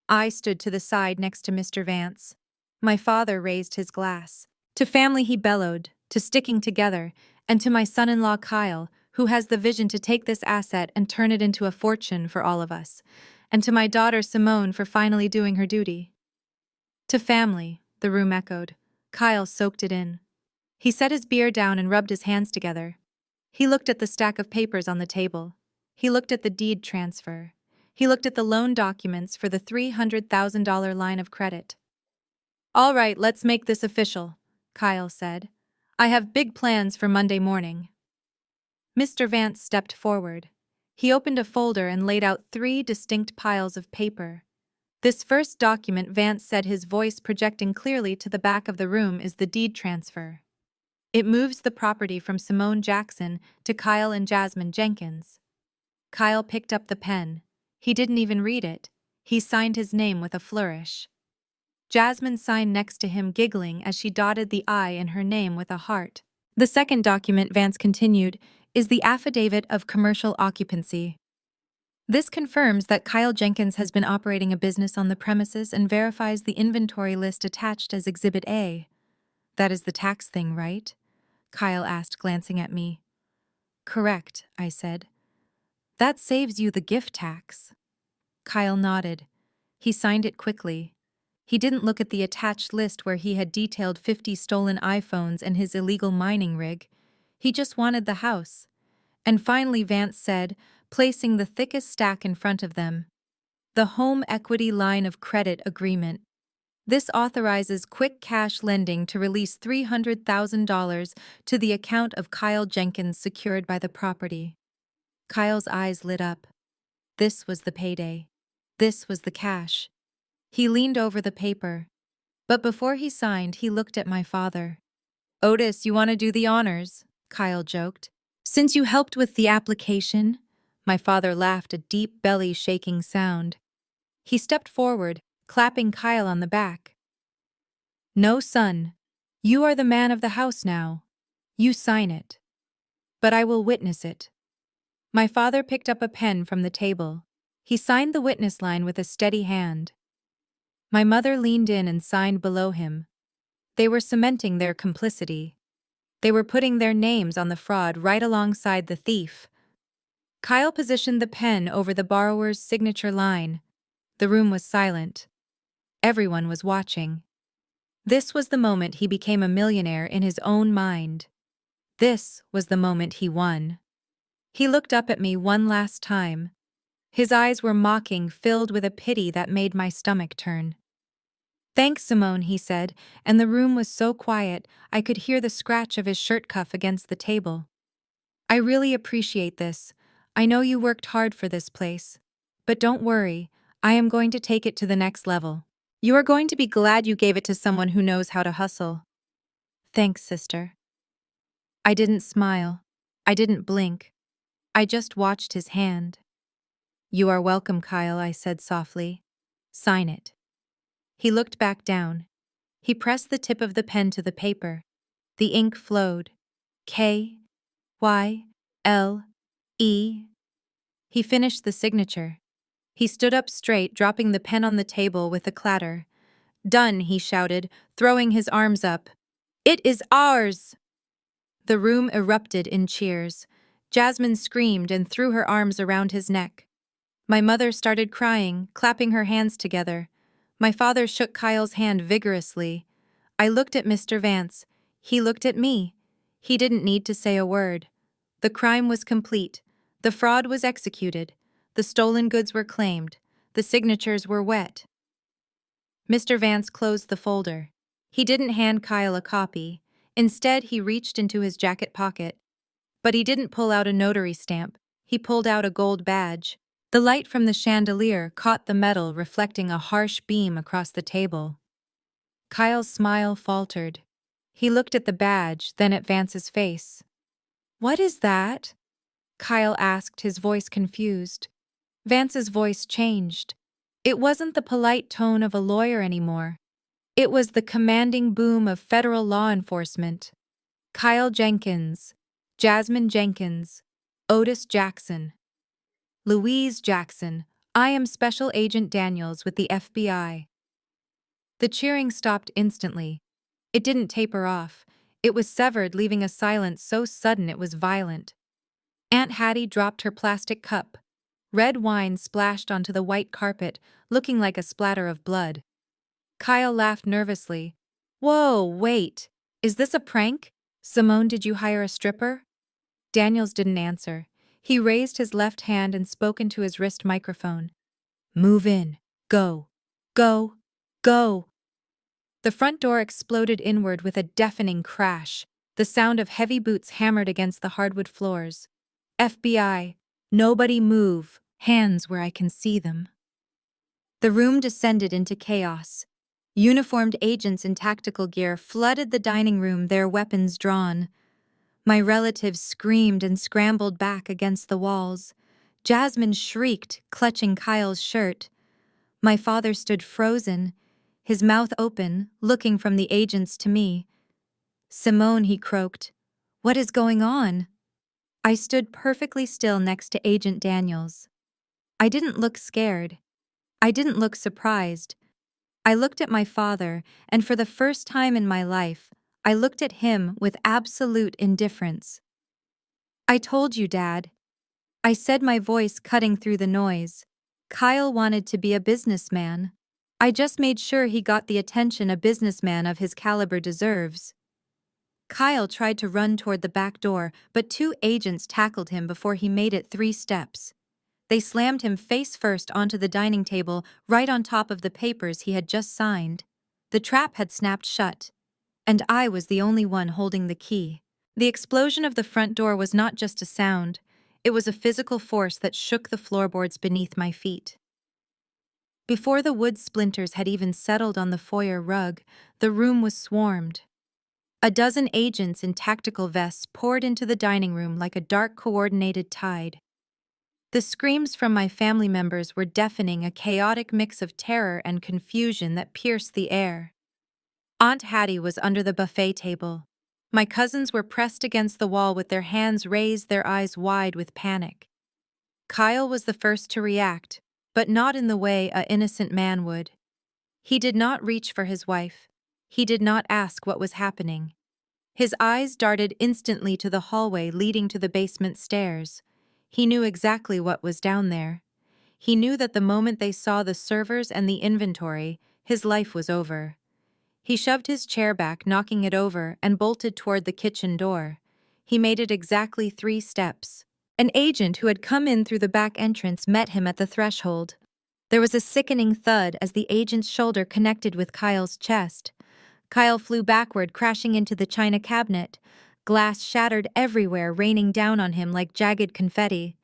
A: I stood to the side next to Mr. Vance. My father raised his glass. To family he bellowed, to sticking together, and to my son-in-law Kyle, who has the vision to take this asset and turn it into a fortune for all of us, and to my daughter Simone for finally doing her duty. To family, the room echoed. Kyle soaked it in. He set his beer down and rubbed his hands together. He looked at the stack of papers on the table. He looked at the deed transfer. He looked at the loan documents for the $300,000 line of credit. All right, let's make this official, Kyle said. I have big plans for Monday morning. Mr. Vance stepped forward. He opened a folder and laid out 3 distinct piles of paper. This first document, Vance said, his voice projecting clearly to the back of the room, is the deed transfer. It moves the property from Simone Jackson to Kyle and Jasmine Jenkins. Kyle picked up the pen. He didn't even read it. He signed his name with a flourish. Jasmine signed next to him, giggling as she dotted the I in her name with a heart. The second document, Vance continued, is the Affidavit of Commercial Occupancy. This confirms that Kyle Jenkins has been operating a business on the premises and verifies the inventory list attached as Exhibit A. That is the tax thing, right? Kyle asked, glancing at me. Correct, I said. That saves you the gift tax. Kyle nodded. He signed it quickly. He didn't look at the attached list where he had detailed 50 stolen iPhones and his illegal mining rig. He just wanted the house. And finally, Vance said, placing the thickest stack in front of them, the Home Equity Line of Credit Agreement. This authorizes quick cash lending to release $300,000 to the account of Kyle Jenkins secured by the property. Kyle's eyes lit up. This was the payday. This was the cash. He leaned over the paper. But before he signed, he looked at my father. Otis, you want to do the honors? Kyle joked. Since you helped with the application? My father laughed, a deep belly-shaking sound. He stepped forward, clapping Kyle on the back. No, son. You are the man of the house now. You sign it. But I will witness it. My father picked up a pen from the table. He signed the witness line with a steady hand. My mother leaned in and signed below him. They were cementing their complicity. They were putting their names on the fraud right alongside the thief. Kyle positioned the pen over the borrower's signature line. The room was silent. Everyone was watching. This was the moment he became a millionaire in his own mind. This was the moment he won. He looked up at me one last time. His eyes were mocking, filled with a pity that made my stomach turn. Thanks, Simone, he said, and the room was so quiet I could hear the scratch of his shirt cuff against the table. I really appreciate this. I know you worked hard for this place. But don't worry, I am going to take it to the next level. You are going to be glad you gave it to someone who knows how to hustle. Thanks, sister. I didn't smile. I didn't blink. I just watched his hand. You are welcome, Kyle, I said softly. Sign it. He looked back down. He pressed the tip of the pen to the paper. The ink flowed. K, Y, L, E. He finished the signature. He stood up straight, dropping the pen on the table with a clatter. Done, he shouted, throwing his arms up. It is ours! The room erupted in cheers. Jasmine screamed and threw her arms around his neck. My mother started crying, clapping her hands together. My father shook Kyle's hand vigorously. I looked at Mr. Vance. He looked at me. He didn't need to say a word. The crime was complete. The fraud was executed. The stolen goods were claimed. The signatures were wet. Mr. Vance closed the folder. He didn't hand Kyle a copy. Instead, he reached into his jacket pocket. But he didn't pull out a notary stamp. He pulled out a gold badge. The light from the chandelier caught the metal, reflecting a harsh beam across the table. Kyle's smile faltered. He looked at the badge, then at Vance's face. "What is that?" Kyle asked, his voice confused. Vance's voice changed. It wasn't the polite tone of a lawyer anymore. It was the commanding boom of federal law enforcement. Kyle Jenkins, Jasmine Jenkins, Otis Jackson. Louise Jackson, I am Special Agent Daniels with the FBI. The cheering stopped instantly. It didn't taper off. It was severed, leaving a silence so sudden it was violent. Aunt Hattie dropped her plastic cup. Red wine splashed onto the white carpet, looking like a splatter of blood. Kyle laughed nervously. "Whoa, wait. Is this a prank? Simone, did you hire a stripper?" Daniels didn't answer. He raised his left hand and spoke into his wrist microphone. "Move in. Go. Go. Go." The front door exploded inward with a deafening crash. The sound of heavy boots hammered against the hardwood floors. "FBI. Nobody move. Hands where I can see them." The room descended into chaos. Uniformed agents in tactical gear flooded the dining room, their weapons drawn. My relatives screamed and scrambled back against the walls. Jasmine shrieked, clutching Kyle's shirt. My father stood frozen, his mouth open, looking from the agents to me. "Simone," he croaked, "what is going on?" I stood perfectly still next to Agent Daniels. I didn't look scared. I didn't look surprised. I looked at my father, and for the first time in my life, I looked at him with absolute indifference. "I told you, Dad," I said, my voice cutting through the noise. "Kyle wanted to be a businessman. I just made sure he got the attention a businessman of his caliber deserves." Kyle tried to run toward the back door, but 2 agents tackled him before he made it 3 steps. They slammed him face first onto the dining table, right on top of the papers he had just signed. The trap had snapped shut, and I was the only one holding the key. The explosion of the front door was not just a sound, it was a physical force that shook the floorboards beneath my feet. Before the wood splinters had even settled on the foyer rug, the room was swarmed. A dozen agents in tactical vests poured into the dining room like a dark, coordinated tide. The screams from my family members were deafening, a chaotic mix of terror and confusion that pierced the air. Aunt Hattie was under the buffet table. My cousins were pressed against the wall with their hands raised, their eyes wide with panic. Kyle was the first to react, but not in the way an innocent man would. He did not reach for his wife. He did not ask what was happening. His eyes darted instantly to the hallway leading to the basement stairs. He knew exactly what was down there. He knew that the moment they saw the servers and the inventory, his life was over. He shoved his chair back, knocking it over, and bolted toward the kitchen door. He made it exactly 3 steps. An agent who had come in through the back entrance met him at the threshold. There was a sickening thud as the agent's shoulder connected with Kyle's chest. Kyle flew backward, crashing into the china cabinet. Glass shattered everywhere, raining down on him like jagged confetti.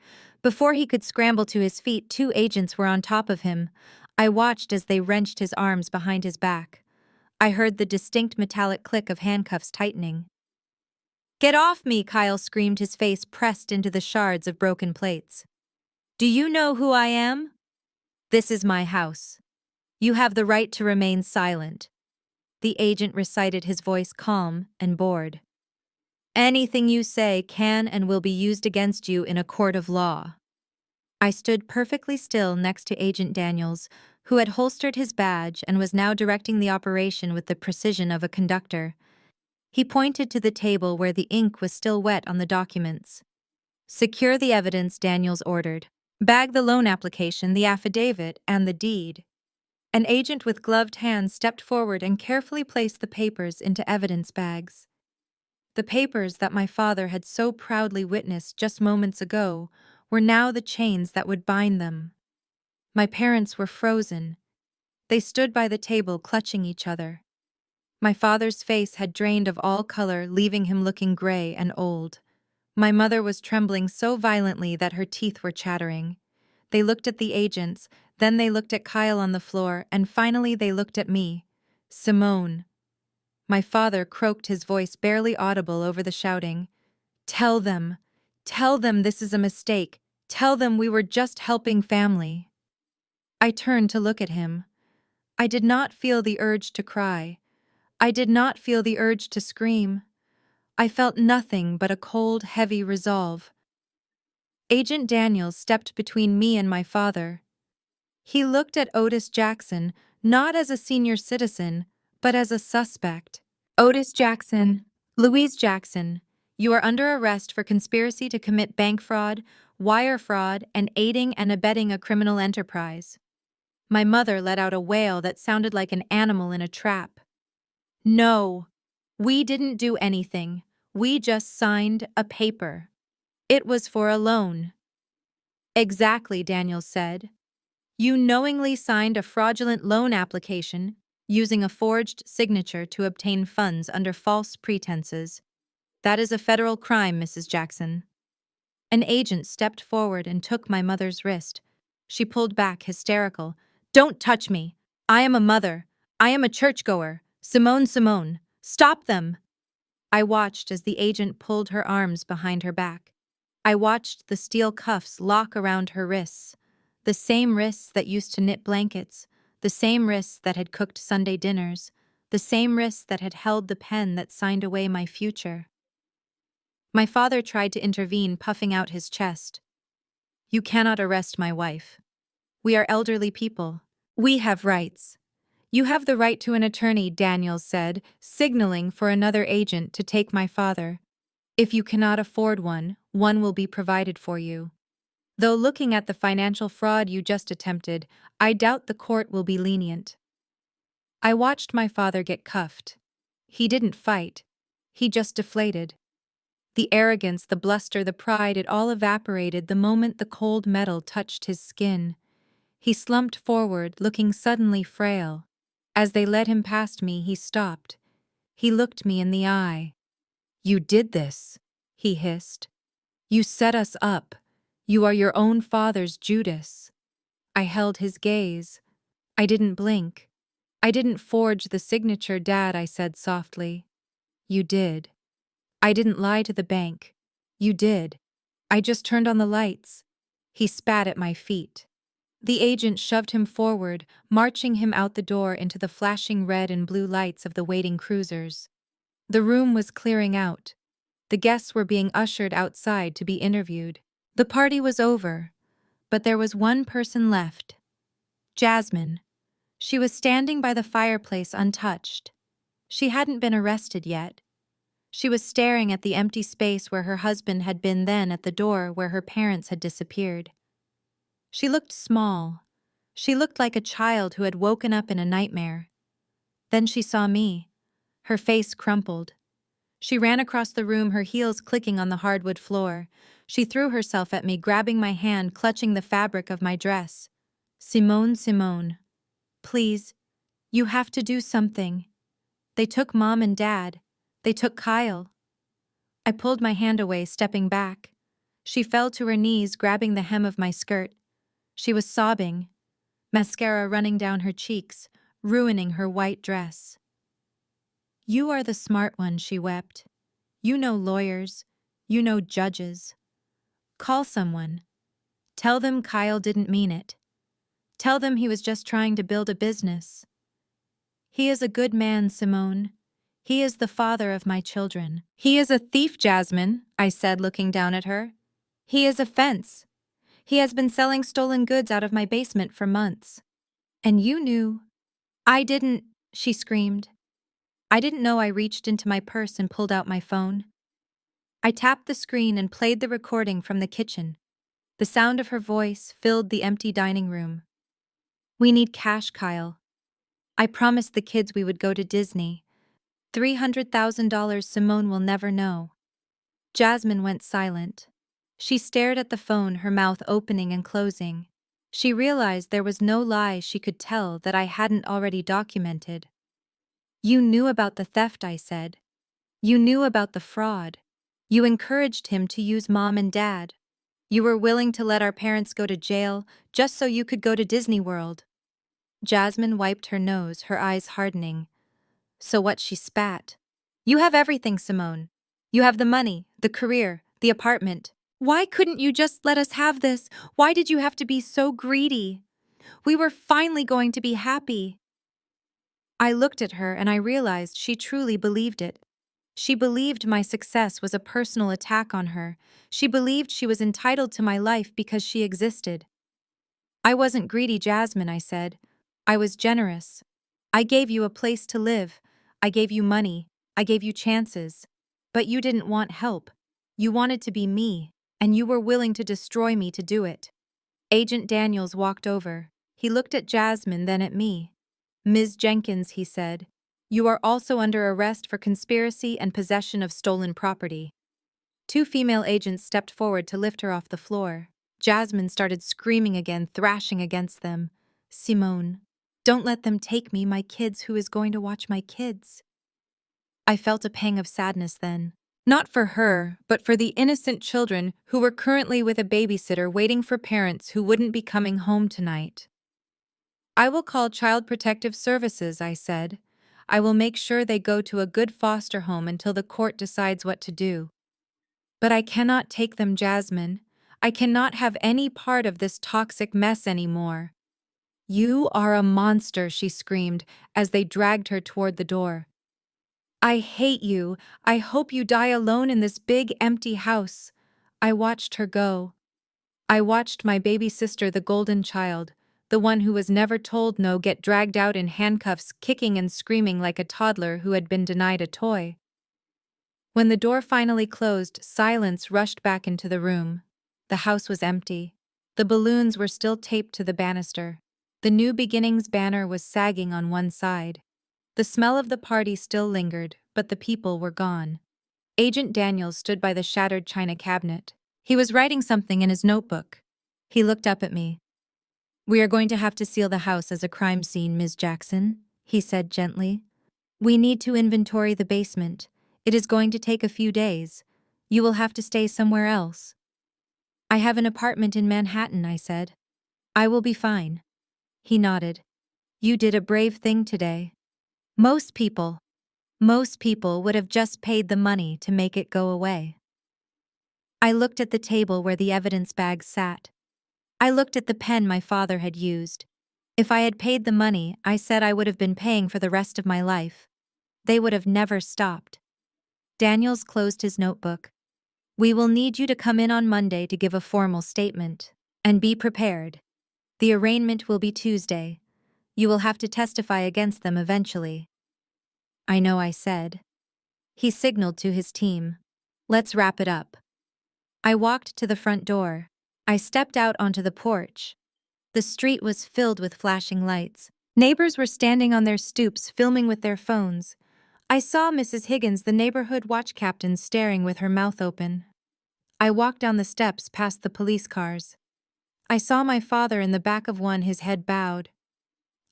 A: Before he could scramble to his feet, 2 agents were on top of him. I watched as they wrenched his arms behind his back. I heard the distinct metallic click of handcuffs tightening. "Get off me!" Kyle screamed, his face pressed into the shards of broken plates. "Do you know who I am? This is my house. You have the right to remain silent." The agent recited, his voice calm and bored. "Anything you say can and will be used against you in a court of law." I stood perfectly still next to Agent Daniels, who had holstered his badge and was now directing the operation with the precision of a conductor. He pointed to the table where the ink was still wet on the documents. "Secure the evidence," Daniels ordered. Bag the loan application, the affidavit, and the deed. An agent with gloved hands stepped forward and carefully placed the papers into evidence bags. The papers that my father had so proudly witnessed just moments ago were now the chains that would bind them. My parents were frozen. They stood by the table clutching each other. My father's face had drained of all color, leaving him looking gray and old. My mother was trembling so violently that her teeth were chattering. They looked at the agents, then they looked at Kyle on the floor, and finally they looked at me. Simone. My father croaked, his voice barely audible over the shouting. Tell them. Tell them this is a mistake. Tell them we were just helping family. I turned to look at him. I did not feel the urge to cry. I did not feel the urge to scream. I felt nothing but a cold, heavy resolve. Agent Daniels stepped between me and my father. He looked at Otis Jackson, not as a senior citizen, but as a suspect. Otis Jackson, Louise Jackson, you are under arrest for conspiracy to commit bank fraud, wire fraud, and aiding and abetting a criminal enterprise. My mother let out a wail that sounded like an animal in a trap. No, we didn't do anything. We just signed a paper. It was for a loan. Exactly, Daniel said. You knowingly signed a fraudulent loan application using a forged signature to obtain funds under false pretenses. That is a federal crime, Mrs. Jackson. An agent stepped forward and took my mother's wrist. She pulled back, hysterical. Don't touch me. I am a mother. I am a churchgoer. Simone. Stop them. I watched as the agent pulled her arms behind her back. I watched the steel cuffs lock around her wrists, the same wrists that used to knit blankets, the same wrists that had cooked Sunday dinners, the same wrists that had held the pen that signed away my future. My father tried to intervene, puffing out his chest. You cannot arrest my wife. We are elderly people. We have rights. You have the right to an attorney, Daniels said, signaling for another agent to take my father. If you cannot afford one, one will be provided for you. Though looking at the financial fraud you just attempted, I doubt the court will be lenient. I watched my father get cuffed. He didn't fight. He just deflated. The arrogance, the bluster, the pride, it all evaporated the moment the cold metal touched his skin. He slumped forward, looking suddenly frail. As they led him past me, he stopped. He looked me in the eye. You did this, he hissed. You set us up. You are your own father's Judas. I held his gaze. I didn't blink. I didn't forge the signature, Dad, I said softly. You did. I didn't lie to the bank. You did. I just turned on the lights. He spat at my feet. The agent shoved him forward, marching him out the door into the flashing red and blue lights of the waiting cruisers. The room was clearing out. The guests were being ushered outside to be interviewed. The party was over, but there was one person left. Jasmine. She was standing by the fireplace untouched. She hadn't been arrested yet. She was staring at the empty space where her husband had been, then at the door where her parents had disappeared. She looked small. She looked like a child who had woken up in a nightmare. Then she saw me. Her face crumpled. She ran across the room, her heels clicking on the hardwood floor. She threw herself at me, grabbing my hand, clutching the fabric of my dress. Simone. Please, you have to do something. They took Mom and Dad. They took Kyle. I pulled my hand away, stepping back. She fell to her knees, grabbing the hem of my skirt. She was sobbing, mascara running down her cheeks, ruining her white dress. You are the smart one, she wept. You know lawyers. You know judges. Call someone. Tell them Kyle didn't mean it. Tell them he was just trying to build a business. He is a good man, Simone. He is the father of my children. He is a thief, Jasmine, I said, looking down at her. He is a fence. He has been selling stolen goods out of my basement for months. And you knew. I didn't, she screamed. I didn't know. I reached into my purse and pulled out my phone. I tapped the screen and played the recording from the kitchen. The sound of her voice filled the empty dining room. We need cash, Kyle. I promised the kids we would go to Disney. $300,000 Simone will never know. Jasmine went silent. She stared at the phone, her mouth opening and closing. She realized there was no lie she could tell that I hadn't already documented. You knew about the theft, I said. You knew about the fraud. You encouraged him to use Mom and Dad. You were willing to let our parents go to jail just so you could go to Disney World. Jasmine wiped her nose, her eyes hardening. So what? She spat. You have everything, Simone. You have the money, the career, the apartment. Why couldn't you just let us have this? Why did you have to be so greedy? We were finally going to be happy. I looked at her and I realized she truly believed it. She believed my success was a personal attack on her. She believed she was entitled to my life because she existed. I wasn't greedy, Jasmine, I said. I was generous. I gave you a place to live. I gave you money. I gave you chances. But you didn't want help. You wanted to be me, and you were willing to destroy me to do it. Agent Daniels walked over. He looked at Jasmine, then at me. Ms. Jenkins, he said, you are also under arrest for conspiracy and possession of stolen property. Two female agents stepped forward to lift her off the floor. Jasmine started screaming again, thrashing against them. Simone, don't let them take me, my kids. Who is going to watch my kids? I felt a pang of sadness then. Not for her, but for the innocent children who were currently with a babysitter waiting for parents who wouldn't be coming home tonight. I will call Child Protective Services, I said. I will make sure they go to a good foster home until the court decides what to do. But I cannot take them, Jasmine. I cannot have any part of this toxic mess anymore. You are a monster, she screamed as they dragged her toward the door. I hate you. I hope you die alone in this big empty house. I watched her go. I watched my baby sister, the golden child, the one who was never told no, get dragged out in handcuffs, kicking and screaming like a toddler who had been denied a toy. When the door finally closed, silence rushed back into the room. The house was empty. The balloons were still taped to the banister. The New Beginnings banner was sagging on one side. The smell of the party still lingered, but the people were gone. Agent Daniels stood by the shattered china cabinet. He was writing something in his notebook. He looked up at me. We are going to have to seal the house as a crime scene, Ms. Jackson, he said gently. We need to inventory the basement. It is going to take a few days. You will have to stay somewhere else. I have an apartment in Manhattan, I said. I will be fine. He nodded. You did a brave thing today. Most people would have just paid the money to make it go away. I looked at the table where the evidence bags sat. I looked at the pen my father had used. If I had paid the money, I said I would have been paying for the rest of my life. They would have never stopped. Daniels closed his notebook. We will need you to come in on Monday to give a formal statement. And be prepared. The arraignment will be Tuesday. You will have to testify against them eventually. I know, I said. He signaled to his team. Let's wrap it up. I walked to the front door. I stepped out onto the porch. The street was filled with flashing lights. Neighbors were standing on their stoops filming with their phones. I saw Mrs. Higgins, the neighborhood watch captain, staring with her mouth open. I walked down the steps past the police cars. I saw my father in the back of one, his head bowed.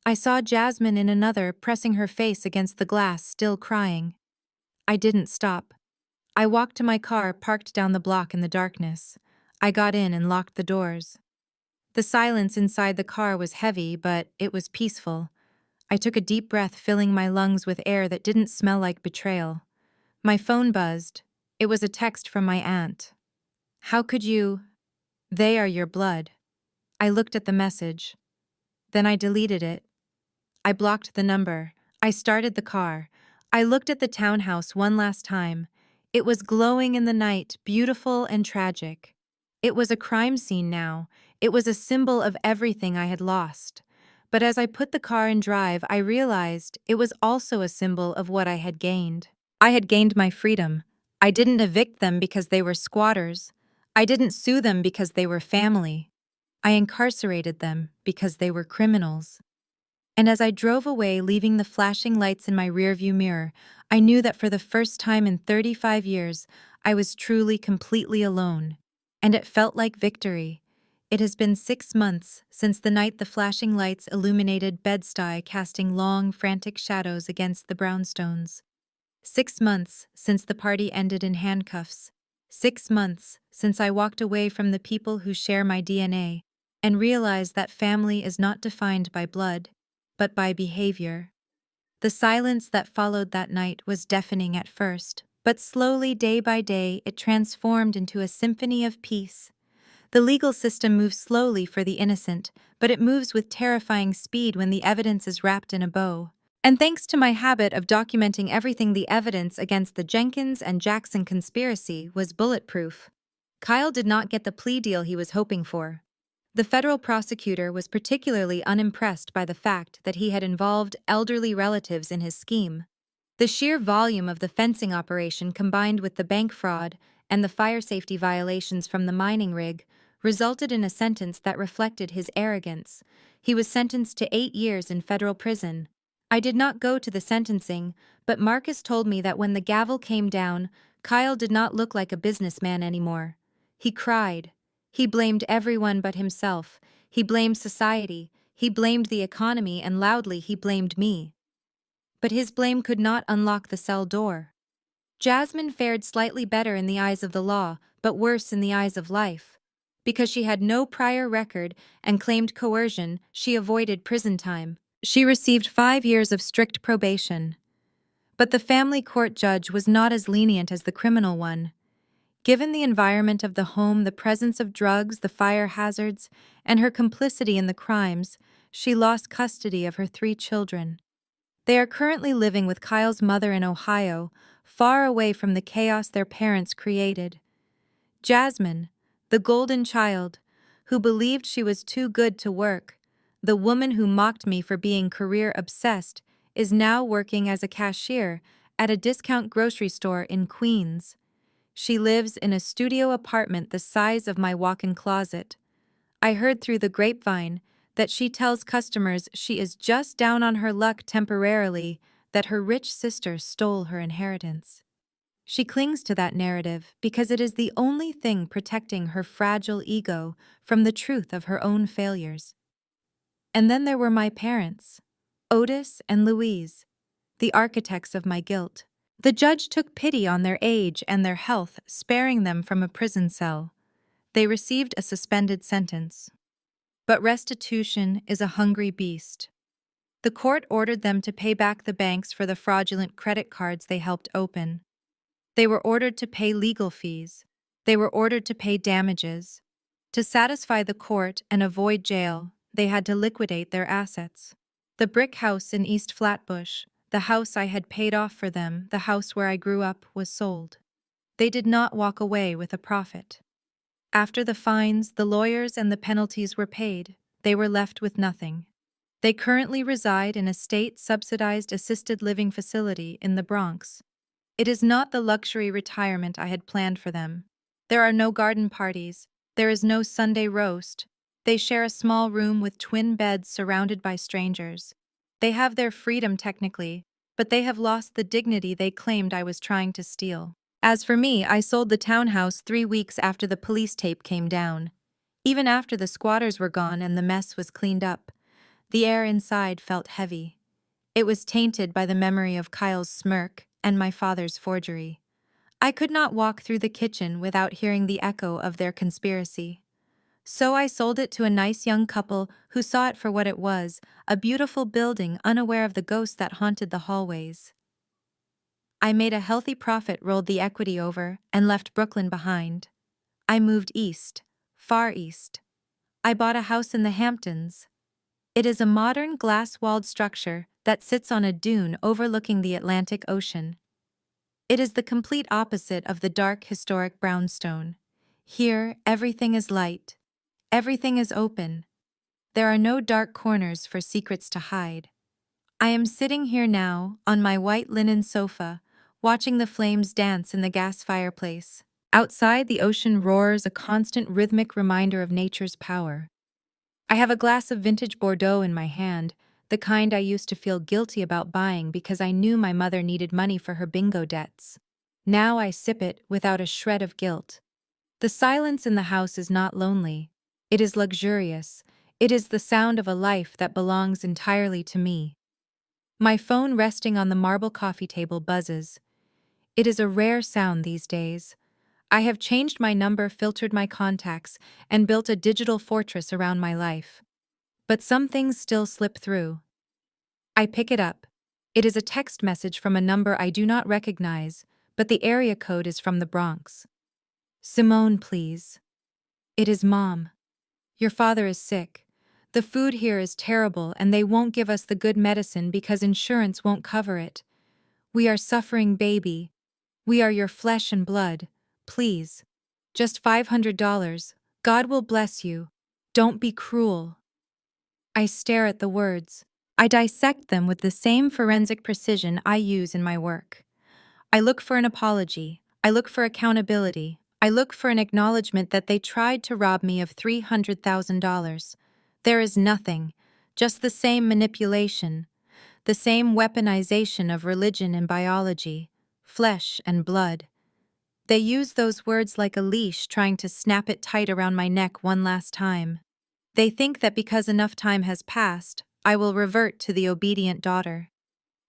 A: I saw Jasmine in another, pressing her face against the glass, still crying. I didn't stop. I walked to my car, parked down the block in the darkness. I got in and locked the doors. The silence inside the car was heavy, but it was peaceful. I took a deep breath, filling my lungs with air that didn't smell like betrayal. My phone buzzed. It was a text from my aunt. How could you? They are your blood. I looked at the message. Then I deleted it. I blocked the number. I started the car. I looked at the townhouse one last time. It was glowing in the night, beautiful and tragic. It was a crime scene now. It was a symbol of everything I had lost. But as I put the car in drive, I realized it was also a symbol of what I had gained. I had gained my freedom. I didn't evict them because they were squatters. I didn't sue them because they were family. I incarcerated them because they were criminals. And as I drove away, leaving the flashing lights in my rearview mirror, I knew that for the first time in 35 years, I was truly completely alone. And it felt like victory. It has been 6 months since the night the flashing lights illuminated Bed-Stuy, casting long, frantic shadows against the brownstones. 6 months since the party ended in handcuffs. 6 months since I walked away from the people who share my DNA and realized that family is not defined by blood, but by behavior. The silence that followed that night was deafening at first, but slowly, day by day, it transformed into a symphony of peace. The legal system moves slowly for the innocent, but it moves with terrifying speed when the evidence is wrapped in a bow. And thanks to my habit of documenting everything, the evidence against the Jenkins and Jackson conspiracy was bulletproof. Kyle did not get the plea deal he was hoping for. The federal prosecutor was particularly unimpressed by the fact that he had involved elderly relatives in his scheme. The sheer volume of the fencing operation, combined with the bank fraud and the fire safety violations from the mining rig, resulted in a sentence that reflected his arrogance. He was sentenced to 8 years in federal prison. I did not go to the sentencing, but Marcus told me that when the gavel came down, Kyle did not look like a businessman anymore. He cried. He blamed everyone but himself. He blamed society. He blamed the economy, and loudly he blamed me. But his blame could not unlock the cell door. Jasmine fared slightly better in the eyes of the law, but worse in the eyes of life. Because she had no prior record and claimed coercion, she avoided prison time. She received 5 years of strict probation. But the family court judge was not as lenient as the criminal one. Given the environment of the home, the presence of drugs, the fire hazards, and her complicity in the crimes, she lost custody of her 3 children. They are currently living with Kyle's mother in Ohio, far away from the chaos their parents created. Jasmine, the golden child, who believed she was too good to work, the woman who mocked me for being career-obsessed, is now working as a cashier at a discount grocery store in Queens. She lives in a studio apartment the size of my walk-in closet. I heard through the grapevine that she tells customers she is just down on her luck temporarily, that her rich sister stole her inheritance. She clings to that narrative because it is the only thing protecting her fragile ego from the truth of her own failures. And then there were my parents, Otis and Louise, the architects of my guilt. The judge took pity on their age and their health, sparing them from a prison cell. They received a suspended sentence. But restitution is a hungry beast. The court ordered them to pay back the banks for the fraudulent credit cards they helped open. They were ordered to pay legal fees. They were ordered to pay damages. To satisfy the court and avoid jail, they had to liquidate their assets. The brick house in East Flatbush, the house I had paid off for them, the house where I grew up, was sold. They did not walk away with a profit. After the fines, the lawyers, and the penalties were paid, they were left with nothing. They currently reside in a state-subsidized assisted living facility in the Bronx. It is not the luxury retirement I had planned for them. There are no garden parties. There is no Sunday roast. They share a small room with twin beds surrounded by strangers. They have their freedom technically, but they have lost the dignity they claimed I was trying to steal. As for me, I sold the townhouse 3 weeks after the police tape came down. Even after the squatters were gone and the mess was cleaned up, the air inside felt heavy. It was tainted by the memory of Kyle's smirk and my father's forgery. I could not walk through the kitchen without hearing the echo of their conspiracy. So I sold it to a nice young couple who saw it for what it was, a beautiful building unaware of the ghosts that haunted the hallways. I made a healthy profit, rolled the equity over, and left Brooklyn behind. I moved east, far east. I bought a house in the Hamptons. It is a modern glass-walled structure that sits on a dune overlooking the Atlantic Ocean. It is the complete opposite of the dark, historic brownstone. Here, everything is light. Everything is open. There are no dark corners for secrets to hide. I am sitting here now, on my white linen sofa, watching the flames dance in the gas fireplace. Outside, the ocean roars, a constant rhythmic reminder of nature's power. I have a glass of vintage Bordeaux in my hand, the kind I used to feel guilty about buying because I knew my mother needed money for her bingo debts. Now I sip it without a shred of guilt. The silence in the house is not lonely. It is luxurious. It is the sound of a life that belongs entirely to me. My phone resting on the marble coffee table buzzes. It is a rare sound these days. I have changed my number, filtered my contacts, and built a digital fortress around my life. But some things still slip through. I pick it up. It is a text message from a number I do not recognize, but the area code is from the Bronx. Simone, please. It is Mom. Your father is sick. The food here is terrible and they won't give us the good medicine because insurance won't cover it. We are suffering, baby. We are your flesh and blood. Please. Just $500. God will bless you. Don't be cruel. I stare at the words. I dissect them with the same forensic precision I use in my work. I look for an apology. I look for accountability. I look for an acknowledgement that they tried to rob me of $300,000. There is nothing, just the same manipulation, the same weaponization of religion and biology, flesh and blood. They use those words like a leash, trying to snap it tight around my neck one last time. They think that because enough time has passed, I will revert to the obedient daughter.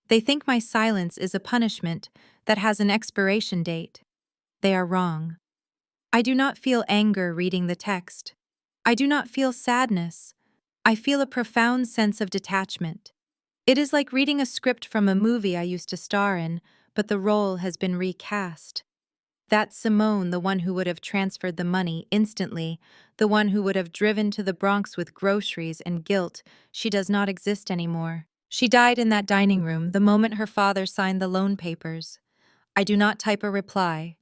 A: They think my silence is a punishment that has an expiration date. They are wrong. I do not feel anger reading the text. I do not feel sadness. I feel a profound sense of detachment. It is like reading a script from a movie I used to star in, but the role has been recast. That's Simone, the one who would have transferred the money instantly, the one who would have driven to the Bronx with groceries and guilt. She does not exist anymore. She died in that dining room the moment her father signed the loan papers. I do not type a reply.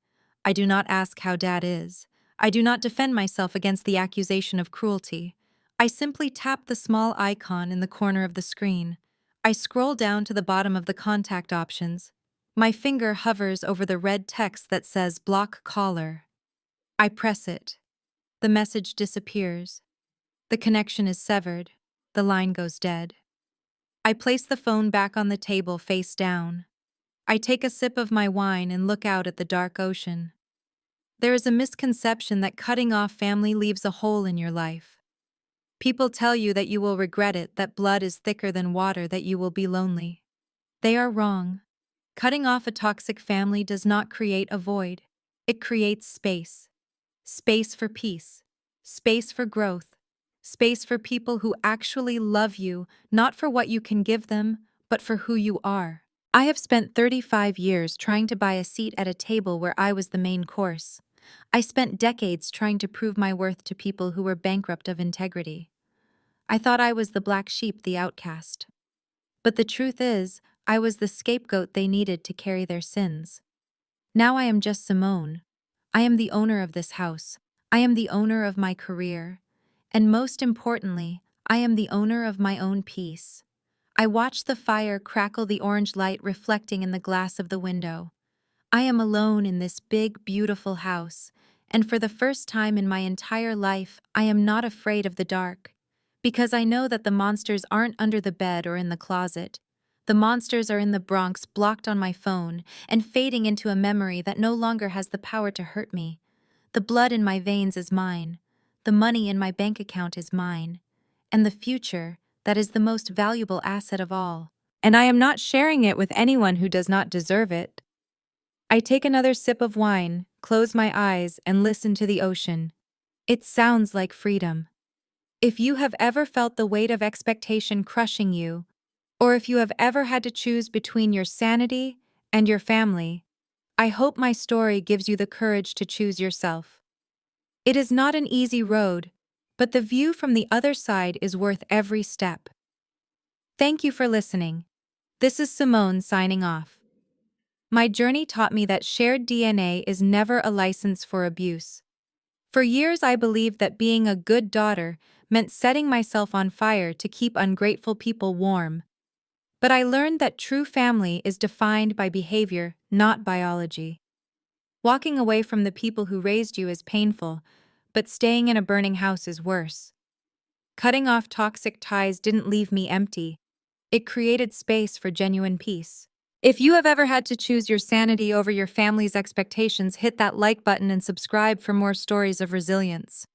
A: I do not ask how Dad is. I do not defend myself against the accusation of cruelty. I simply tap the small icon in the corner of the screen. I scroll down to the bottom of the contact options. My finger hovers over the red text that says block caller. I press it. The message disappears. The connection is severed. The line goes dead. I place the phone back on the table face down. I take a sip of my wine and look out at the dark ocean. There is a misconception that cutting off family leaves a hole in your life. People tell you that you will regret it, that blood is thicker than water, that you will be lonely. They are wrong. Cutting off a toxic family does not create a void. It creates space. Space for peace. Space for growth. Space for people who actually love you, not for what you can give them, but for who you are. I have spent 35 years trying to buy a seat at a table where I was the main course. I spent decades trying to prove my worth to people who were bankrupt of integrity. I thought I was the black sheep, the outcast. But the truth is, I was the scapegoat they needed to carry their sins. Now I am just Simone. I am the owner of this house. I am the owner of my career. And most importantly, I am the owner of my own peace. I watch the fire crackle, the orange light reflecting in the glass of the window. I am alone in this big, beautiful house, and for the first time in my entire life, I am not afraid of the dark. Because I know that the monsters aren't under the bed or in the closet. The monsters are in the Bronx, blocked on my phone, and fading into a memory that no longer has the power to hurt me. The blood in my veins is mine. The money in my bank account is mine. And the future, that is the most valuable asset of all. And I am not sharing it with anyone who does not deserve it. I take another sip of wine, close my eyes, and listen to the ocean. It sounds like freedom. If you have ever felt the weight of expectation crushing you, or if you have ever had to choose between your sanity and your family, I hope my story gives you the courage to choose yourself. It is not an easy road, but the view from the other side is worth every step. Thank you for listening. This is Simone signing off. My journey taught me that shared DNA is never a license for abuse. For years I believed that being a good daughter meant setting myself on fire to keep ungrateful people warm. But I learned that true family is defined by behavior, not biology. Walking away from the people who raised you is painful, but staying in a burning house is worse. Cutting off toxic ties didn't leave me empty. It created space for genuine peace. If you have ever had to choose your sanity over your family's expectations, hit that like button and subscribe for more stories of resilience.